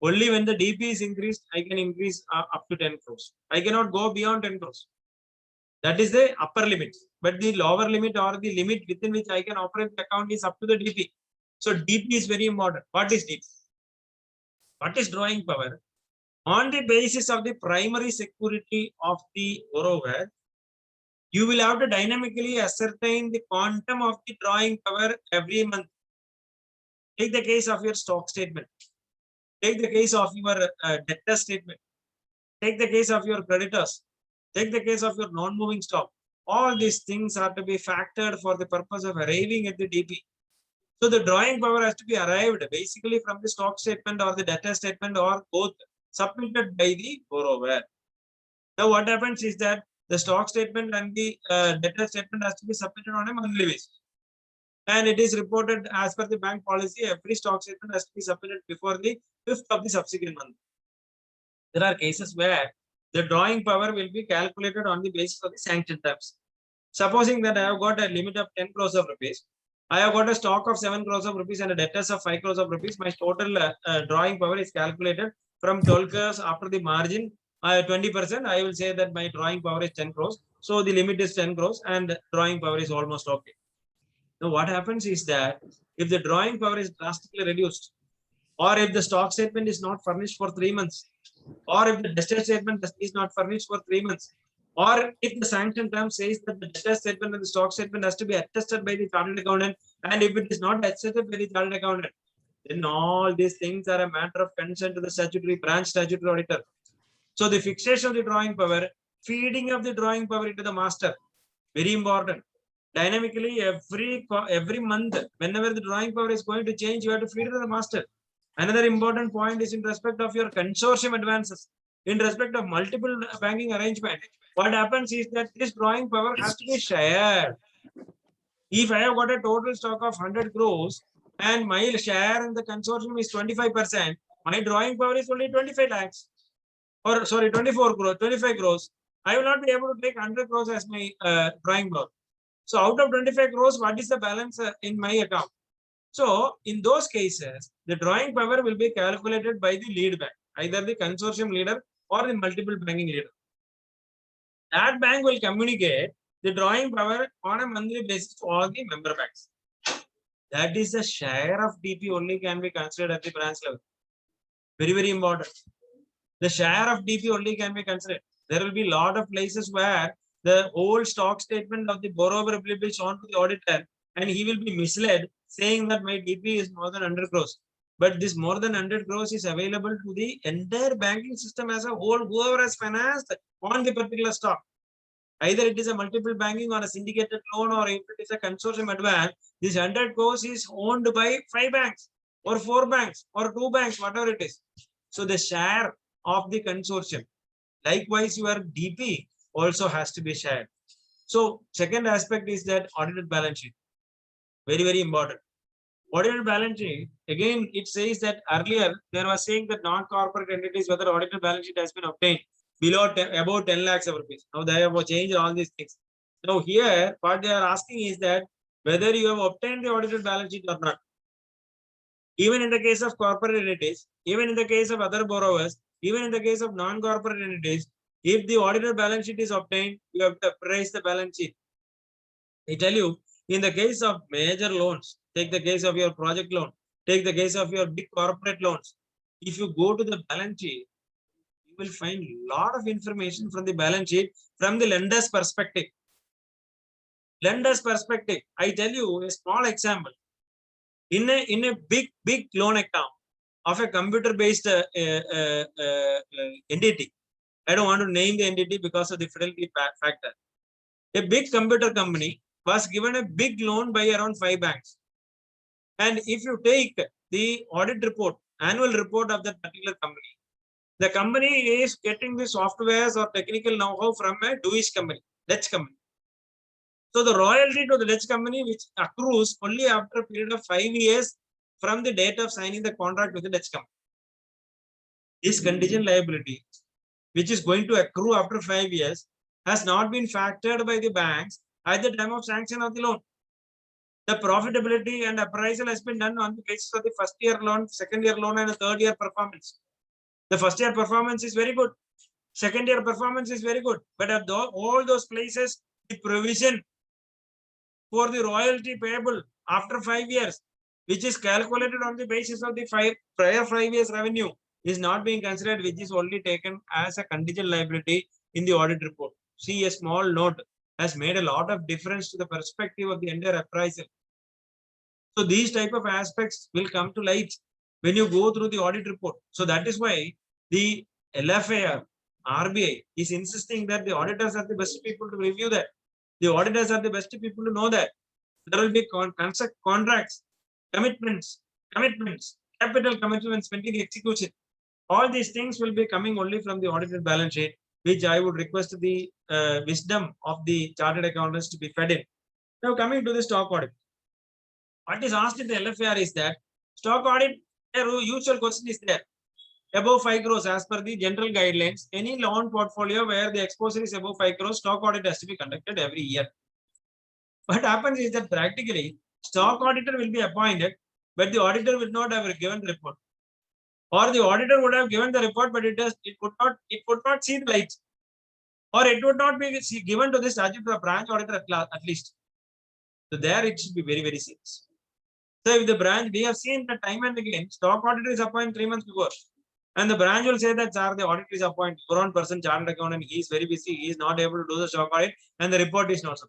Only when the DP is increased, I can increase up to 10 crores. I cannot go beyond 10 crores. That is the upper limit. But the lower limit or the limit within which I can operate the account is up to the DP. So DP is very important. What is DP? What is drawing power? On the basis of the primary security of the borrower, you will have to dynamically ascertain the quantum of the drawing power every month. Take the case of your stock statement. Take the case of your debtor statement. Take the case of your creditors. Take the case of your non-moving stock. All these things are to be factored for the purpose of arriving at the DP. So the drawing power has to be arrived basically from the stock statement or the debtor statement or both submitted by the borrower. Now what happens is that the stock statement and the debtor statement has to be submitted on a monthly basis. And it is reported as per the bank policy, every stock statement has to be submitted before the 5th of the subsequent month. There are cases where the drawing power will be calculated on the basis of the sanctioned terms. Supposing that I have got a limit of 10 crores of rupees I have got a stock of 7 crores of rupees and a debtors of 5 crores of rupees. My total drawing power is calculated from 12 crores after the margin 20%. I will say that my drawing power is 10 crores. So the limit is 10 crores and drawing power is almost okay. Now what happens is that if the drawing power is drastically reduced, or if the stock statement is not furnished for 3 months, or if the debtor statement is not furnished for 3 months, or if the sanction term says that the debtor statement and the stock statement has to be attested by the chartered accountant, and if it is not attested by the chartered accountant, then all these things are a matter of concern to the statutory branch statutory auditor. So the fixation of the drawing power, feeding of the drawing power into the master, very important. Dynamically, every month, whenever the drawing power is going to change, you have to feed it to the master. Another important point is in respect of your consortium advances, in respect of multiple banking arrangement. What happens is that this drawing power has to be shared. If I have got a total stock of 100 crores and my share in the consortium is 25%, my drawing power is only 25 lakhs. Or sorry, 24 crores, 25 crores. I will not be able to take 100 crores as my drawing power. So out of 25 crores, what is the balance in my account? So in those cases, the drawing power will be calculated by the lead bank, either the consortium leader or the multiple banking leader. That bank will communicate the drawing power on a monthly basis to all the member banks. That is the share of DP only can be considered at the branch level. Very, very important. The share of DP only can be considered. There will be a lot of places where the whole stock statement of the borrower will be shown to the auditor and he will be misled saying that my DP is more than 100 crores. But this more than 100 crores is available to the entire banking system as a whole, whoever has financed on the particular stock. Either it is a multiple banking or a syndicated loan, or if it is a consortium advance, this 100 crores is owned by 5 banks or 4 banks or 2 banks, whatever it is. So the share of the consortium, likewise your DP also has to be shared. So second aspect is that audited balance sheet. Very, very important. Audited balance sheet, again, it says that earlier there was saying that non-corporate entities, whether audited balance sheet has been obtained below about 10 lakhs of rupees. Now they have changed all these things. Now here, what they are asking is that whether you have obtained the audited balance sheet or not. Even in the case of corporate entities, even in the case of other borrowers, even in the case of non-corporate entities, if the audited balance sheet is obtained, you have to appraise the balance sheet. I tell you, in the case of major loans, take the case of your project loan, take the case of your big corporate loans. If you go to the balance sheet, you will find a lot of information from the balance sheet from the lender's perspective. Lender's perspective, I tell you a small example. In a big loan account of a computer-based entity, I don't want to name the entity because of the fidelity factor. A big computer company was given a big loan by around 5 banks. And if you take the audit report, annual report of that particular company, the company is getting the softwares or technical know-how from a Dutch company, Dutch company. So the royalty to the Dutch company, which accrues only after a period of 5 years from the date of signing the contract with the Dutch company. This contingent liability, which is going to accrue after 5 years, has not been factored by the banks at the time of sanction of the loan. The profitability and appraisal has been done on the basis of the first year loan, second year loan, and the third year performance. The first year performance is very good. Second year performance is very good. But at all those places, the provision for the royalty payable after 5 years, which is calculated on the basis of the prior 5 years revenue, is not being considered, which is only taken as a contingent liability in the audit report. See, a small note has made a lot of difference to the perspective of the entire appraisal. So these type of aspects will come to light when you go through the audit report. So that is why the LFAR, RBI is insisting that the auditors are the best people to review that. The auditors are the best people to know that. There will be contracts, commitments, capital commitments, pending execution. All these things will be coming only from the audited balance sheet, which I would request the wisdom of the chartered accountants to be fed in. Now coming to the stock audit. What is asked in the LFAR is that stock audit, a usual question is there. Above 5 crores, as per the general guidelines, any loan portfolio where the exposure is above 5 crores, stock audit has to be conducted every year. What happens is that practically Stock auditor will be appointed, but the auditor will not have given the report. Or the auditor would have given the report, but it would not see the light. Or it would not be given to the statutory branch auditor at least. So there it should be very, very serious. So if the branch, we have seen that time and again, stock auditor is appointed 3 months before. And the branch will say that, sir, the auditor is appointed, grown person, chartered accountant, he is very busy, he is not able to do the stock audit, and the report is not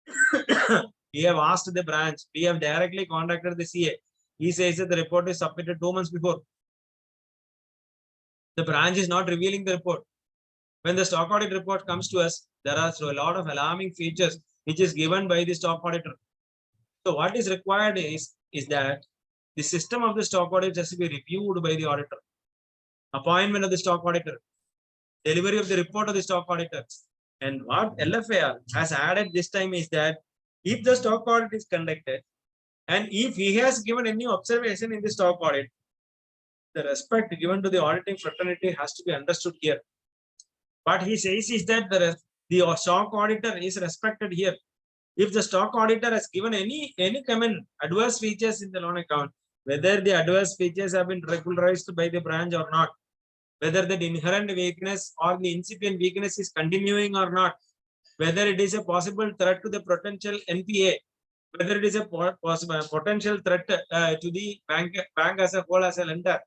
submitted. We have asked the branch, we have directly contacted the CA. He says that the report is submitted 2 months before. The branch is not revealing the report. When the stock audit report comes to us, there are a lot of alarming features which is given by the stock auditor. So what is required is that the system of the stock audit has to be reviewed by the auditor. Appointment of the stock auditor, delivery of the report of the stock auditor. And what LFAR has added this time is that if the stock audit is conducted and if he has given any observation in the stock audit, the respect given to the auditing fraternity has to be understood here. What he says is that the stock auditor is respected here. If the stock auditor has given any comment, adverse features in the loan account, whether the adverse features have been regularized by the branch or not, whether the inherent weakness or the incipient weakness is continuing or not, whether it is a possible threat to the potential NPA, whether it is a potential threat to the bank as a whole, as a lender.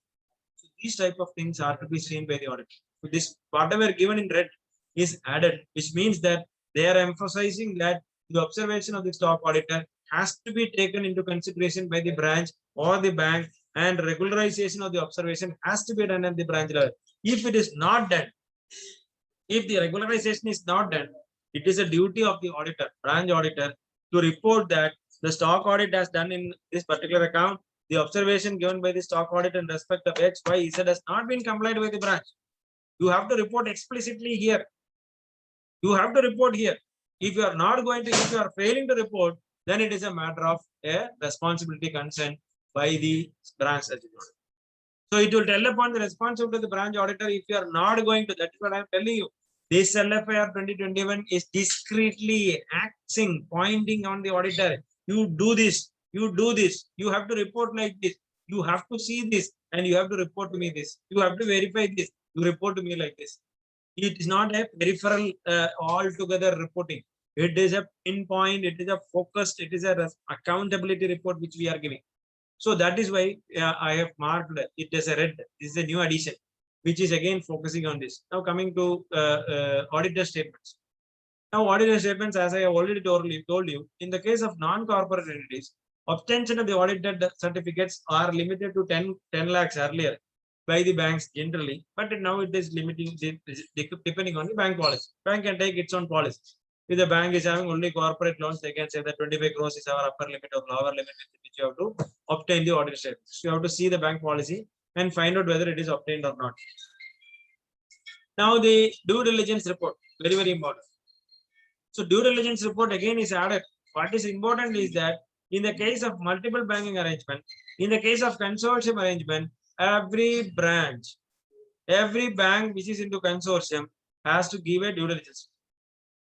So these type of things are to be seen by the auditor. So this whatever given in red is added, which means that they are emphasizing that the observation of the stock auditor has to be taken into consideration by the branch or the bank, and regularization of the observation has to be done at the branch level. If it is not done, if the regularization is not done, it is a duty of the auditor, branch auditor, to report that the stock audit has done in this particular account, the observation given by the stock audit in respect of X, Y, Z has not been complied with the branch. You have to report explicitly here. You have to report here. If you are not going to, if you are failing to report, then it is a matter of a responsibility concern by the branch auditor. So it will tell upon the responsibility of the branch auditor if you are not going to. That is what I am telling you. This LFAR 2021 is discreetly acting, pointing on the auditor. You do this, you do this, you have to report like this, you have to see this, and you have to report to me this. You have to verify this, you report to me like this. It is not a peripheral all-together reporting. It is a pinpoint, it is a focused, it is a accountability report which we are giving. So that is why I have marked it as a red. This is a new addition, which is again focusing on this. Now coming to auditor statements. Now auditor statements, as I have already told you, in the case of non-corporate entities, obtention of the audited certificates are limited to 10 lakhs earlier by the banks generally, but now it is limiting depending on the bank policy. Bank can take its own policy. If the bank is having only corporate loans, they can say that 25 crores is our upper limit or lower limit which you have to obtain the audit statement. So you have to see the bank policy and find out whether it is obtained or not. Now the due diligence report, very, very important. So due diligence report again is added. What is important is that in the case of multiple banking arrangement, in the case of consortium arrangement, every branch, every bank which is into consortium has to give a due diligence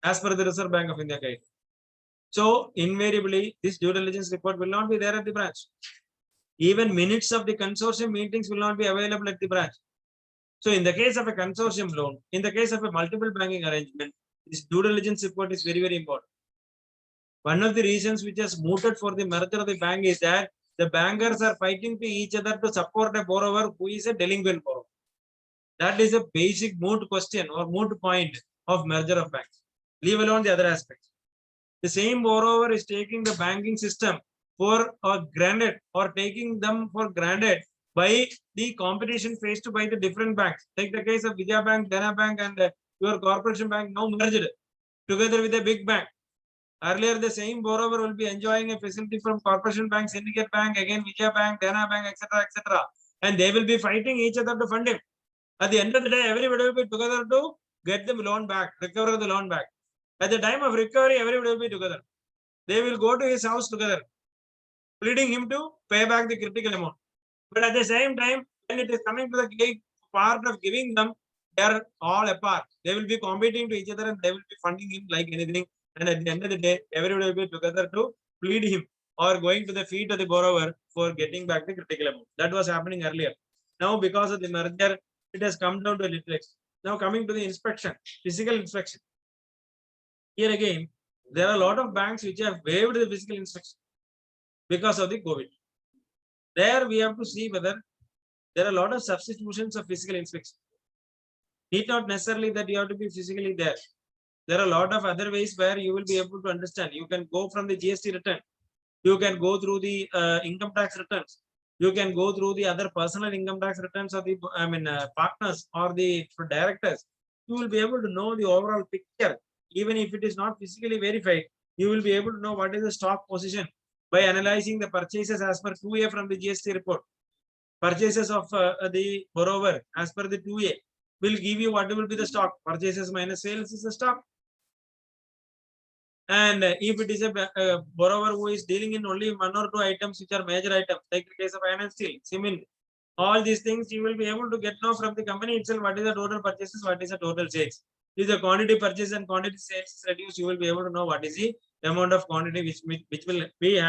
as per the Reserve Bank of India guide. So invariably, this due diligence report will not be there at the branch. Even minutes of the consortium meetings will not be available at the branch. So in the case of a consortium loan, in the case of a multiple banking arrangement, this due diligence report is very, very important. One of the reasons which has mooted for the merger of the bank is that the bankers are fighting to each other to support a borrower who is a delinquent borrower. That is a basic moot question or moot point of merger of banks. Leave alone the other aspects. The same borrower is taking the banking system for granted or taking them for granted by the competition faced by the different banks. Take the case of Vijaya Bank, Dana Bank, and your corporation bank now merged together with a big bank. Earlier, the same borrower will be enjoying a facility from corporation bank, syndicate bank, again Vijaya Bank, Dana Bank, etc., etc. And they will be fighting each other to fund him. At the end of the day, everybody will be together to get the loan back, recover the loan back. At the time of recovery, everybody will be together. They will go to his house together, pleading him to pay back the critical amount. But at the same time, when it is coming to the part of giving them, they are all apart. They will be competing to each other and they will be funding him like anything. And at the end of the day, everybody will be together to plead him or going to the feet of the borrower for getting back the critical amount. That was happening earlier. Now, because of the merger, it has come down to a little extent. Now, coming to the inspection, physical inspection. Here again, there are a lot of banks which have waived the physical inspection because of the COVID. There we have to see whether there are a lot of substitutions of physical inspection. Need not necessarily that you have to be physically there. There are a lot of other ways where you will be able to understand. You can go from the GST return. You can go through the income tax returns. You can go through the other personal income tax returns of the partners or the directors. You will be able to know the overall picture. Even if it is not physically verified, you will be able to know what is the stock position by analyzing the purchases as per 2A from the GST report. Purchases of the borrower as per the 2A will give you what will be the stock. Purchases minus sales is the stock. And if it is a borrower who is dealing in only 1 or 2 items which are major items, like the case of iron and steel, cement, all these things you will be able to get now from the company itself what is the total purchases, what is the total sales. If the quantity purchase and quantity sales is reduced, you will be able to know what is the amount of quantity which will be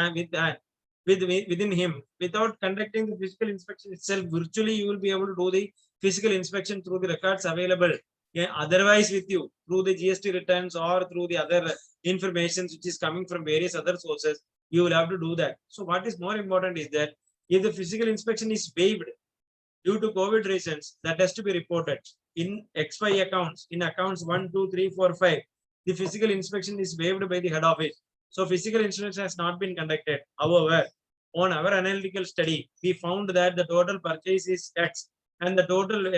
within him. Without conducting the physical inspection itself, virtually you will be able to do the physical inspection through the records available. Yeah, otherwise with you through the GST returns or through the other information which is coming from various other sources, you will have to do that. So what is more important is that if the physical inspection is waived due to COVID reasons, that has to be reported in XY accounts, in accounts 1, 2, 3, 4, 5. The physical inspection is waived by the head office. So physical inspection has not been conducted. However, on our analytical study, we found that the total purchase is X and the total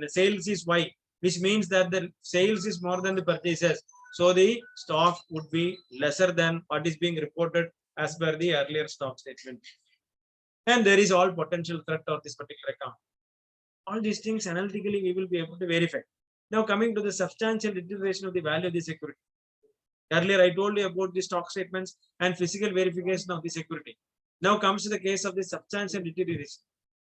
sales is Y, which means that the sales is more than the purchases. So the stock would be lesser than what is being reported as per the earlier stock statement. And there is all potential threat of this particular account. All these things analytically we will be able to verify. Now coming to the substantial deterioration of the value of the security. Earlier I told you about the stock statements and physical verification of the security. Now comes to the case of the substantial deterioration.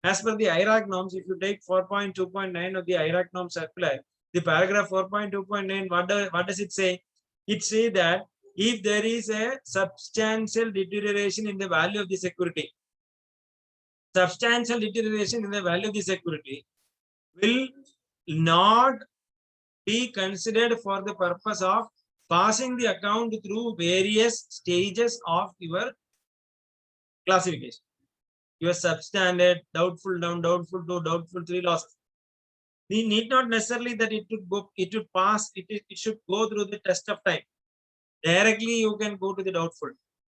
As per the IRAC norms, if you take 4.2.9 of the IRAC norm circular, the paragraph 4.2.9, what does it say? It says that if there is a substantial deterioration in the value of the security, substantial deterioration in the value of the security will not be considered for the purpose of passing the account through various stages of your classification. Your substandard, doubtful down, doubtful 2, doubtful 3 losses. We need not necessarily that it should pass, it should go through the test of time. Directly you can go to the doubtful.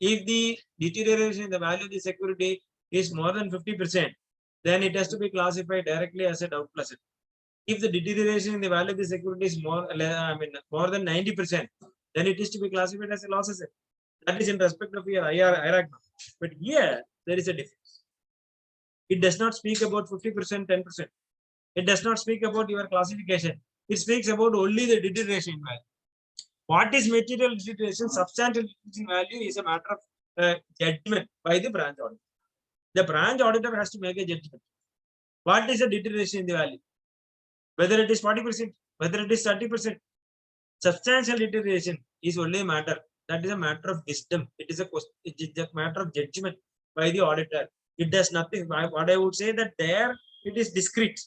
If the deterioration in the value of the security is more than 50%, then it has to be classified directly as a doubtful asset. If the deterioration in the value of the security is more than 90%, then it is to be classified as a loss asset. That is in respect of your IRAC. But here there is a difference. It does not speak about 50%, 10%. It does not speak about your classification. It speaks about only the deterioration in value. What is material deterioration? Substantial deterioration value is a matter of judgment by the branch auditor. The branch auditor has to make a judgment. What is the deterioration in the value? Whether it is 40%, whether it is 30%. Substantial deterioration is only a matter. That is a matter of wisdom. It is a matter of judgment by the auditor. It does nothing. What I would say that there it is discrete.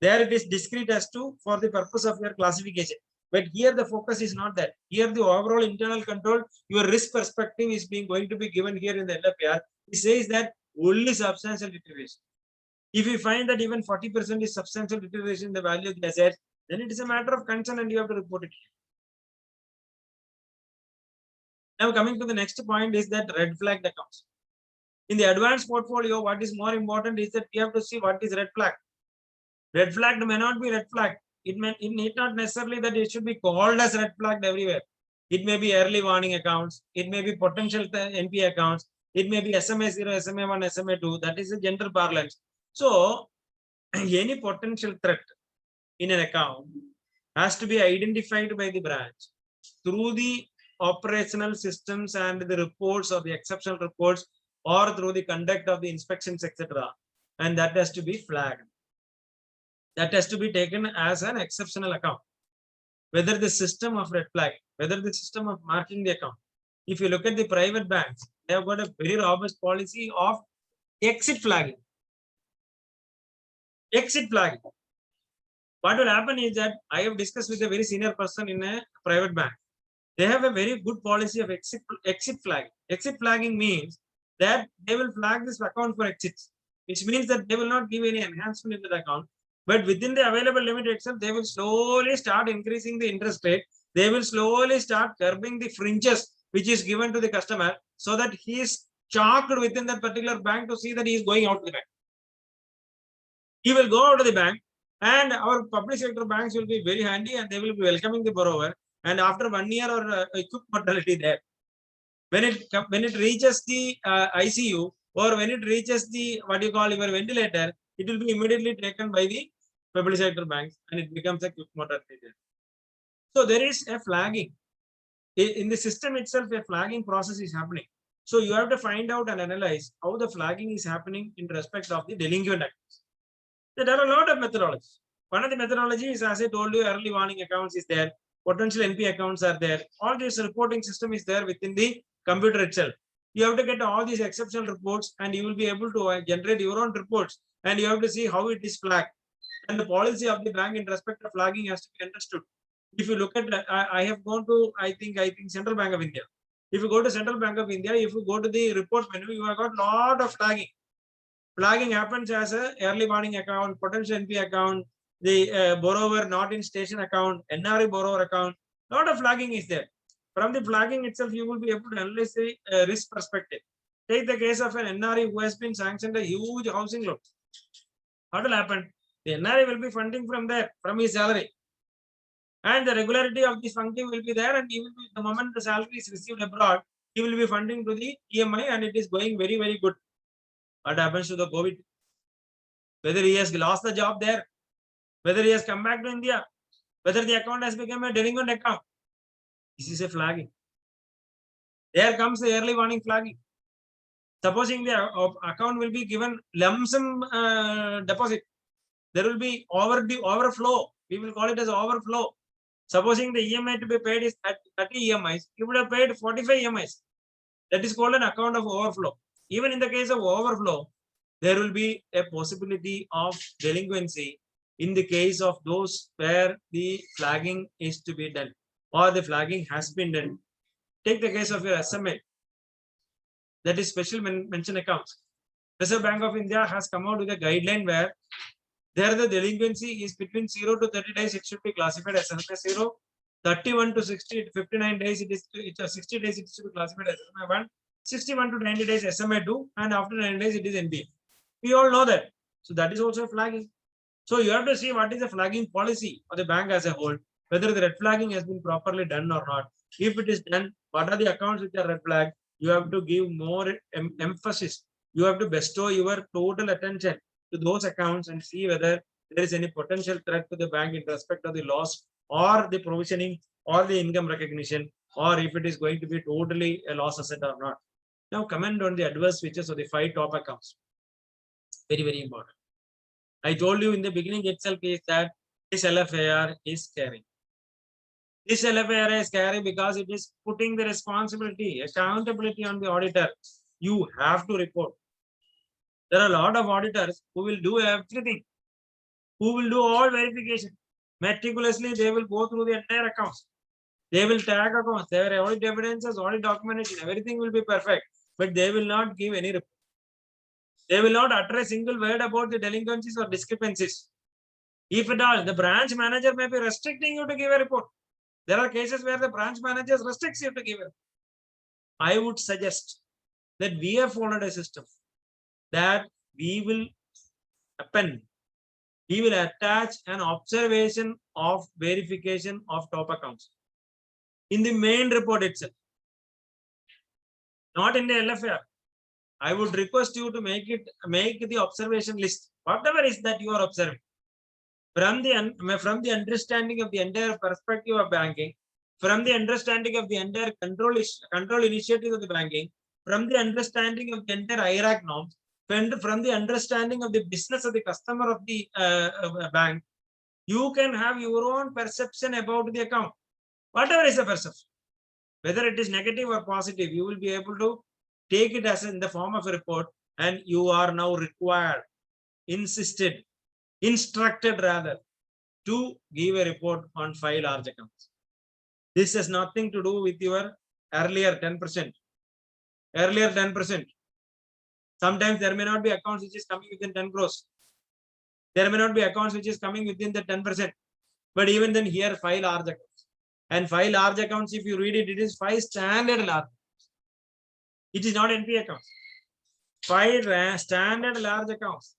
There it is discrete as to for the purpose of your classification. But here the focus is not that. Here the overall internal control, your risk perspective is going to be given here in the LFAR. It says that only substantial deterioration. If you find that even 40% is substantial deterioration in the value of the asset, then it is a matter of concern and you have to report it. Now coming to the next point is that red flagged accounts. In the advanced portfolio, what is more important is that we have to see what is red flag. Red flagged may not be red flag. It need not necessarily that it should be called as red flagged everywhere. It may be early warning accounts. It may be potential NP accounts. It may be SMA 0, SMA 1, SMA 2. That is a general parlance. So any potential threat in an account has to be identified by the branch through the operational systems and the reports or the exceptional reports or through the conduct of the inspections, etc. And that has to be flagged. That has to be taken as an exceptional account. Whether the system of red flag, whether the system of marking the account if you look at the private banks, they have got a very robust policy of exit flagging. Exit flagging. What will happen is that I have discussed with a very senior person in a private bank. They have a very good policy of exit flagging. Exit flagging means that they will flag this account for exits, which means that they will not give any enhancement in the account, but within the available limit itself, they will slowly start increasing the interest rate. They will slowly start curbing the fringes which is given to the customer, so that he is chalked within that particular bank to see that he is going out of the bank. He will go out of the bank, and our public sector banks will be very handy, and they will be welcoming the borrower. And after 1 year or a quick mortality there, when it reaches the ICU, or when it reaches the what you call your ventilator, it will be immediately taken by the public sector banks, and it becomes a quick mortality there. So there is a flagging in the system itself. A flagging process is happening. So you have to find out and analyze how the flagging is happening in respect of the delinquent accounts. There are a lot of methodologies. One of the methodologies, as I told you, early warning accounts is there, potential NP accounts are there. All this reporting system is there within the computer itself. You have to get all these exceptional reports, and you will be able to generate your own reports, and you have to see how it is flagged. And the policy of the bank in respect of flagging has to be understood. If you look at, I have gone to, I think Central Bank of India. If you go to Central Bank of India, if you go to the report menu, you have got a lot of flagging. Flagging happens as a early warning account, potential NP account, the borrower not in station account, NRI borrower account. A lot of flagging is there. From the flagging itself, you will be able to analyze the risk perspective. Take the case of an NRI who has been sanctioned a huge housing loan. What will happen? The NRI will be funding from there, from his salary. And the regularity of this funding will be there, and he will be, the moment the salary is received abroad, he will be funding to the EMI, and it is going very, very good. What happens to the COVID? Whether he has lost the job there, whether he has come back to India, whether the account has become a delinquent account. This is a flagging. There comes the early warning flagging. Supposing the account will be given lump sum deposit, there will be overflow. We will call it as overflow. Supposing the EMI to be paid is 30 EMIs, you would have paid 45 EMIs. That is called an account of overflow. Even in the case of overflow, there will be a possibility of delinquency in the case of those where the flagging is to be done, or the flagging has been done. Take the case of your SMA, that is special mention accounts. Reserve Bank of India has come out with a guideline where there the delinquency is between 0 to 30 days, it should be classified as SMA 0. 31 to 59 days, it is 60 days, it should be classified as SMA 1. 61 to 90 days, SMA 2, and after 90 days, it is NPA. We all know that. So that is also flagging. So you have to see what is the flagging policy of the bank as a whole, whether the red flagging has been properly done or not. If it is done, what are the accounts which are red flagged? You have to give more emphasis. You have to bestow your total attention to those accounts and see whether there is any potential threat to the bank in respect of the loss, or the provisioning, or the income recognition, or if it is going to be totally a loss asset or not. Now comment on the adverse features of the 5 top accounts. Very, very important. I told you in the beginning itself is that this LFAR is scary. This LFAR is scary because it is putting the responsibility, accountability on the auditor. You have to report. There are a lot of auditors who will do everything, who will do all verification. Meticulously, they will go through the entire accounts. They will tag accounts, their audit evidences, audit documentation, everything will be perfect, but they will not give any report. They will not utter a single word about the delinquencies or discrepancies. If at all, the branch manager may be restricting you to give a report. There are cases where the branch manager restricts you to give a report. I would suggest that we have followed a system that we will append, we will attach an observation of verification of top accounts in the main report itself, not in the LFAR. I would request you to make the observation list, whatever is that you are observing, from the understanding of the entire perspective of banking, from the understanding of the entire control initiative of the banking, from the understanding of the entire IRAC norms, from the understanding of the business of the customer of the bank. You can have your own perception about the account, whatever is the perception. whether it is negative or positive, you will be able to take it as in the form of a report, and you are now required, insisted, instructed rather, to give a report on 5 large accounts. This has nothing to do with your earlier 10%. Earlier 10%. Sometimes there may not be accounts which is coming within 10 crores. There may not be accounts which is coming within the 10%. But even then here 5 large accounts. And 5 large accounts, if you read it, it is 5 standard large accounts. It is not NPA accounts. 5 standard large accounts.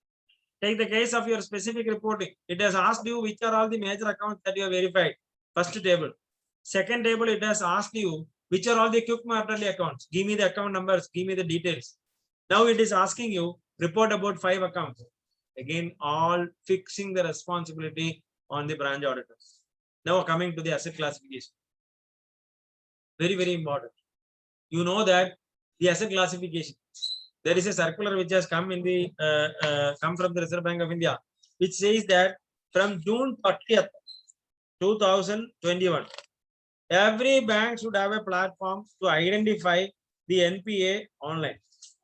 Take the case of your specific reporting. It has asked you which are all the major accounts that you have verified. First table. Second table, it has asked you which are all the quick quarterly accounts. Give me the account numbers, give me the details. Now it is asking you report about 5 accounts. Again, all fixing the responsibility on the branch auditors. Now coming to the asset classification. Very, very important. You know that the asset classification, there is a circular which has come in the come from the Reserve Bank of India, which says that from June 30th, 2021, every bank should have a platform to identify the NPA online.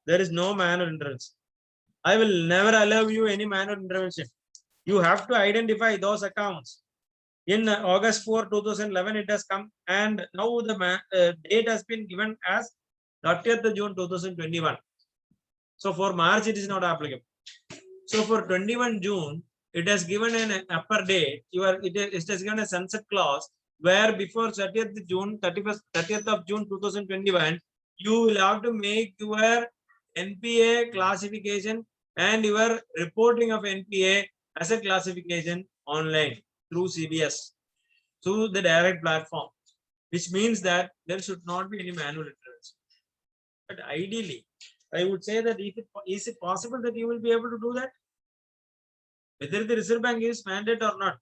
There is no manual intervention. I will never allow you any manual intervention. You have to identify those accounts. In August 4, 2011, it has come, and now the date has been given as 30th June 2021. So for March, it is not applicable. So for 21 June, it has given an upper date. It has given a sunset clause where before 30th of June 2021, you will have to make your NPA classification and your reporting of NPA as a classification online through CBS, through the direct platform, which means that there should not be any manual intervention. But ideally, I would say that is it possible that you will be able to do that? Whether the Reserve Bank is mandate or not.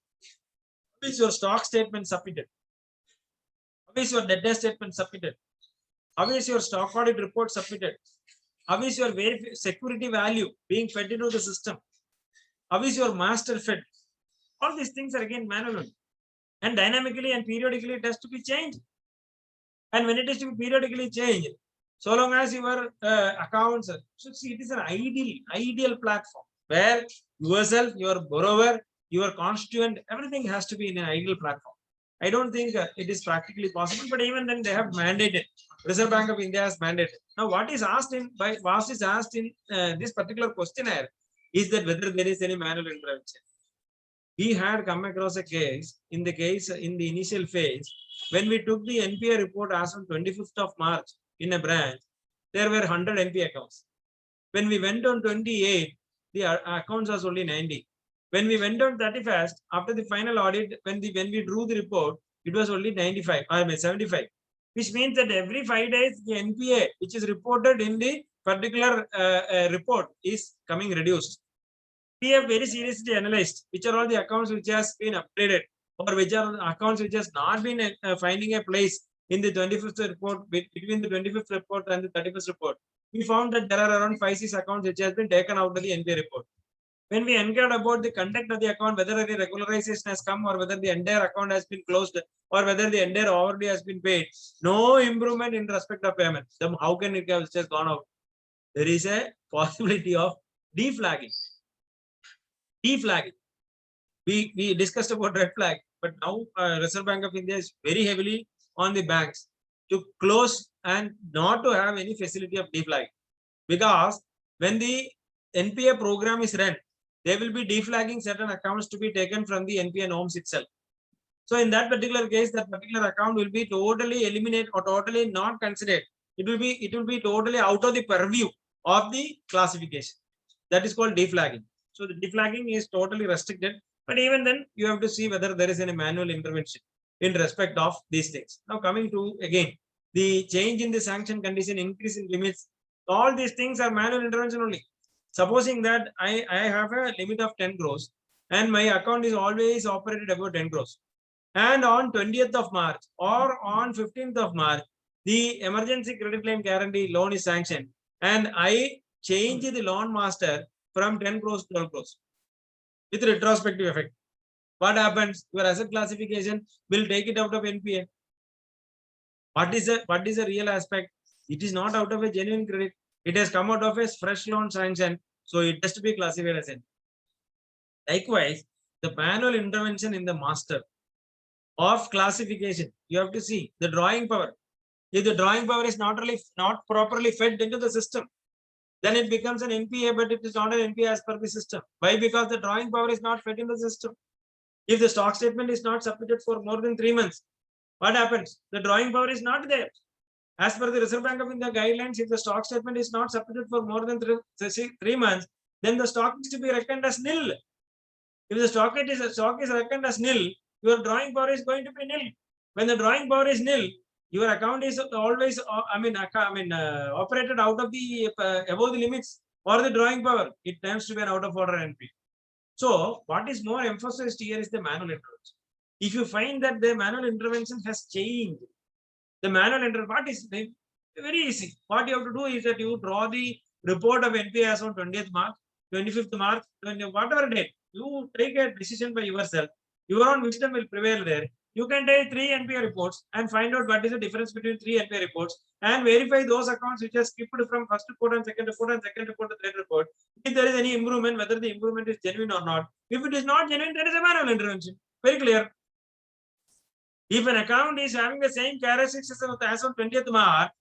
How is your stock statement submitted? How is your debtor statement submitted? How is your stock audit report submitted? How is your security value being fed into the system? How is your master fed? All these things are again manual. And dynamically and periodically it has to be changed. And when it is to be periodically changed, so long as your accounts, so see, it is an ideal platform where yourself, your borrower, your constituent, everything has to be in an ideal platform. I don't think it is practically possible, but even then they have mandated. Reserve Bank of India has mandated. Now, what is asked in this particular questionnaire is that whether there is any manual intervention. We had come across a case in the initial phase when we took the NPA report as on 25th of March in a branch, there were 100 NPA accounts. When we went on 28th, the accounts was only 90. When we went on 31st, after the final audit, when we drew the report, it was only 95, I mean 75, which means that every 5 days the NPA, which is reported in the particular report, is coming reduced. We have very seriously analyzed which are all the accounts which has been upgraded or which are accounts which has not been finding a place in the 25th report, between the 25th report and the 31st report. We found that there are around 5-6 accounts which has been taken out of the NPA report. When we inquired about the conduct of the account, whether any regularization has come or whether the entire account has been closed or whether the entire overdue has been paid, no improvement in respect of payment. Then how can it have just gone out? There is a possibility of deflagging. Deflagging. We discussed about red flag, but now Reserve Bank of India is very heavily on the banks to close and not to have any facility of deflagging, because when the NPA program is run, they will be deflagging certain accounts to be taken from the NPA norms itself. So in that particular case, that particular account will be totally eliminated or totally not considered. It will be totally out of the purview of the classification. That is called deflagging. So the deflagging is totally restricted. But even then, you have to see whether there is any manual intervention in respect of these things. Now coming to again the change in the sanction condition, increase in limits, all these things are manual intervention only. Supposing that I have a limit of 10 crores and my account is always operated about 10 crores. And on 20th of March or on 15th of March, the emergency credit line guarantee loan is sanctioned and I change the loan master from 10 crores to 12 crores with retrospective effect. What happens? Your asset classification will take it out of NPA. What is the real aspect? It is not out of a genuine credit. It has come out of a fresh loan sanction. So it has to be classified as NPA. Likewise, the manual intervention in the master of classification, you have to see the drawing power. If the drawing power is not properly fed into the system, then it becomes an NPA, but it is not an NPA as per the system. Why? Because the drawing power is not fed in the system. If the stock statement is not submitted for more than 3 months, what happens? The drawing power is not there. As per the Reserve Bank of India guidelines, if the stock statement is not submitted for more than 3 months, then the stock is to be reckoned as nil. If the stock is reckoned as nil, your drawing power is going to be nil. When the drawing power is nil, your account is always, operated out of the above the limits or the drawing power. It tends to be an out of order NP. So, what is more emphasized here is the manual intervention. If you find that the manual intervention has changed, the manual intervention, what is very easy. What you have to do is that you draw the report of NPA as on 20th March, 25th March, whatever date. You take a decision by yourself. Your own wisdom will prevail there. You can take 3 NPA reports and find out what is the difference between 3 NPA reports and verify those accounts which are skipped from first report and second report and second report to third report. If there is any improvement, whether the improvement is genuine or not. If it is not genuine, there is a manual intervention. Very clear. If an account is having the same characteristics as on 20th March,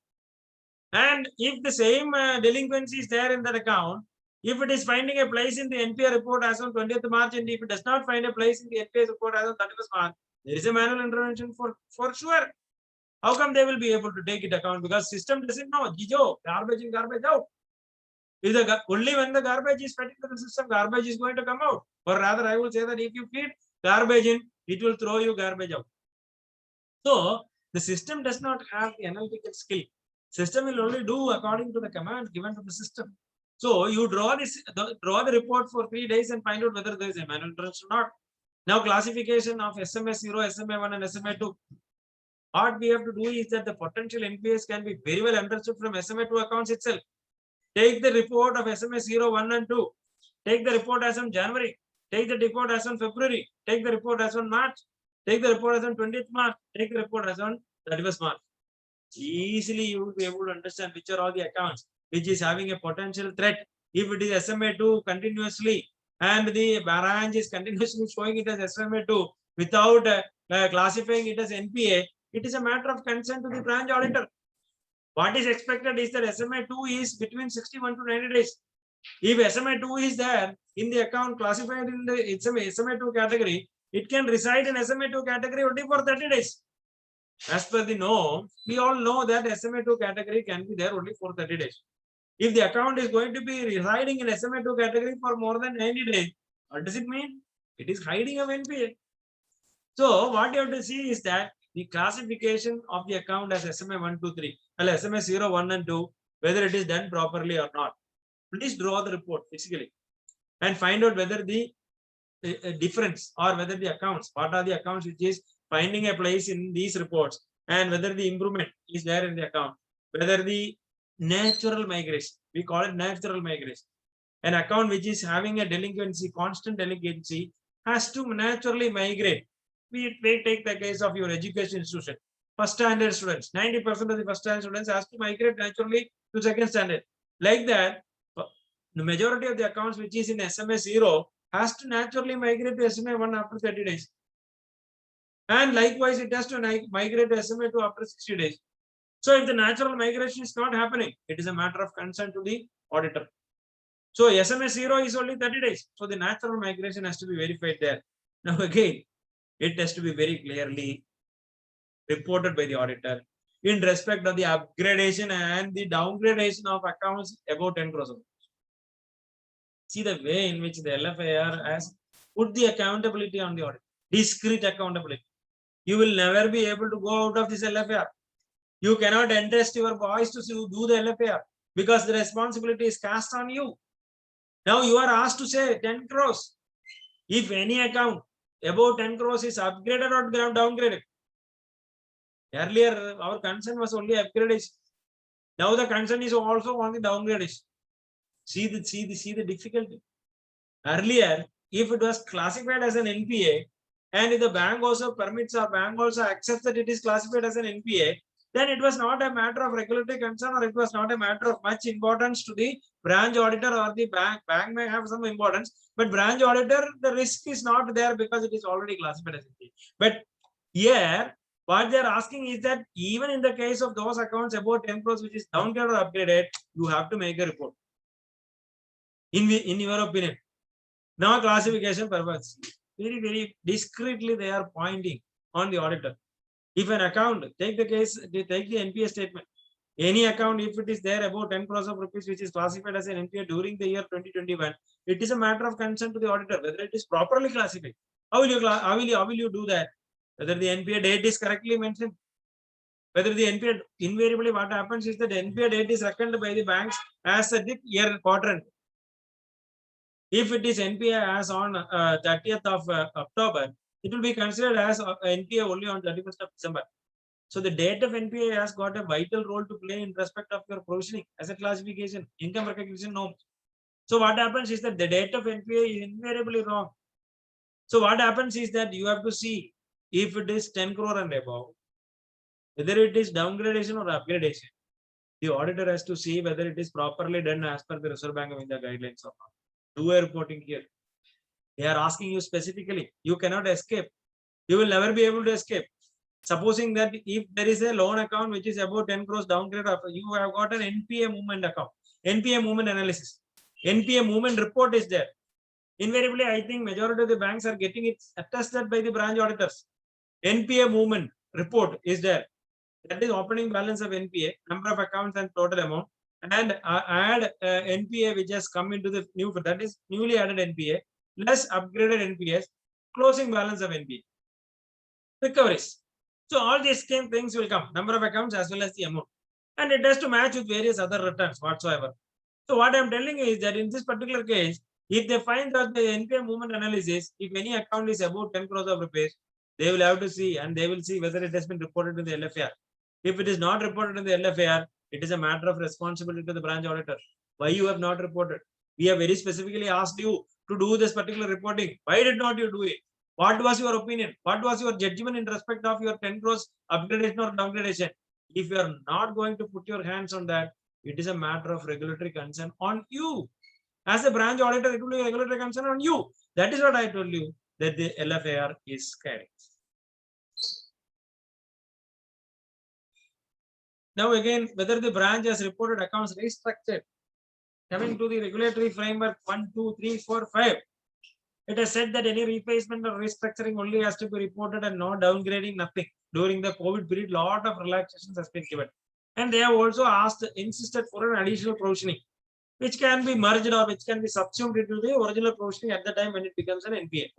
and if the same delinquency is there in that account, if it is finding a place in the NPA report as on 20th March, and if it does not find a place in the NPA report as on 31st March, there is a manual intervention for sure. How come they will be able to take it account? Because system doesn't know. Gijo, garbage in, garbage out. Only when the garbage is fed into the system, garbage is going to come out. Or rather, I will say that if you feed garbage in, it will throw you garbage out. So the system does not have the analytical skill. System will only do according to the command given to the system. So you draw the report for 3 days and find out whether there is a manual intervention or not. Now classification of SMA 0, SMA 1 and SMA 2. What we have to do is that the potential NPAs can be very well understood from SMA 2 accounts itself. Take the report of SMA 0, 1 and 2. Take the report as on January. Take the report as on February. Take the report as on March. Take the report as on 20th March. Take the report as on 31st March. Easily you will be able to understand which are all the accounts which is having a potential threat. If it is SMA 2 continuously and the branch is continuously showing it as SMA 2 without classifying it as NPA, it is a matter of concern to the branch auditor. What is expected is that SMA 2 is between 61 to 90 days. If SMA 2 is there in the account classified in the SMA 2 category, it can reside in SMA 2 category only for 30 days. As per the norm, we all know that SMA 2 category can be there only for 30 days. If the account is going to be residing in SMA 2 category for more than 90 days, what does it mean? It is hiding of NPA. So what you have to see is that the classification of the account as SMA 1, 2, 3, well, SMA 0, 1 and 2, whether it is done properly or not. Please draw the report physically and find out whether the difference or whether the accounts, what are the accounts which is finding a place in these reports and whether the improvement is there in the account, whether the natural migration, we call it natural migration. An account which is having a delinquency, constant delinquency, has to naturally migrate. We take the case of your education institution. First standard students, 90% of the first standard students has to migrate naturally to second standard. Like that, the majority of the accounts which is in SMA 0 has to naturally migrate to SMA 1 after 30 days. And likewise, it has to migrate to SMA 2 after 60 days. So if the natural migration is not happening, it is a matter of concern to the auditor. So SMA 0 is only 30 days. So the natural migration has to be verified there. Now again, it has to be very clearly reported by the auditor in respect of the upgradation and the downgradation of accounts above 10 crores. See the way in which the LFAR has put the accountability on the audit, discrete accountability. You will never be able to go out of this LFAR. You cannot entrust your boys to do the LFAR because the responsibility is cast on you. Now you are asked to say 10 crores. If any account above 10 crores is upgraded or downgraded. Earlier, our concern was only upgradation. Now the concern is also on the downgradation. See the difficulty. Earlier, if it was classified as an NPA, and if the bank also permits or bank also accepts that it is classified as an NPA, then it was not a matter of regulatory concern, or it was not a matter of much importance to the branch auditor or the bank. Bank may have some importance, but branch auditor, the risk is not there because it is already classified as NPA. But here, what they are asking is that even in the case of those accounts about 10 crores which is downgraded or upgraded, you have to make a report. In your opinion, now classification purpose, very discreetly they are pointing on the auditor. If an account, take the case, they take the NPA statement. Any account, if it is there about 10 crores of rupees, which is classified as an NPA during the year 2021, it is a matter of concern to the auditor whether it is properly classified. How will you do that? Whether the NPA date is correctly mentioned. Whether the NPA, invariably what happens is that the NPA date is reckoned by the banks as a year quadrant. If it is NPA as on 30th of October, it will be considered as NPA only on 31st of December. So the date of NPA has got a vital role to play in respect of your provisioning, asset classification, income recognition norms. So what happens is that the date of NPA is invariably wrong. So what happens is that you have to see if it is 10 crore and above, whether it is downgradation or upgradation. The auditor has to see whether it is properly done as per the Reserve Bank of India guidelines or not. Do a reporting here. They are asking you specifically. You cannot escape. You will never be able to escape. Supposing that if there is a loan account which is about 10 crores downgrade, you have got an NPA movement account, NPA movement analysis, NPA movement report is there. Invariably, I think majority of the banks are getting it attested by the branch auditors. NPA movement report is there. That is opening balance of NPA, number of accounts and total amount, and add NPA which has come into the new, that is newly added NPA, less upgraded NPAs, closing balance of NPA, recoveries. So all these same things will come, number of accounts as well as the amount, and it has to match with various other returns whatsoever. So what I'm telling you is that in this particular case, if they find that the NPA movement analysis, if any account is about 10 crores of rupees, they will have to see, and they will see whether it has been reported to the LFAR. If it is not reported in the LFAR, it is a matter of responsibility to the branch auditor. Why you have not reported? We have very specifically asked you to do this particular reporting. Why did not you do it? What was your opinion? What was your judgment in respect of your 10 crores upgradation or downgradation? If you are not going to put your hands on that, it is a matter of regulatory concern on you. As a branch auditor, it will be a regulatory concern on you. That is what I told you, that the LFAR is carrying. Now again, whether the branch has reported accounts restructured, coming to the regulatory framework 1, 2, 3, 4, 5, it has said that any replacement or restructuring only has to be reported and no downgrading, nothing. During the COVID period, lot of relaxations has been given. And they have also insisted for an additional provisioning, which can be merged or which can be subsumed into the original provisioning at the time when it becomes an NPA.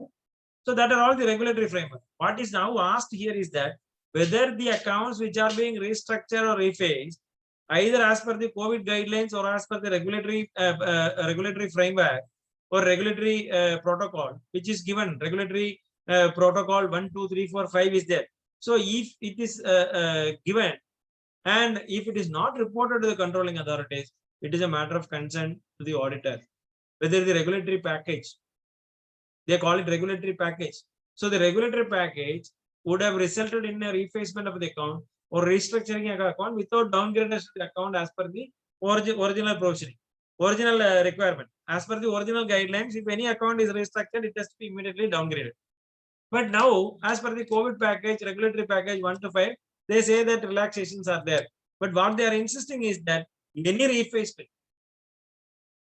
So that are all the regulatory framework. What is now asked here is that whether the accounts which are being restructured or rephased, either as per the COVID guidelines or as per the regulatory framework or regulatory protocol, which is given, regulatory protocol 1, 2, 3, 4, 5 is there. So if it is given and if it is not reported to the controlling authorities, it is a matter of concern to the auditor. Whether the regulatory package, they call it regulatory package. So the regulatory package would have resulted in a refacement of the account or restructuring an account without downgrading the account as per the original provisioning, original requirement. As per the original guidelines, if any account is restructured, it has to be immediately downgraded. But now, as per the COVID package, regulatory package 1 to 5, they say that relaxations are there. But what they are insisting is that any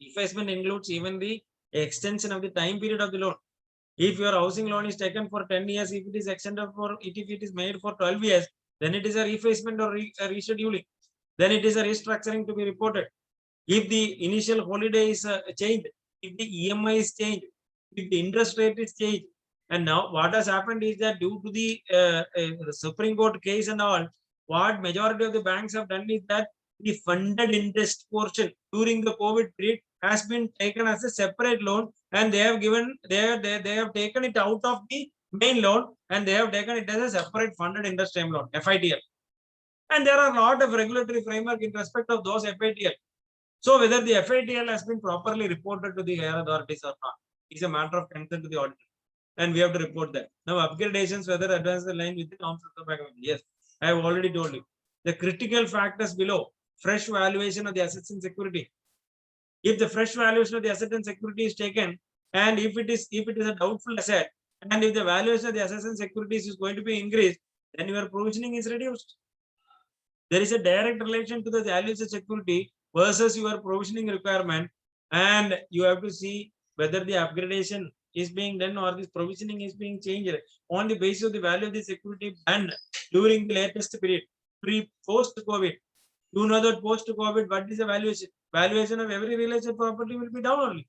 refacement includes even the extension of the time period of the loan. If your housing loan is taken for 10 years, if it is extended for, if it is made for 12 years, then it is a refacement or rescheduling. Then it is a restructuring to be reported. If the initial holiday is changed, if the EMI is changed, if the interest rate is changed, and now what has happened is that due to the Supreme Court case and all, what majority of the banks have done is that the funded interest portion during the COVID period has been taken as a separate loan, and they have given they have taken it out of the main loan and they have taken it as a separate funded interest term loan, FITL. And there are a lot of regulatory framework in respect of those FITL. So whether the FITL has been properly reported to the higher authorities or not is a matter of concern to the auditor, and we have to report that. Now upgradations, whether advance the line with the norms of the bank. Yes, I have already told you. the critical factors below fresh valuation of the assets and security. If the fresh valuation of the asset and security is taken, and if it is a doubtful asset, and if the valuation of the assets and securities is going to be increased, then your provisioning is reduced. There is a direct relation to the values of security versus your provisioning requirement, and you have to see whether the upgradation is being done or this provisioning is being changed on the basis of the value of the security and during the latest period, post-COVID. You know that post-COVID, what is the valuation? Valuation of every real estate property will be down only.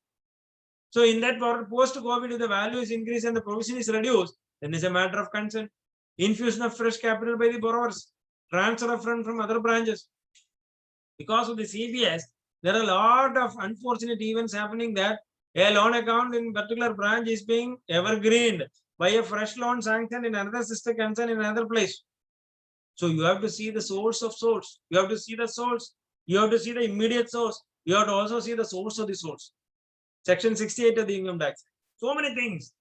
So in that post-COVID, if the value is increased and the provision is reduced, then it's a matter of concern. Infusion of fresh capital by the borrowers, transfer of funds from other branches. Because of the CBS, there are a lot of unfortunate events happening that a loan account in particular branch is being evergreened by a fresh loan sanction in another sister concern in another place. So you have to see the source of source. You have to see the source. You have to see the immediate source. You have to also see the source of the source. Section 68 of the income tax. So many things.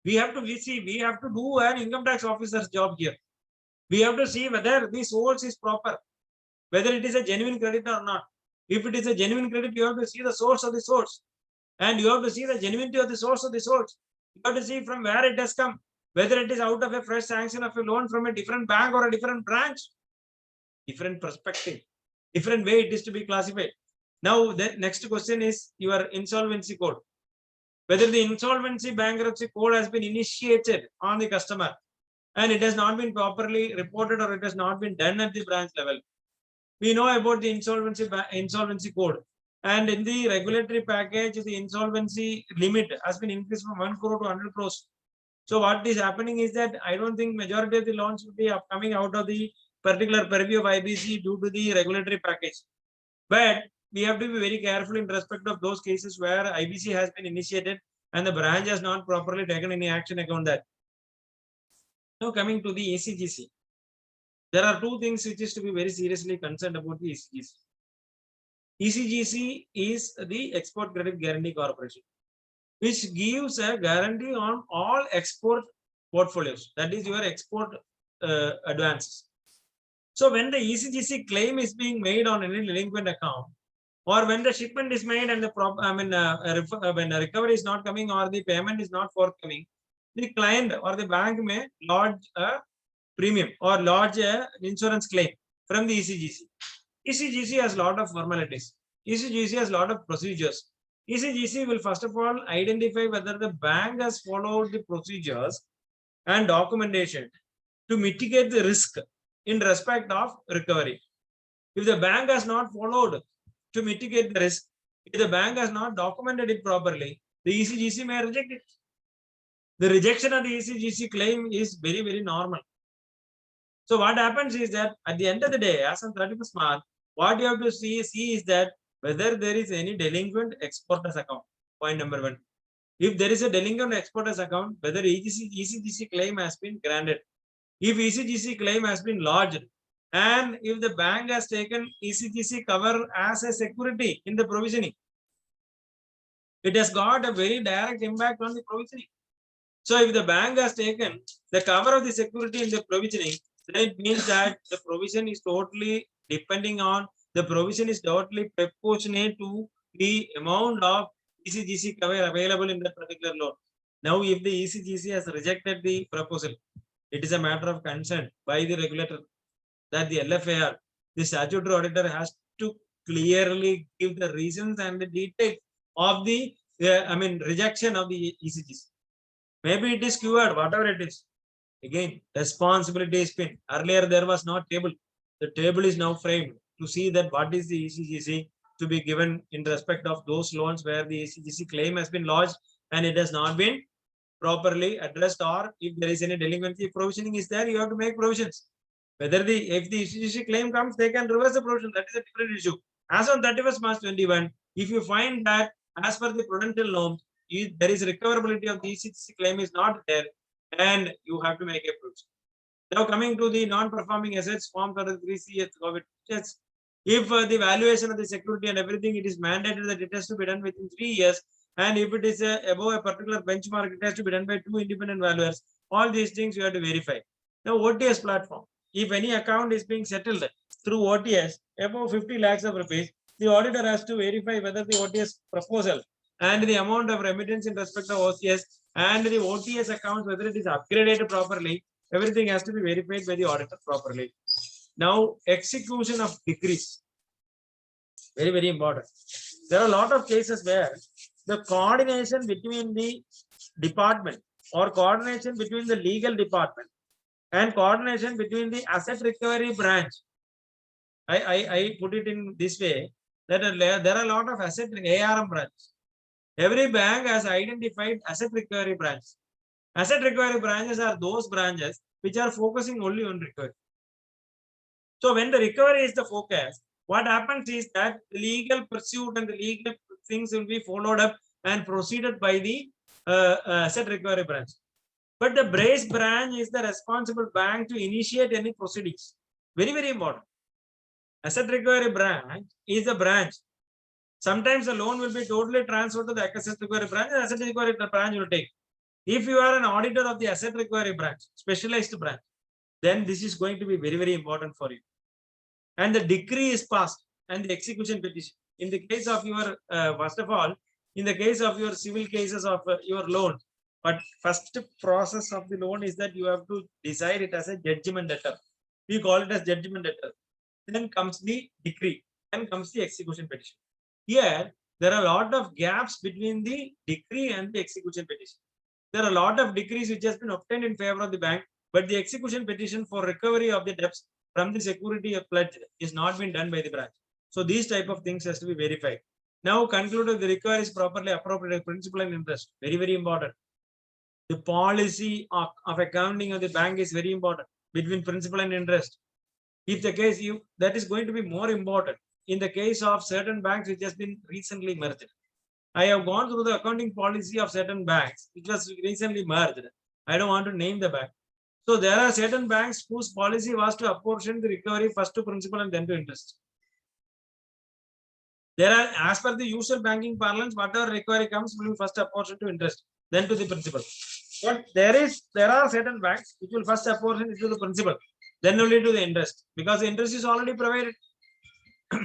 We have to do an income tax officer's job here. We have to see whether the source is proper, whether it is a genuine credit or not. If it is a genuine credit, you have to see the source of the source. And you have to see the genuinity of the source of the source. You have to see from where it has come, whether it is out of a fresh sanction of a loan from a different bank or a different branch. Different perspective, different way it is to be classified. Now, the next question is your insolvency code. Whether the insolvency bankruptcy code has been initiated on the customer and it has not been properly reported or it has not been done at the branch level. We know about the insolvency code, and in the regulatory package, the insolvency limit has been increased from 1 crore to 100 crores. So what is happening is that I don't think majority of the loans will be coming out of the particular purview of IBC due to the regulatory package. But we have to be very careful in respect of those cases where IBC has been initiated and the branch has not properly taken any action upon that. Now coming to the ECGC. There are two things which is to be very seriously concerned about the ECGC. ECGC is the Export Credit Guarantee Corporation, which gives a guarantee on all export portfolios. That is your export advances. So when the ECGC claim is being made on any delinquent account, or when the shipment is made and the when the recovery is not coming or the payment is not forthcoming, the client or the bank may lodge a premium or lodge a insurance claim from the ECGC. ECGC has a lot of formalities. ECGC has a lot of procedures. ECGC will first of all identify whether the bank has followed the procedures and documentation to mitigate the risk in respect of recovery. If the bank has not followed to mitigate the risk, if the bank has not documented it properly, the ECGC may reject it. The rejection of the ECGC claim is very, very normal. So what happens is that at the end of the day, as on 31st March, what you have to see is that whether there is any delinquent exporters account. Point number 1. If there is a delinquent exporters account, whether ECGC claim has been granted. If ECGC claim has been lodged, and if the bank has taken ECGC cover as a security in the provisioning, it has got a very direct impact on the provisioning. So if the bank has taken the cover of the security in the provisioning, then it means that the provision is totally depending on, the provision is totally proportionate to the amount of ECGC cover available in that particular loan. Now, if the ECGC has rejected the proposal, it is a matter of concern by the regulator that the LFAR, the statutory auditor, has to clearly give the reasons and the details of the rejection of the ECGC. Maybe it is cured, whatever it is. Again, responsibility is pinned. Earlier there was no table. The table is now framed to see that what is the ECGC to be given in respect of those loans where the ECGC claim has been lodged and it has not been properly addressed, or if there is any delinquency provisioning is there, you have to make provisions. Whether if the ECGC claim comes, they can reverse the provision. That is a different issue. As on 31st March 21, if you find that as per the prudential norms, there is recoverability of the ECGC claim is not there, and you have to make a provision. Now coming to the non-performing assets, Form 33C, if the valuation of the security and everything, it is mandated that it has to be done within 3 years, and if it is above a particular benchmark, it has to be done by 2 independent valuers. All these things you have to verify. Now, OTS platform. if any account is being settled through OTS above 50 lakhs of rupees, the auditor has to verify whether the OTS proposal and the amount of remittance in respect of OCS and the OTS account, whether it is upgraded properly, everything has to be verified by the auditor properly. Now, execution of decrees. Very, very important. There are a lot of cases where the coordination between the department or coordination between the legal department and coordination between the asset recovery branch. I put it in this way that there are a lot of asset ARM branches. Every bank has identified asset recovery branches. Asset recovery branches are those branches which are focusing only on recovery. So when the recovery is the focus, what happens is that the legal pursuit and the legal things will be followed up and proceeded by the asset recovery branch. But the brace branch is the responsible bank to initiate any proceedings. Very, very important. Asset recovery branch is the branch. Sometimes the loan will be totally transferred to the asset recovery branch, and asset recovery branch will take. If you are an auditor of the asset recovery branch, specialized branch, then this is going to be very, very important for you. And the decree is passed and the execution petition. In the case of your, first of all, in the case of your civil cases of your loan, but first process of the loan is that you have to decide it as a judgment letter. We call it as judgment letter. Then comes the decree, then comes the execution petition. Here, there are a lot of gaps between the decree and the execution petition. There are a lot of decrees which has been obtained in favor of the bank, but the execution petition for recovery of the debts from the security of pledge is not been done by the branch. So these type of things has to be verified. Now concluded, the recovery is properly appropriated principal and interest. Very, very important. The policy of accounting of the bank is very important between principal and interest. If the case that is going to be more important in the case of certain banks which has been recently merged. I have gone through the accounting policy of certain banks which was recently merged. I don't want to name the bank. So there are certain banks whose policy was to apportion the recovery first to principal and then to interest. There are, as per the usual banking parlance, whatever recovery comes will be first apportion to interest, then to the principal. But there are certain banks which will first apportion it to the principal, then only to the interest, because the interest is already provided.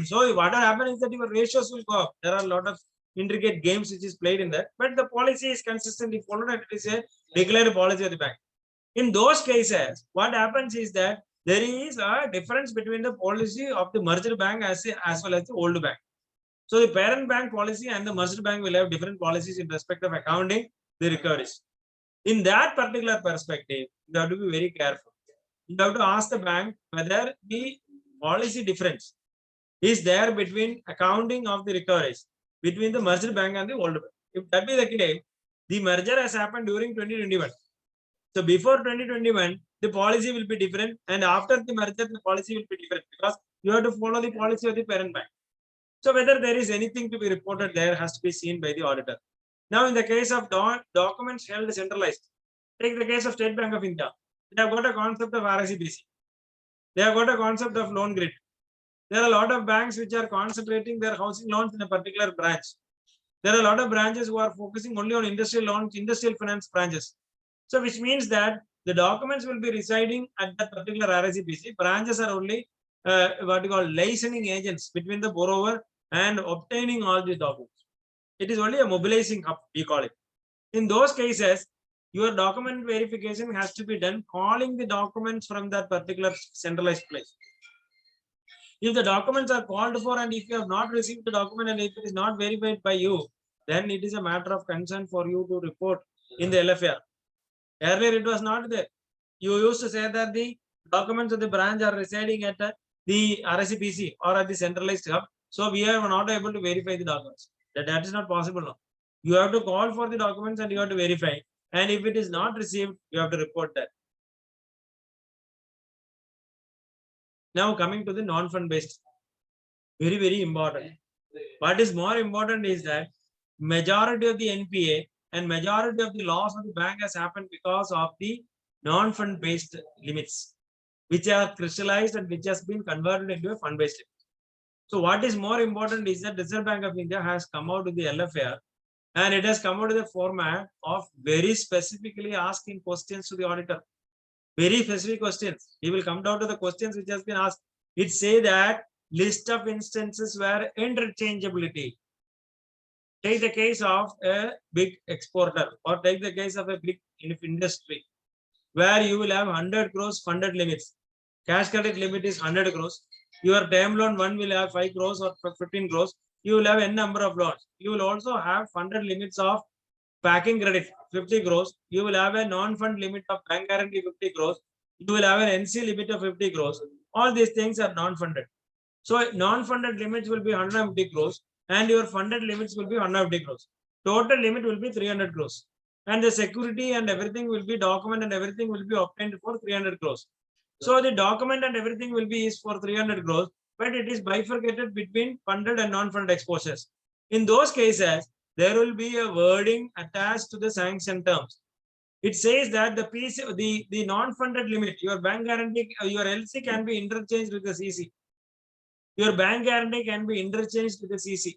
So what will happen is that your ratios will go up. There are a lot of intricate games which is played in that, but the policy is consistently followed and it is a declared policy of the bank. In those cases, what happens is that there is a difference between the policy of the merged bank as well as the old bank. So the parent bank policy and the merged bank will have different policies in respect of accounting the recoveries. In that particular perspective, you have to be very careful. You have to ask the bank whether the policy difference is there between accounting of the recoveries between the merged bank and the old bank. If that be the case, the merger has happened during 2021. So before 2021, the policy will be different, and after the merger, the policy will be different because you have to follow the policy of the parent bank. So whether there is anything to be reported there has to be seen by the auditor. Now, in the case of documents held centralized, take the case of State Bank of India. They have got a concept of RICBC. They have got a concept of loan grid. There are a lot of banks which are concentrating their housing loans in a particular branch. There are a lot of branches who are focusing only on industrial loans, industrial finance branches. So which means that the documents will be residing at that particular RICBC. Branches are only what you call licensing agents between the borrower and obtaining all these documents. It is only a mobilizing hub, we call it. In those cases, your document verification has to be done calling the documents from that particular centralized place. If the documents are called for and if you have not received the document and if it is not verified by you, then it is a matter of concern for you to report in the LFAR. Earlier it was not there. You used to say that the documents of the branch are residing at the RICBC or at the centralized hub. So we are not able to verify the documents. That is not possible now. You have to call for the documents and you have to verify. And if it is not received, you have to report that. Now coming to the non-fund based, very, very important. What is more important is that majority of the NPA and majority of the loss of the bank has happened because of the non-fund based limits, which are crystallized and which has been converted into a fund based limit. So what is more important is that Reserve Bank of India has come out with the LFAR and it has come out with a format of very specifically asking questions to the auditor. Very specific questions. He will come down to the questions which has been asked. It say that list of instances where interchangeability. Take the case of a big exporter or take the case of a big industry where you will have 100 crores funded limits. Cash credit limit is 100 crores. Your term loan one will have 5 crores or 15 crores. You will have n number of loans. You will also have funded limits of packing credit 50 crores. You will have a non-fund limit of bank guarantee 50 crores. You will have an NC limit of 50 crores. All these things are non-funded. So non-funded limits will be 150 crores and your funded limits will be 150 crores. Total limit will be 300 crores. And the security and everything will be document and everything will be obtained for 300 crores. So the document and everything will be is for 300 crores, but it is bifurcated between funded and non-funded exposures. In those cases, there will be a wording attached to the sanction terms. It says that the non-funded limit, your bank guarantee, your LC can be interchanged with the CC. Your bank guarantee can be interchanged with the CC,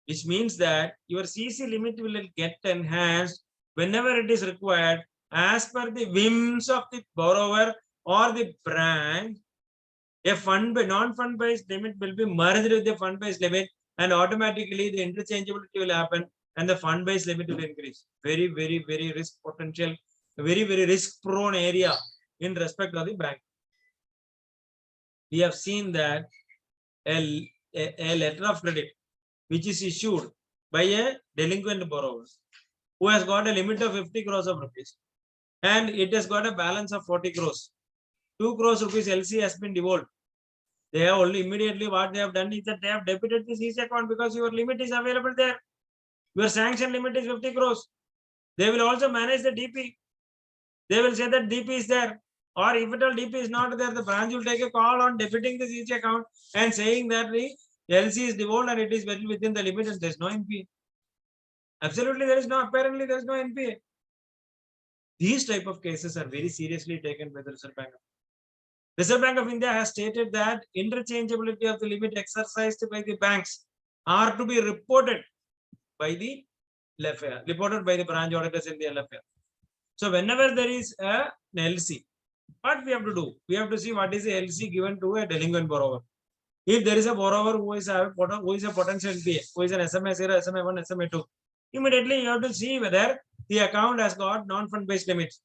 which means that your CC limit will get enhanced whenever it is required as per the whims of the borrower or the branch. A non-fund based limit will be merged with the fund based limit and automatically the interchangeability will happen and the fund based limit will increase. Very, very, very risk potential, very, very risk prone area in respect of the bank. We have seen that a letter of credit which is issued by a delinquent borrower who has got a limit of 50 crores of rupees and it has got a balance of 40 crores. 2 crores rupees LC has been devolved. They have only immediately what they have done is that they have debited the CC account because your limit is available there. Your sanction limit is 50 crores. They will also manage the DP. They will say that DP is there. Or if at all DP is not there, the branch will take a call on debiting the CC account and saying that the LC is devolved and it is well within the limit and there is no NPA. Absolutely, there is no, apparently there is no NPA. These type of cases are very seriously taken by the Reserve Bank. Reserve Bank of India has stated that interchangeability of the limit exercised by the banks are to be reported by the LFAR, reported by the branch auditors in the LFAR. So whenever there is an LC, what we have to do? We have to see what is the LC given to a delinquent borrower. If there is a borrower who is a potential NPA, who is an SMA 0, SMA 1, SMA 2, immediately you have to see whether the account has got non-fund based limits.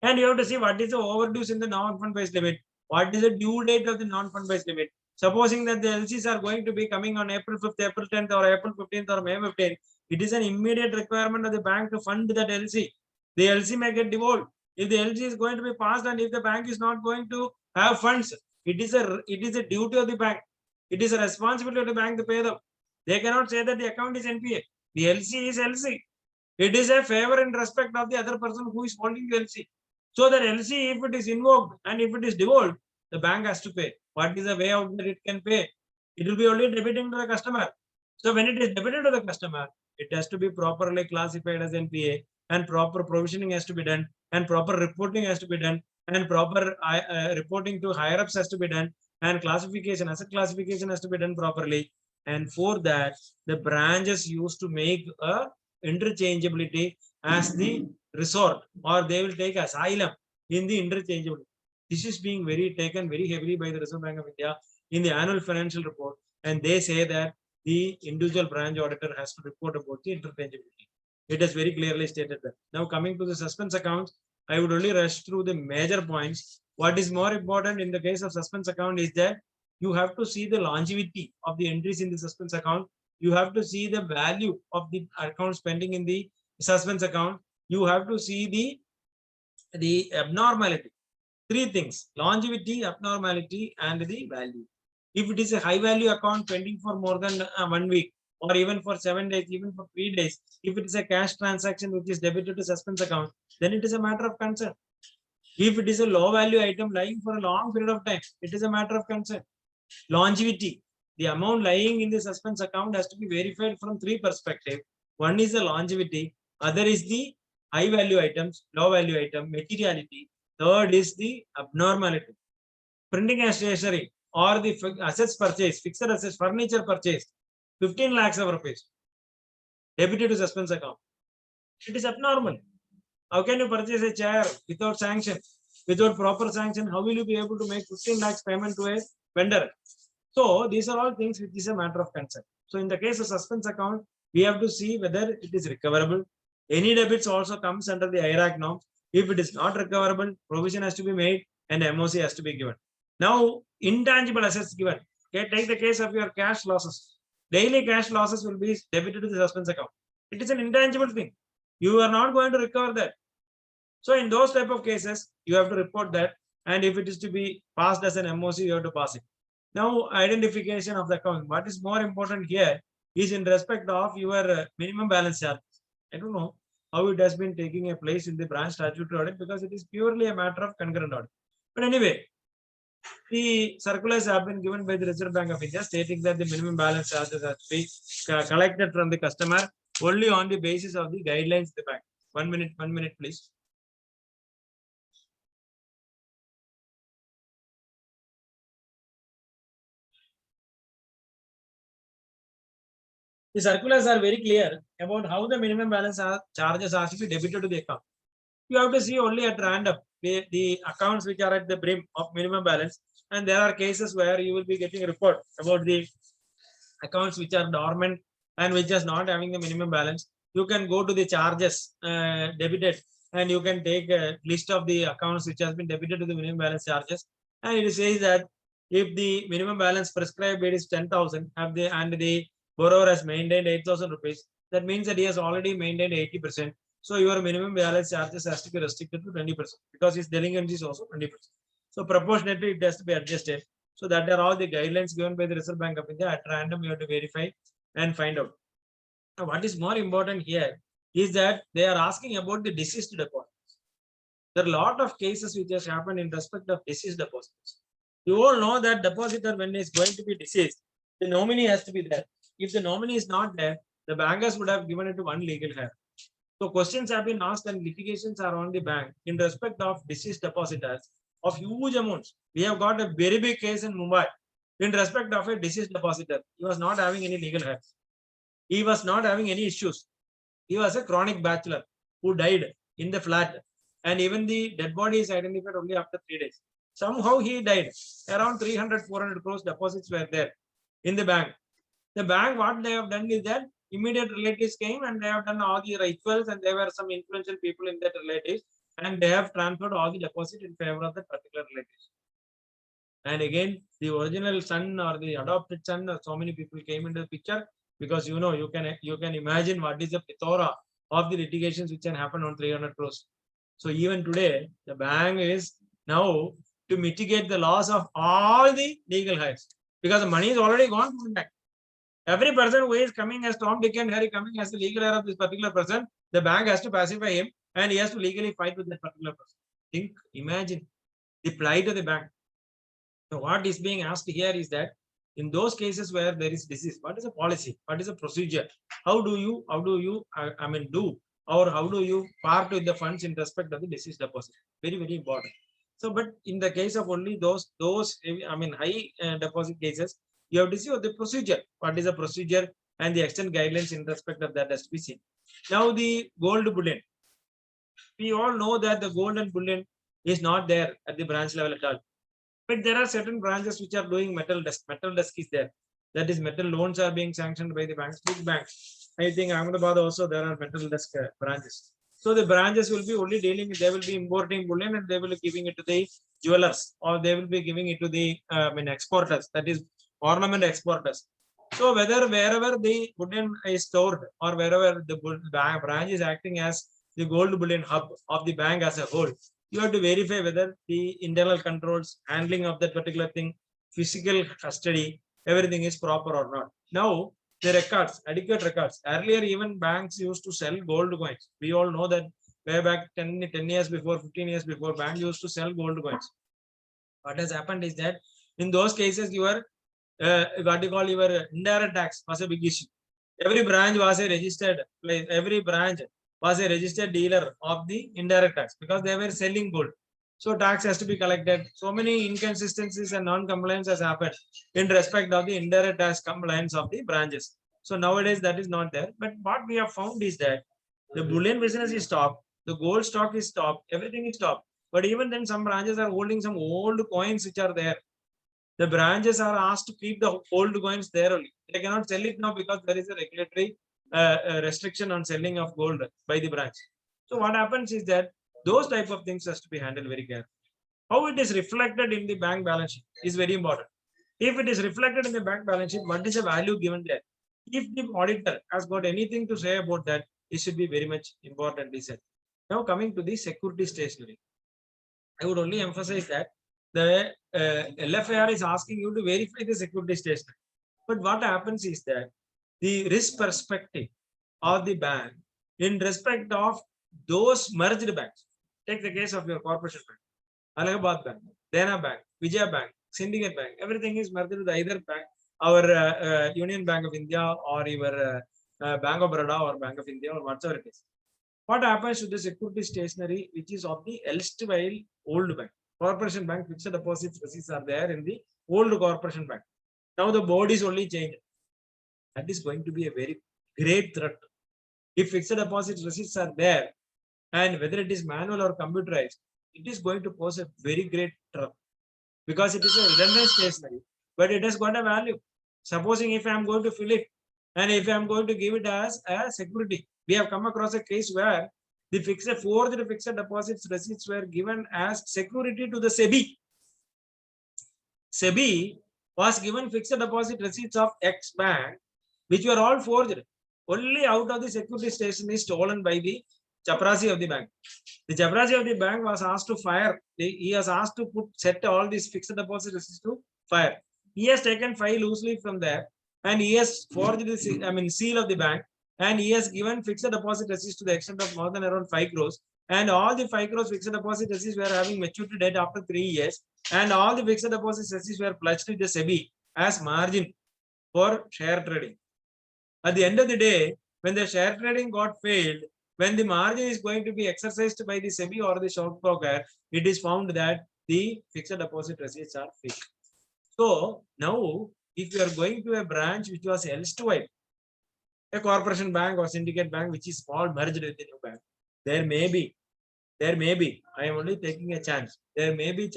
And you have to see what is the overdues in the non-fund based limit. What is the due date of the non-fund based limit? Supposing that the LCs are going to be coming on April 5th, April 10th, or April 15th, or May 15th, it is an immediate requirement of the bank to fund that LC. The LC may get devolved. If the LC is going to be passed and if the bank is not going to have funds, it is a duty of the bank. It is a responsibility of the bank to pay them. They cannot say that the account is NPA. The LC is LC. It is a favor in respect of the other person who is holding the LC. So that LC, if it is invoked and if it is devolved, the bank has to pay. What is the way out that it can pay? It will be only debiting to the customer. So when it is debited to the customer, it has to be properly classified as NPA and proper provisioning has to be done and proper reporting has to be done and proper reporting to higher ups has to be done and classification, asset classification has to be done properly. And for that, the branches used to make a interchangeability as the resort, or they will take asylum in the interchangeability. This is being taken very heavily by the Reserve Bank of India in the annual financial report, and they say that the individual branch auditor has to report about the interchangeability. It is very clearly stated that. Now coming to the suspense accounts, I would only rush through the major points. What is more important in the case of suspense account is that you have to see the longevity of the entries in the suspense account. You have to see the value of the accounts pending in the suspense account. You have to see the abnormality. Three things: longevity, abnormality, and the value. If it is a high value account pending for more than 1 week, or even for 7 days, even for 3 days, if it is a cash transaction which is debited to suspense account, then it is a matter of concern. If it is a low value item lying for a long period of time, it is a matter of concern. Longevity, the amount lying in the suspense account has to be verified from three perspectives. One is the longevity, other is the high value items, low value item, materiality. Third is the abnormality. Printing and stationery or the assets purchase, fixed assets, furniture purchase, 15 lakhs of rupees, debited to suspense account. It is abnormal. How can you purchase a chair without sanction? Without proper sanction, how will you be able to make 15 lakhs payment to a vendor? So these are all things which is a matter of concern. So in the case of suspense account, we have to see whether it is recoverable. Any debits also comes under the IRAC norm. If it is not recoverable, provision has to be made and MOC has to be given. Now, intangible assets given. Okay, take the case of your cash losses. Daily cash losses will be debited to the suspense account. It is an intangible thing. You are not going to recover that. So in those type of cases, you have to report that. And if it is to be passed as an MOC, you have to pass it. Now, identification of the account. What is more important here is in respect of your minimum balance charge. I don't know how it has been taking a place in the branch statutory audit because it is purely a matter of concurrent audit. But anyway, the circulars have been given by the Reserve Bank of India stating that the minimum balance charges have to be collected from the customer only on the basis of the guidelines of the bank. 1 minute, please. The circulars are very clear about how the minimum balance charges are to be debited to the account. You have to see only at random the accounts which are at the brim of minimum balance, and there are cases where you will be getting a report about the accounts which are dormant and which is not having the minimum balance. You can go to the charges debited and you can take a list of the accounts which has been debited to the minimum balance charges, and it says that if the minimum balance prescribed is 10,000 and the borrower has maintained 8,000 rupees, that means that he has already maintained 80%. So your minimum balance charges has to be restricted to 20% because his delinquency is also 20%. So proportionately it has to be adjusted. So that are all the guidelines given by the Reserve Bank of India. At random, you have to verify and find out. Now, what is more important here is that they are asking about the deceased deposits. There are a lot of cases which has happened in respect of deceased deposits. You all know that depositor, when he is going to be deceased, the nominee has to be there. If the nominee is not there, the bankers would have given it to one legal heir. So questions have been asked and litigations are on the bank in respect of deceased depositors of huge amounts. We have got a very big case in Mumbai in respect of a deceased depositor. He was not having any legal heirs. He was not having any issues. He was a chronic bachelor who died in the flat, and even the dead body is identified only after 3 days. Somehow he died. Around 300-400 crores deposits were there in the bank. The bank, what they have done is that immediate relatives came and they have done all the rituals, and there were some influential people in that relatives, and they have transferred all the deposit in favor of that particular relatives. And again, the original son or the adopted son, so many people came into the picture because you can imagine what is the plethora of the litigations which can happen on 300 crores. So even today, the bank is now to mitigate the loss of all the legal heirs because the money is already gone from the bank. Every person who is coming as Tom, Dick and Harry coming as the legal heir of this particular person, the bank has to pacify him and he has to legally fight with that particular person. Imagine the plight of the bank. So what is being asked here is that in those cases where there is disease, what is a policy? What is a procedure? How do you do, or how do you part with the funds in respect of the deceased deposit? Very, very important. So, but in the case of only those high deposit cases, you have to see the procedure. What is the procedure and the extent guidelines in respect of that has to be seen. Now the gold bullion. We all know that the gold and bullion is not there at the branch level at all. But there are certain branches which are doing metal desk. Metal desk is there. That is, metal loans are being sanctioned by the banks. Big banks. I think Ahmedabad also there are metal desk branches. So the branches will be only dealing. They will be importing bullion and they will be giving it to the jewelers, or they will be giving it to the exporters. That is ornament exporters. So wherever the bullion is stored or wherever the branch is acting as the gold bullion hub of the bank as a whole, you have to verify whether the internal controls, handling of that particular thing, physical custody, everything is proper or not. Now, the records, adequate records. Earlier, even banks used to sell gold coins. We all know that way back 10 years before, 15 years before, bank used to sell gold coins. What has happened is that in those cases, your indirect tax was a big issue. Every branch was a registered place. Every branch was a registered dealer of the indirect tax because they were selling gold. So tax has to be collected. So many inconsistencies and non-compliance has happened in respect of the indirect tax compliance of the branches. So nowadays that is not there. But what we have found is that the bullion business is stopped, the gold stock is stopped, everything is stopped. But even then, some branches are holding some old coins which are there. The branches are asked to keep the old coins there only. They cannot sell it now because there is a regulatory restriction on selling of gold by the branch. So what happens is that those type of things has to be handled very carefully. How it is reflected in the bank balance sheet is very important. If it is reflected in the bank balance sheet, what is the value given there? If the auditor has got anything to say about that, it should be very much importantly said. Now coming to the security stationery, I would only emphasize that the LFAR is asking you to verify the security stationery. But what happens is that the risk perspective of the bank in respect of those merged banks. Take the case of your corporation bank, Allahabad Bank, Dena Bank, Vijaya Bank, Syndicate Bank. Everything is merged with either bank, our Union Bank of India or your Bank of Baroda or Bank of India or whatever it is. What happens to the security stationery which is of the erstwhile old bank? Corporation bank fixed deposits receipts are there in the old corporation bank. Now the board is only changed. That is going to be a very great threat. If fixed deposit receipts are there, and whether it is manual or computerized, it is going to pose a very great threat because it is a redundant stationery, but it has got a value. Supposing if I am going to fill it and if I am going to give it as a security, we have come across a case where the forged fixed deposits receipts were given as security to the SEBI. SEBI was given fixed deposit receipts of X bank, which were all forged. Only out of the security station is stolen by the chaprasi of the bank. The chaprasi of the bank was asked to fire. He has asked to set all these fixed deposit receipts to fire. He has taken 5 loosely from there, and he has forged the seal of the bank, and he has given fixed deposit receipts to the extent of more than around 5 crores. And all the 5 crores fixed deposit receipts were having maturity date after 3 years, and all the fixed deposit receipts were pledged to the SEBI as margin for share trading. At the end of the day, when the share trading got failed, when the margin is going to be exercised by the SEBI or the stockbroker, it is found that the fixed deposit receipts are fake. So now, if you are going to a branch which was erstwhile, a corporation bank or syndicate bank which is small merged with the new bank, there may be, I am only taking a chance, there may be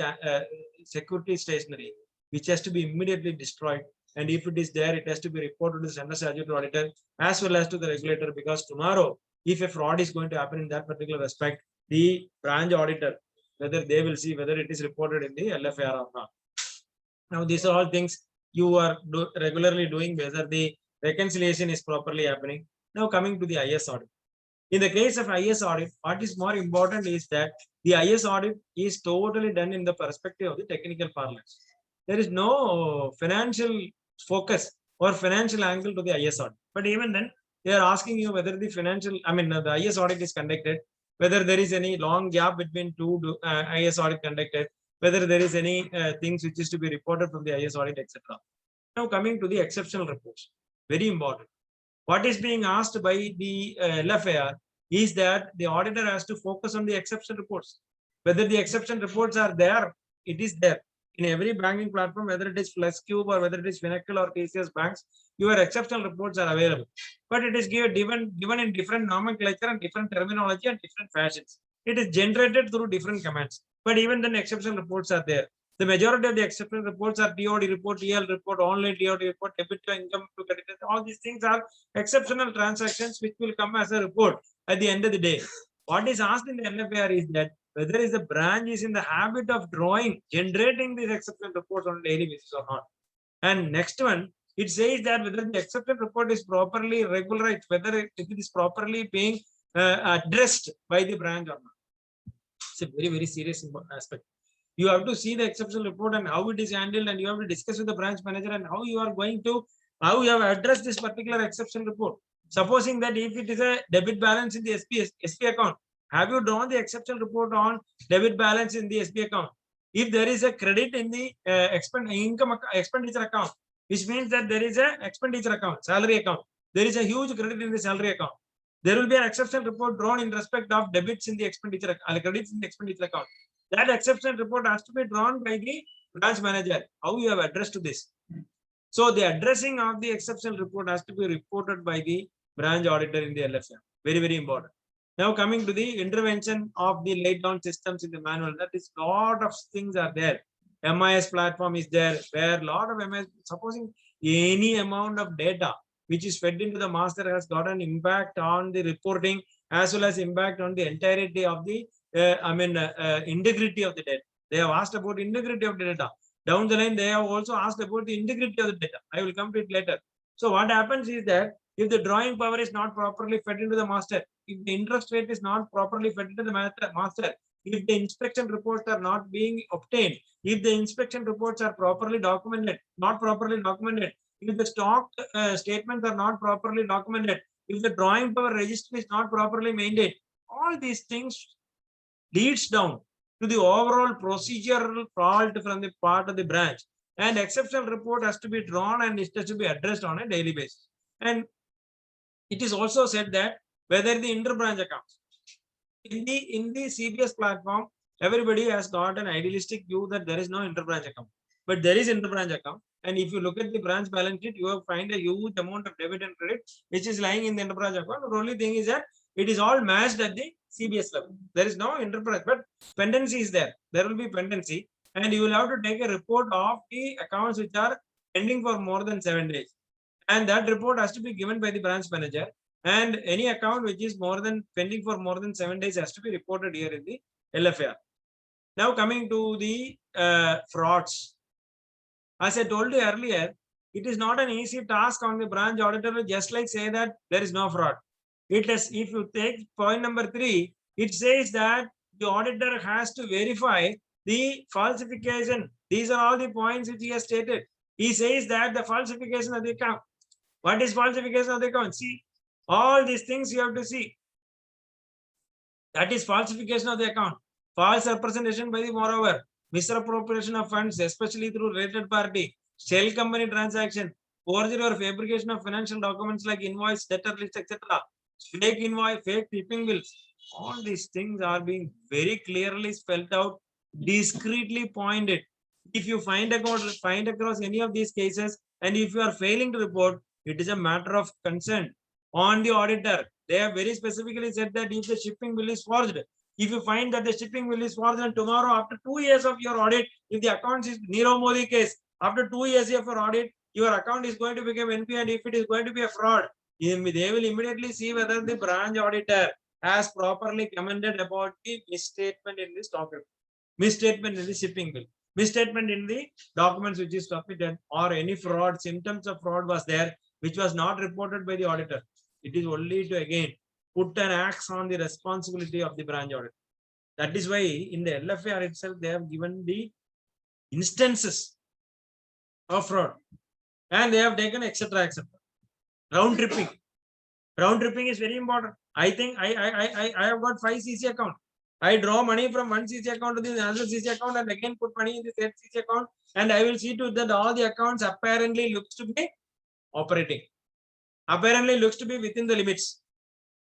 security stationery which has to be immediately destroyed. And if it is there, it has to be reported to the Central Statutory Auditor as well as to the regulator, because tomorrow, if a fraud is going to happen in that particular respect, the branch auditor, whether they will see whether it is reported in the LFAR or not. Now, these are all things you are regularly doing, whether the reconciliation is properly happening. Now, coming to the IS audit. In the case of IS audit, what is more important is that the IS audit is totally done in the perspective of the technical parlance. There is no financial focus or financial angle to the IS audit. But even then, they are asking you whether the the IS audit is conducted, whether there is any long gap between two IS audit conducted, whether there is any things which is to be reported from the IS audit, etc. Now coming to the exceptional reports, very important. What is being asked by the LFAR is that the auditor has to focus on the exception reports. Whether the exception reports are there, it is there. In every banking platform, whether it is FlexCube or whether it is Finacle or TCS banks, your exceptional reports are available. But it is given in different nomenclature and different terminology and different fashions. It is generated through different commands. But even then, exceptional reports are there. The majority of the exceptional reports are TOD report, TL report, online TOD report, debit to income to credit. All these things are exceptional transactions which will come as a report at the end of the day. What is asked in the LFAR is that whether is the branch is in the habit of generating these exceptional reports on a daily basis or not. And next one, it says that whether the exceptional report is properly regularized, whether it is properly being addressed by the branch or not. It's a very, very serious aspect. You have to see the exceptional report and how it is handled, and you have to discuss with the branch manager and how you have addressed this particular exceptional report. Supposing that if it is a debit balance in the SP account, have you drawn the exceptional report on debit balance in the SP account? If there is a credit in the expenditure account, which means that there is a expenditure account, salary account, there is a huge credit in the salary account, there will be an exceptional report drawn in respect of debits in the expenditure account, credits in the expenditure account. That exceptional report has to be drawn by the branch manager. How you have addressed this? So the addressing of the exceptional report has to be reported by the branch auditor in the LFAR. Very, very important. Now coming to the intervention of the laid down systems in the manual, that is lot of things are there. MIS platform is there, where lot of MIS, supposing any amount of data which is fed into the master has got an impact on the reporting as well as impact on the entirety of the integrity of the data. They have asked about integrity of the data. Down the line, they have also asked about the integrity of the data. I will come to it later. So what happens is that if the drawing power is not properly fed into the master, if the interest rate is not properly fed into the master, if the inspection reports are not being obtained, if the inspection reports are properly documented, not properly documented, if the stock statements are not properly documented, if the drawing power register is not properly maintained, all these things leads down to the overall procedural fault from the part of the branch, and exceptional report has to be drawn and it has to be addressed on a daily basis. And it is also said that whether the inter-branch accounts in the CBS platform, everybody has got an idealistic view that there is no inter-branch account, but there is inter-branch account. And if you look at the branch balance sheet, you will find a huge amount of debit and credit which is lying in the inter-branch account. The only thing is that it is all matched at the CBS level. There is no inter-branch, but pendency is there. There will be pendency, and you will have to take a report of the accounts which are pending for more than 7 days. And that report has to be given by the branch manager, and any account which is pending for more than 7 days has to be reported here in the LFAR. Now coming to the frauds. As I told you earlier, it is not an easy task on the branch auditor to just like say that there is no fraud. It is, if you take point number 3, it says that the auditor has to verify the falsification. These are all the points which he has stated. He says that the falsification of the account. What is falsification of the account? See, all these things you have to see. That is falsification of the account. False representation by the borrower, misappropriation of funds, especially through related party, shell company transaction, forgery or fabrication of financial documents like invoice, debtor list, etc. Fake invoice, fake tipping bills. All these things are being very clearly spelled out, discreetly pointed. If you find across any of these cases, and if you are failing to report, it is a matter of concern on the auditor. They have very specifically said that if the shipping bill is forged, if you find that the shipping bill is forged, and tomorrow after 2 years of your audit, if the account is Nirav Modi case, after 2 years of your audit, your account is going to become NP, and if it is going to be a fraud, they will immediately see whether the branch auditor has properly commented about the misstatement in the stock report, misstatement in the shipping bill, misstatement in the documents which is submitted, or any fraud, symptoms of fraud was there, which was not reported by the auditor. It is only to again put an axe on the responsibility of the branch auditor. That is why in the LFAR itself, they have given the instances of fraud, and they have taken etc. etc. Round tripping. Round tripping is very important. I think I have got 5 CC account. I draw money from one CC account to the another CC account, and again put money in the third CC account, and I will see to that all the accounts apparently looks to be operating, apparently looks to be within the limits,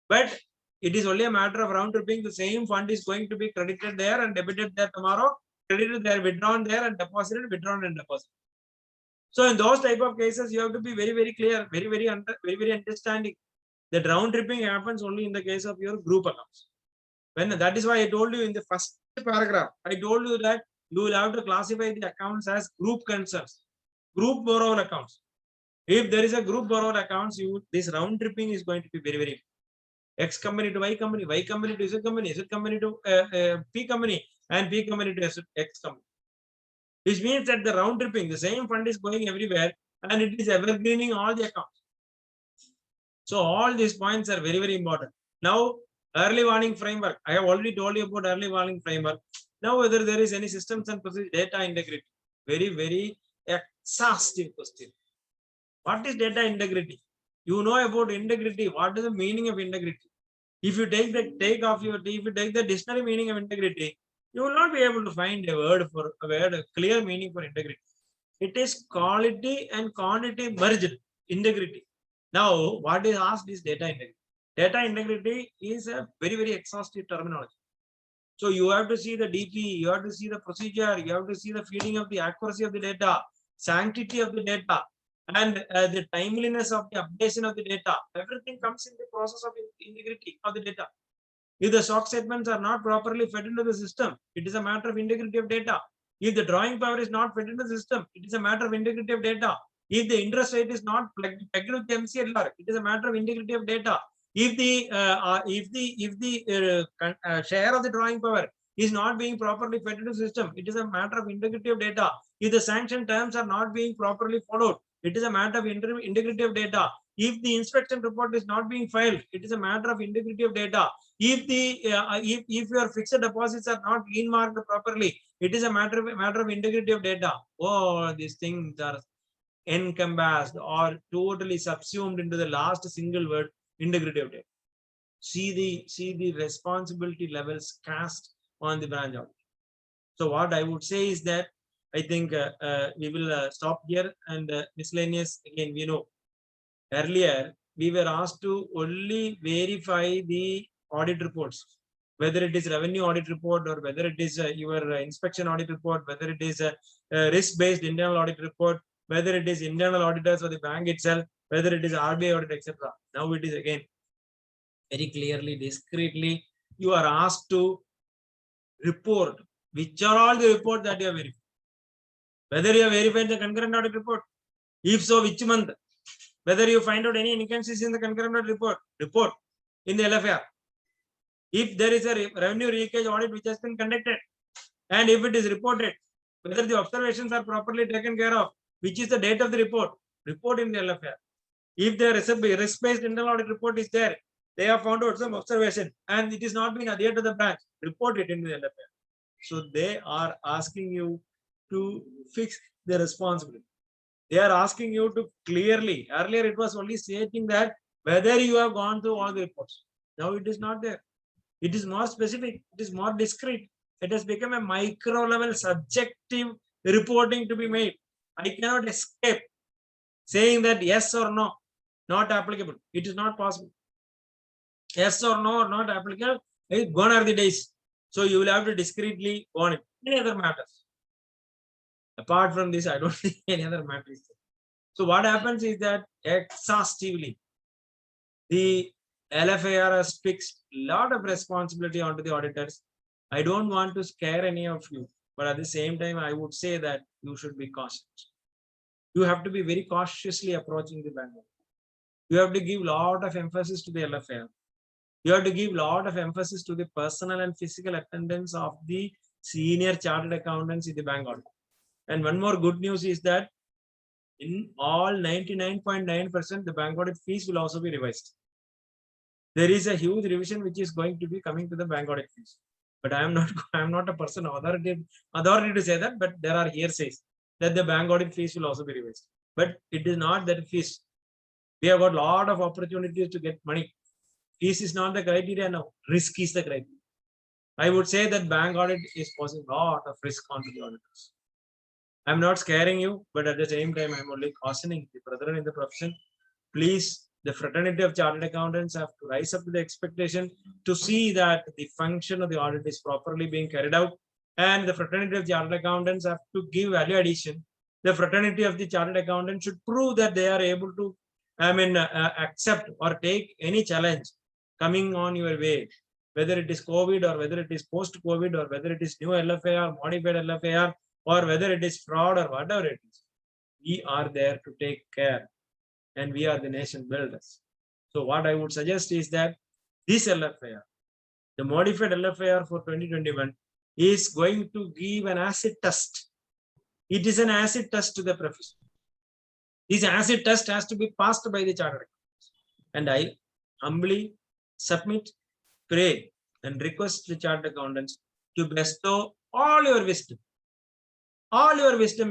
but it is only a matter of round tripping. The same fund is going to be credited there and debited there tomorrow, credited there, withdrawn there, and deposited, withdrawn and deposited. So in those type of cases, you have to be very clear, very understanding that round tripping happens only in the case of your group accounts. When that is why I told you in the first paragraph, I told you that you will have to classify the accounts as group concerns, group borrower accounts. If there is a group borrower accounts, this round tripping is going to be very X company to Y company, Y company to Z company, Z company to P company, and P company to X company. Which means that the round tripping, the same fund is going everywhere, and it is evergreening all the accounts. So all these points are very important. Now, early warning framework. I have already told you about early warning framework. Now, whether there is any systems and procedures, data integrity. Very exhaustive question. What is data integrity? You know about integrity. What is the meaning of integrity? If you take the dictionary meaning of integrity, you will not be able to find a clear meaning for integrity. It is quality and quantity merged integrity. Now, what is asked is data integrity. Data integrity is a very exhaustive terminology. So you have to see the DP, you have to see the procedure, you have to see the feeding of the accuracy of the data, sanctity of the data, and the timeliness of the updation of the data. Everything comes in the process of integrity of the data. If the stock statements are not properly fed into the system, it is a matter of integrity of data. If the drawing power is not fed into the system, it is a matter of integrity of data. If the interest rate is not pegged with MCLR, it is a matter of integrity of data. If the share of the drawing power is not being properly fed into the system, it is a matter of integrity of data. If the sanction terms are not being properly followed, it is a matter of integrity of data. If the inspection report is not being filed, it is a matter of integrity of data. If the if your fixed deposits are not green marked properly, it is a matter of integrity of data. Oh, these things are encompassed or totally subsumed into the last single word, integrity of data. See the responsibility levels cast on the branch audit. So what I would say is that I think we will stop here, and miscellaneous again. We know earlier we were asked to only verify the audit reports, whether it is revenue audit report or whether it is your inspection audit report, whether it is a risk-based internal audit report, whether it is internal auditors or the bank itself, whether it is RBI audit, etc. Now it is again very clearly, discreetly, you are asked to report which are all the reports that you have verified. Whether you have verified the concurrent audit report, if so, which month, whether you find out any inconsistency in the concurrent audit report in the LFAR. If there is a revenue leakage audit which has been conducted, and if it is reported, whether the observations are properly taken care of, which is the date of the report in the LFAR. If the risk-based internal audit report is there, they have found out some observation and it is not being adhered to the branch, report it into the LFAR. So they are asking you to fix the responsibility. They are asking you to clearly, earlier it was only stating that whether you have gone through all the reports. Now it is not there. It is more specific, it is more discrete. It has become a micro level subjective reporting to be made. I cannot escape saying that yes or no, not applicable. It is not possible. Yes or no or not applicable, gone are the days. So you will have to discreetly go on it. Any other matters? Apart from this, I don't think any other matters. So what happens is that exhaustively, the LFAR has fixed a lot of responsibility onto the auditors. I don't want to scare any of you, but at the same time, I would say that you should be cautious. You have to be very cautiously approaching the bank. You have to give a lot of emphasis to the LFAR. You have to give a lot of emphasis to the personal and physical attendance of the senior chartered accountants in the bank audit. And one more good news is that in all 99.9%, the bank audit fees will also be revised. There is a huge revision which is going to be coming to the bank audit fees. But I am not a person authority to say that, but there are hearsays that the bank audit fees will also be revised. But it is not that fees. We have got a lot of opportunities to get money. Fees is not the criteria now. Risk is the criteria. I would say that bank audit is posing a lot of risk onto the auditors. I'm not scaring you, but at the same time, I'm only cautioning the brethren in the profession. Please, the fraternity of chartered accountants have to rise up to the expectation to see that the function of the audit is properly being carried out. And the fraternity of chartered accountants have to give value addition. The fraternity of the chartered accountants should prove that they are able to, accept or take any challenge coming on your way, whether it is COVID or whether it is post-COVID or whether it is new LFAR, modified LFAR, or whether it is fraud or whatever it is. We are there to take care and we are the nation builders. So what I would suggest is that this LFAR, the modified LFAR for 2021, is going to give an acid test. It is an acid test to the profession. This acid test has to be passed by the chartered accountants. And I humbly submit, pray, and request the chartered accountants to bestow all your wisdom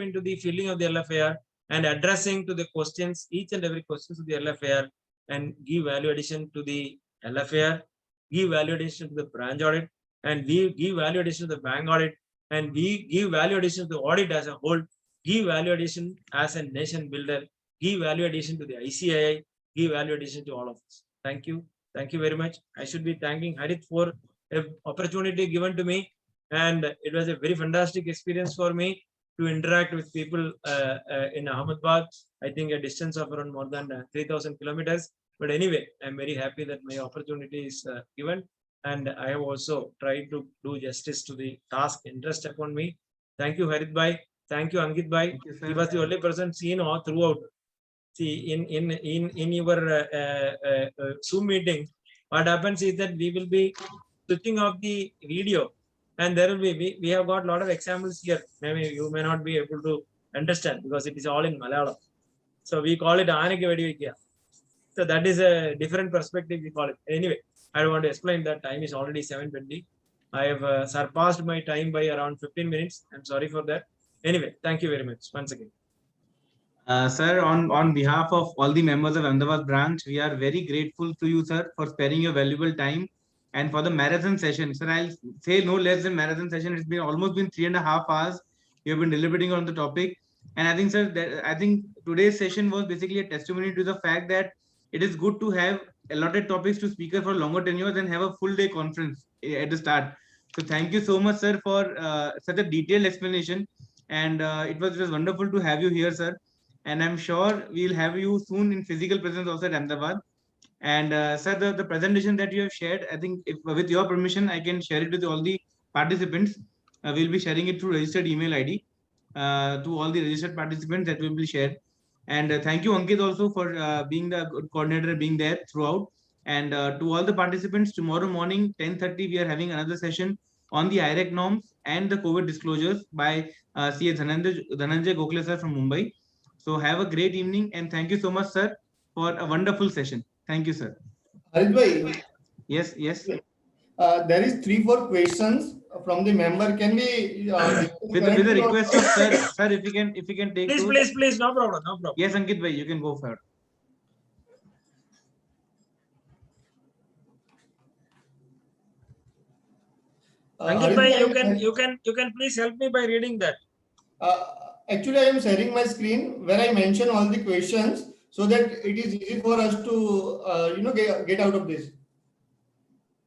into the filling of the LFAR and addressing to the questions, each and every question of the LFAR, and give value addition to the LFAR, give value addition to the branch audit, and we give value addition to the bank audit, and we give value addition to the audit as a whole, give value addition as a nation builder, give value addition to the ICAI, give value addition to all of us. Thank you. Thank you very much. I should be thanking Harit for an opportunity given to me. And it was a very fantastic experience for me to interact with people in Ahmedabad. I think a distance of around more than 3,000 kilometers. But anyway, I'm very happy that my opportunity is given. and I have also tried to do justice to the task entrusted upon me. Thank you, Harit Bhai. Thank you, Ankit Bhai. Thank you, sir. He was the only person seen all throughout. See, in your Zoom meeting, what happens is that we will be switching off the video, and there will be we have got a lot of examples here. Maybe you may not be able to understand because it is all in Malayalam. So we call it Aanike Vedivikya. So that is a different perspective we call it. Anyway, I don't want to explain that. Time is already 7:20. I have surpassed my time by around 15 minutes. I'm sorry for that. Anyway, thank you very much once again. Sir, on behalf of all the members of Ahmedabad branch, we are very grateful to you, sir, for sparing your valuable time and for the marathon session. Sir, I'll say no less than marathon session. It's been almost been 3.5 hours. You have been deliberating on the topic. And I think, sir, I think today's session was basically a testimony to the fact that it is good to have allotted topics to speaker for longer tenures and have a full day conference at the start. So thank you so much, sir, for such a detailed explanation. And it was wonderful to have you here, sir. And I'm sure we'll have you soon in physical presence also at Ahmedabad. And sir, the presentation that you have shared, I think if, with your permission, I can share it with all the participants. We'll be sharing it through registered email ID to all the registered participants that will be shared. And thank you, Ankit, also for being the good coordinator, being there throughout. And to all the participants, tomorrow morning, 10:30, we are having another session on the IRAC norms and the COVID disclosures by CA Dhananjay Gokhale sir from Mumbai. So have a great evening and thank you so much, sir, for a wonderful session. Thank you, sir. Harit bhai, Yes, yes. there is 3-4 questions from the member. Can we With the request of sir, if you can take Please, no problem, no problem. Yes, Ankit bhai, you can go for it. Ankit bhai, you can please help me by reading that. Actually, I am sharing my screen where I mention all the questions so that it is easy for us to get out of this.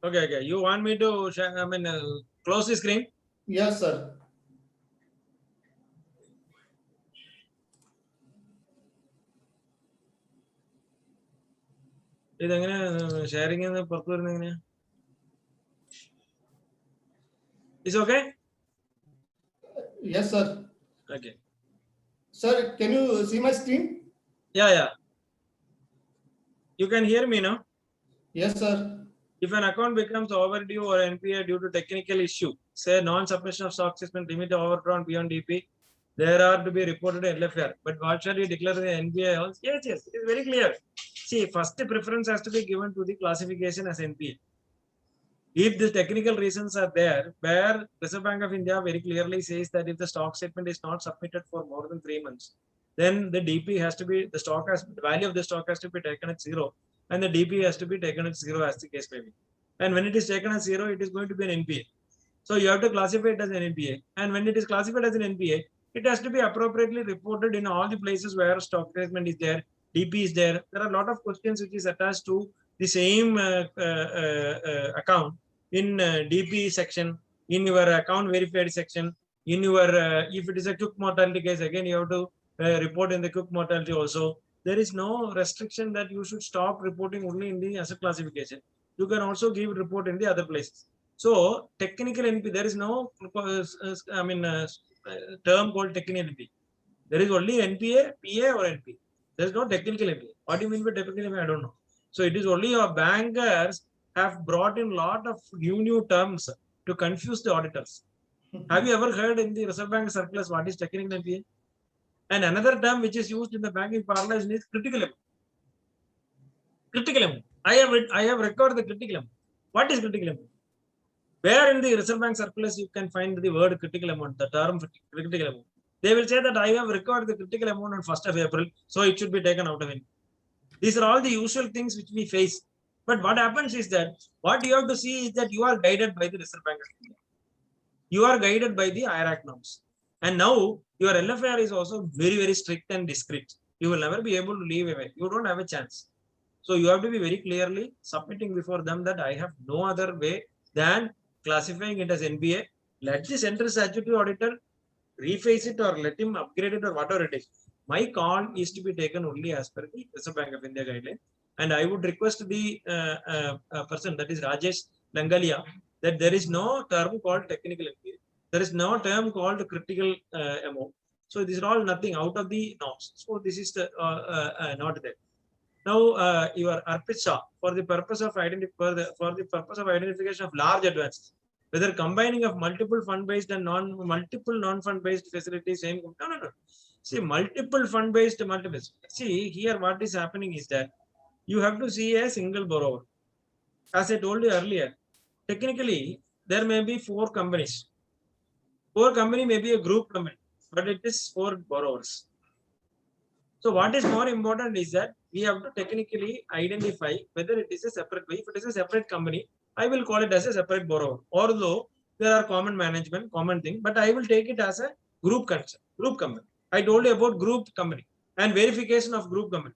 Okay. You want me to close the screen? Yes, sir. Sharing is okay? Yes, sir. Okay. Sir, can you see my screen? Yeah. You can hear me now? Yes, sir. If an account becomes overdue or NPA due to technical issue, say non-submission of stock statement limit overdrawn beyond DP, there are to be reported to LFAR. But what shall we declare the NPA? Yes, it's very clear. See, first preference has to be given to the classification as NPA. If the technical reasons are there, where Reserve Bank of India very clearly says that if the stock statement is not submitted for more than 3 months, then the DP has to be, the value of the stock has to be taken at 0, and the DP has to be taken at 0 as the case may be. And when it is taken as 0, it is going to be an NPA. So you have to classify it as an NPA. And when it is classified as an NPA, it has to be appropriately reported in all the places where stock statement is there, DP is there. There are a lot of questions which is attached to the same account in DP section, in your account verified section, in your, if it is a quick mortality case, again, you have to report in the quick mortality also. There is no restriction that you should stop reporting only in the asset classification. You can also give report in the other places. So technical NP, there is no, term called technical NP. There is only NPA, PA or NP. There is no technical NPA. What do you mean by technical NPA? I don't know. So it is only your bankers have brought in a lot of new terms to confuse the auditors. Have you ever heard in the Reserve Bank circulars what is technical NPA? And another term which is used in the banking parlance is critical amount. Critical amount. I have recorded the critical amount. What is critical amount? Where in the Reserve Bank circulars you can find the word critical amount, the term critical amount? They will say that I have recorded the critical amount on 1st of April, so it should be taken out of it. These are all the usual things which we face. But what happens is that what you have to see is that you are guided by the Reserve Bank of India. You are guided by the IRAC norms. And now your LFAR is also very strict and discreet. You will never be able to leave away. You don't have a chance. So you have to be very clearly submitting before them that I have no other way than classifying it as NPA. Let the central statutory auditor reface it or let him upgrade it or whatever it is. My call is to be taken only as per the Reserve Bank of India guideline. And I would request the person, that is Rajesh, Langalia, that there is no term called technical NPA. There is no term called critical amount. So these are all nothing out of the norms. So this is the not there. Now your ARPISA for the purpose of identification of large advances, whether combining of multiple fund-based and multiple non-fund-based facilities, same. No. See, multiple fund-based, multiple. See, here what is happening is that you have to see a single borrower. As I told you earlier, technically, there may be 4 companies. 4 company may be a group company, but it is 4 borrowers. So what is more important is that we have to technically identify whether it is a separate. If it is a separate company, I will call it as a separate borrower. Although there are common management, common thing, but I will take it as a group concern, group company. I told you about group company and verification of group company.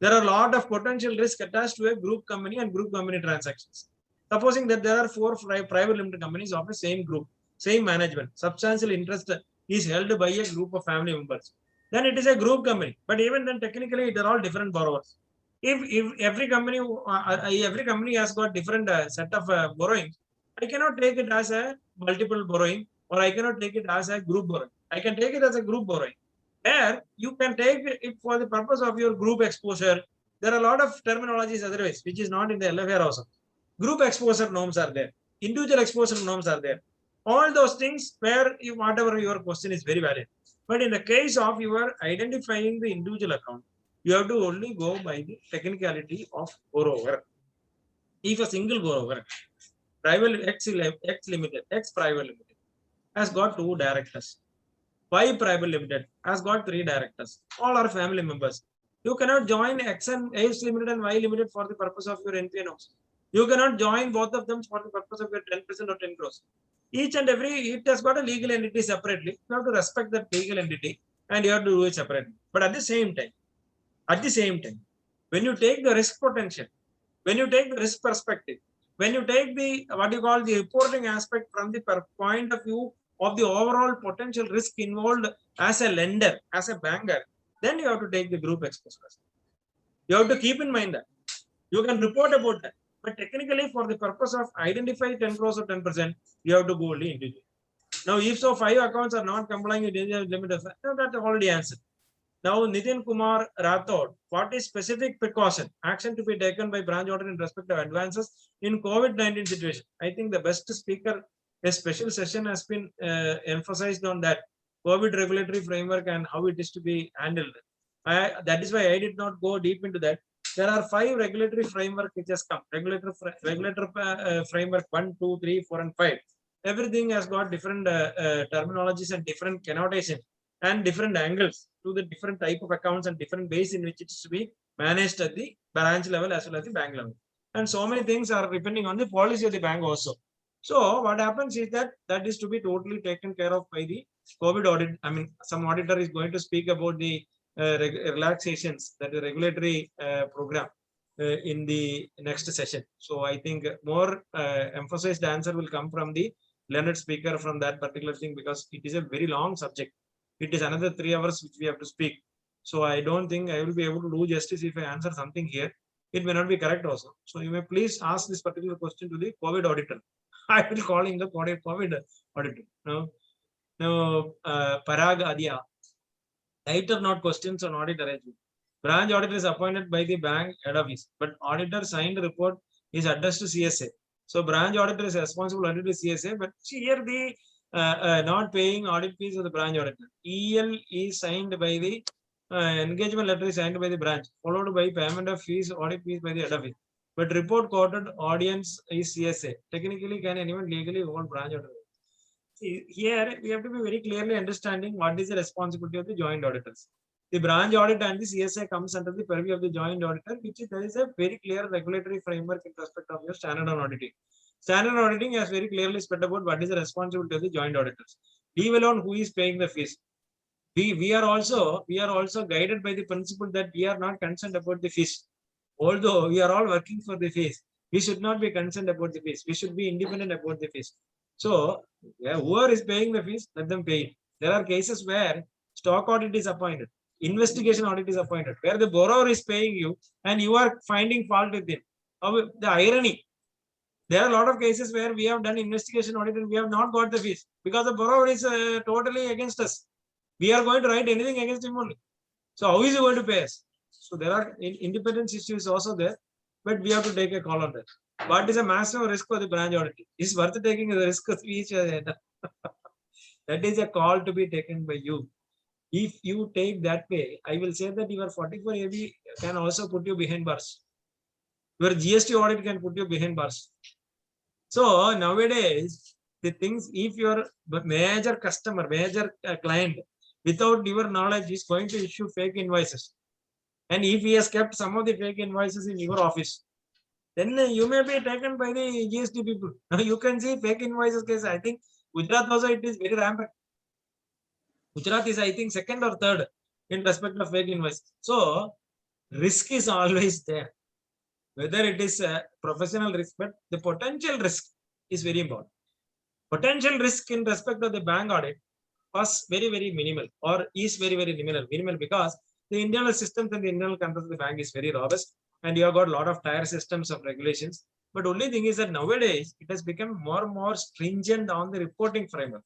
There are a lot of potential risk attached to a group company and group company transactions. Supposing that there are 4 private limited companies of the same group, same management, substantial interest is held by a group of family members, then it is a group company. But even then, technically, they're all different borrowers. If every company has got different set of borrowings, I cannot take it as a multiple borrowing, or I cannot take it as a group borrowing. I can take it as a group borrowing. Where you can take it for the purpose of your group exposure. There are a lot of terminologies otherwise, which is not in the LFAR also. Group exposure norms are there. Individual exposure norms are there. All those things where whatever your question is very valid. But in the case of you are identifying the individual account, you have to only go by the technicality of borrower. If a single borrower, private X limited, X private limited, has got 2 directors, Y private limited has got 3 directors, all are family members. You cannot join X limited and Y limited for the purpose of your NPA norms. You cannot join both of them for the purpose of your 10% or 10 crores. Each and every, it has got a legal entity separately. You have to respect that legal entity and you have to do it separately. But at the same time, when you take the risk potential, when you take the risk perspective, when you take the, what you call the reporting aspect from the point of view of the overall potential risk involved as a lender, as a banker, then you have to take the group exposure. You have to keep in mind that. You can report about that. But technically, for the purpose of identifying 10 crores or 10%, you have to go only individual. Now, if so 5 accounts are not complying with the limit of that already answered. Now, Nitin Kumar Rathod, what is specific precaution, action to be taken by branch auditor in respect of advances in COVID-19 situation? I think the best speaker, a special session has been emphasized on that COVID regulatory framework and how it is to be handled. That is why I did not go deep into that. There are 5 regulatory framework which has come. Regulatory framework 1, 2, 3, 4, and 5. Everything has got different terminologies and different connotations and different angles to the different type of accounts and different ways in which it is to be managed at the branch level as well as the bank level. And so many things are depending on the policy of the bank also. So what happens is that is to be totally taken care of by the COVID audit. I mean, some auditor is going to speak about the relaxations, that the regulatory program in the next session. So I think more emphasized answer will come from the learned speaker from that particular thing, because it is a very long subject. It is another 3 hours which we have to speak. So I don't think I will be able to do justice if I answer something here. It may not be correct also. So you may please ask this particular question to the COVID auditor. I will call him the COVID auditor. Now Parag Adya. Later, not questions on audit arrangement. Branch auditor is appointed by the bank head office, but auditor signed report is addressed to CSA. So branch auditor is responsible under the CSA, but here the not paying audit fees of the branch auditor. EL is signed by the engagement letter is signed by the branch, followed by payment of fees, audit fees by the head office. But report quoted audience is CSA. Technically, can anyone legally hold branch auditor? See, here we have to be very clearly understanding what is the responsibility of the joint auditors. The branch audit and the CSA comes under the purview of the joint auditor, which is, there is a very clear regulatory framework in respect of your standard on auditing. Standard auditing has very clearly spelled about what is the responsibility of the joint auditors. Leave alone who is paying the fees. We are also guided by the principle that we are not concerned about the fees. Although we are all working for the fees, we should not be concerned about the fees. We should be independent about the fees. So, whoever is paying the fees, let them pay it. There are cases where stock audit is appointed, investigation audit is appointed, where the borrower is paying you and you are finding fault with it. The irony, There are a lot of cases where we have done investigation audit and we have not got the fees because the borrower is totally against us. We are going to write anything against him only. So how is he going to pay us? So there are independence issues also there, but we have to take a call on that. What is a massive risk for the branch audit? Is worth taking the risk of each other. That is a call to be taken by you. If you take that way, I will say that your 44 AB can also put you behind bars. Your GST audit can put you behind bars. So nowadays, the things, if your major customer, major client, without your knowledge, is going to issue fake invoices, and if he has kept some of the fake invoices in your office, then you may be taken by the GST people. Now you can see fake invoices case. I think Gujarat also it is very rampant. Gujarat is, I think, second or third in respect of fake invoice. So risk is always there. Whether it is a professional risk, but the potential risk is very important. Potential risk in respect of the bank audit was very, very minimal, or is very, very minimal because the internal systems and the internal controls of the bank is very robust, and you have got a lot of tier systems of regulations. But only thing is that nowadays it has become more and more stringent on the reporting framework.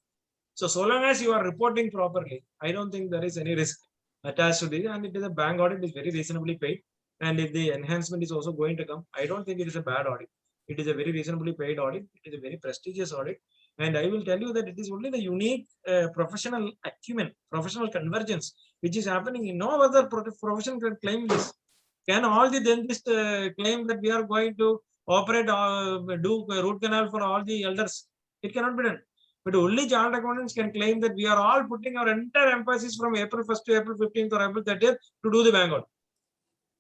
So long as you are reporting properly, I don't think there is any risk attached to this, and it is a bank audit is very reasonably paid. And if the enhancement is also going to come, I don't think it is a bad audit. It is a very reasonably paid audit. It is a very prestigious audit. And I will tell you that it is only the unique professional acumen, professional convergence, which is happening in no other profession can claim this. Can all the dentists claim that we are going to operate, do root canal for all the elders? It cannot be done. But only chartered accountants can claim that we are all putting our entire emphasis from April 1st to April 15th or April 30th to do the bank audit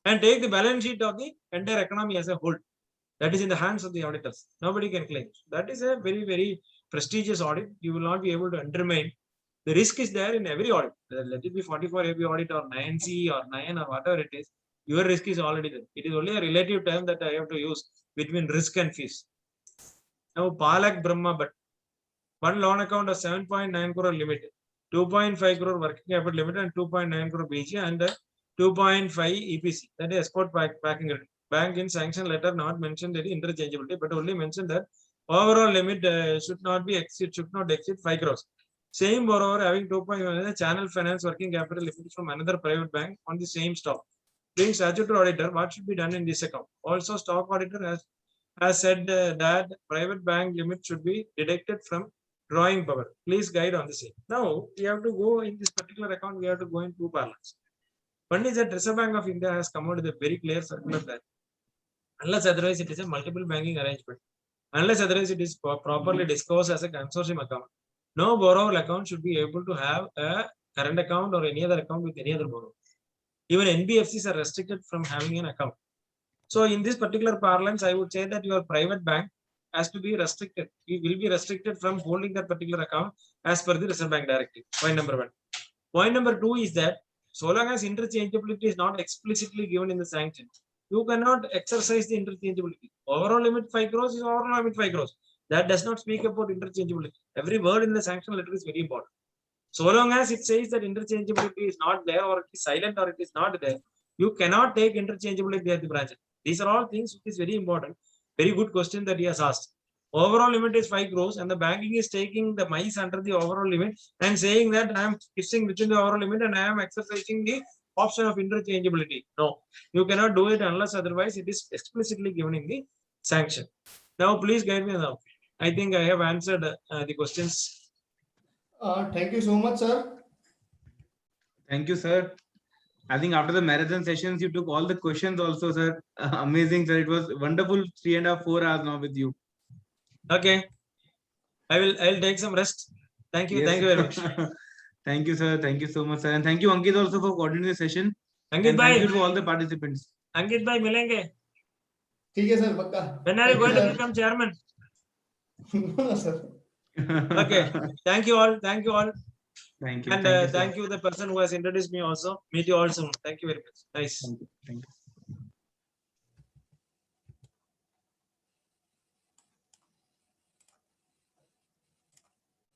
and take the balance sheet of the entire economy as a whole. That is in the hands of the auditors. Nobody can claim. That is a very, very prestigious audit. You will not be able to undermine. The risk is there in every audit. Let it be 44 AB audit or 9C or 9 or whatever it is. Your risk is already there. It is only a relative term that I have to use between risk and fees. Now, Palak Brahma, but one loan account of 7.9 crore limit, 2.5 crore working capital limit, and 2.9 crore BG and 2.5 EPC. That is export packing rate. Bank in sanction letter not mentioned any interchangeability, but only mentioned that overall limit should not exceed 5 crores. Same borrower having 2.1 channel finance working capital limit from another private bank on the same stock. Being statutory auditor, what should be done in this account? Also, stock auditor has said that private bank limit should be deducted from drawing power. Please guide on the same. Now, we have to go in this particular account, we have to go in two parallels. One is that Reserve Bank of India has come out with a very clear circular that unless otherwise it is a multiple banking arrangement, unless otherwise it is properly disclosed as a consortium account, no borrower account should be able to have a current account or any other account with any other borrower. Even NBFCs are restricted from having an account. So in this particular parlance, I would say that your private bank has to be restricted. You will be restricted from holding that particular account as per the Reserve Bank directive. Point number one. Point number two is that so long as interchangeability is not explicitly given in the sanction, you cannot exercise the interchangeability. Overall limit 5 crores is overall limit 5 crores. That does not speak about interchangeability. Every word in the sanction letter is very important. So long as it says that interchangeability is not there, or it is silent, or it is not there, you cannot take interchangeability at the branch. These are all things which is very important. Very good question that he has asked. Overall limit is 5 crores and the banking is taking the mice under the overall limit and saying that I am fixing within the overall limit and I am exercising the option of interchangeability. No, you cannot do it unless otherwise it is explicitly given in the sanction. Now, please guide me now. I think I have answered the questions. Thank you so much, sir. Thank you, sir. I think after the marathon sessions, you took all the questions also, sir. Amazing, sir. It was wonderful 3.5, 4 hours now with you. Okay. I'll take some rest. Thank you. Yes. Thank you very much. Thank you, sir. Thank you so much, sir. And thank you, Ankit, also for coordinating the session. Ankit and bhai. thank you to all the participants. Ankit bhai, milenge. ठीक है sir पक्का. When are you going to become chairman? No, sir. Okay. Thank you all. Thank you all. Thank you. And thank you, thank you, the person who has introduced me also. Meet you all soon. Thank you very much. Nice. Thank you.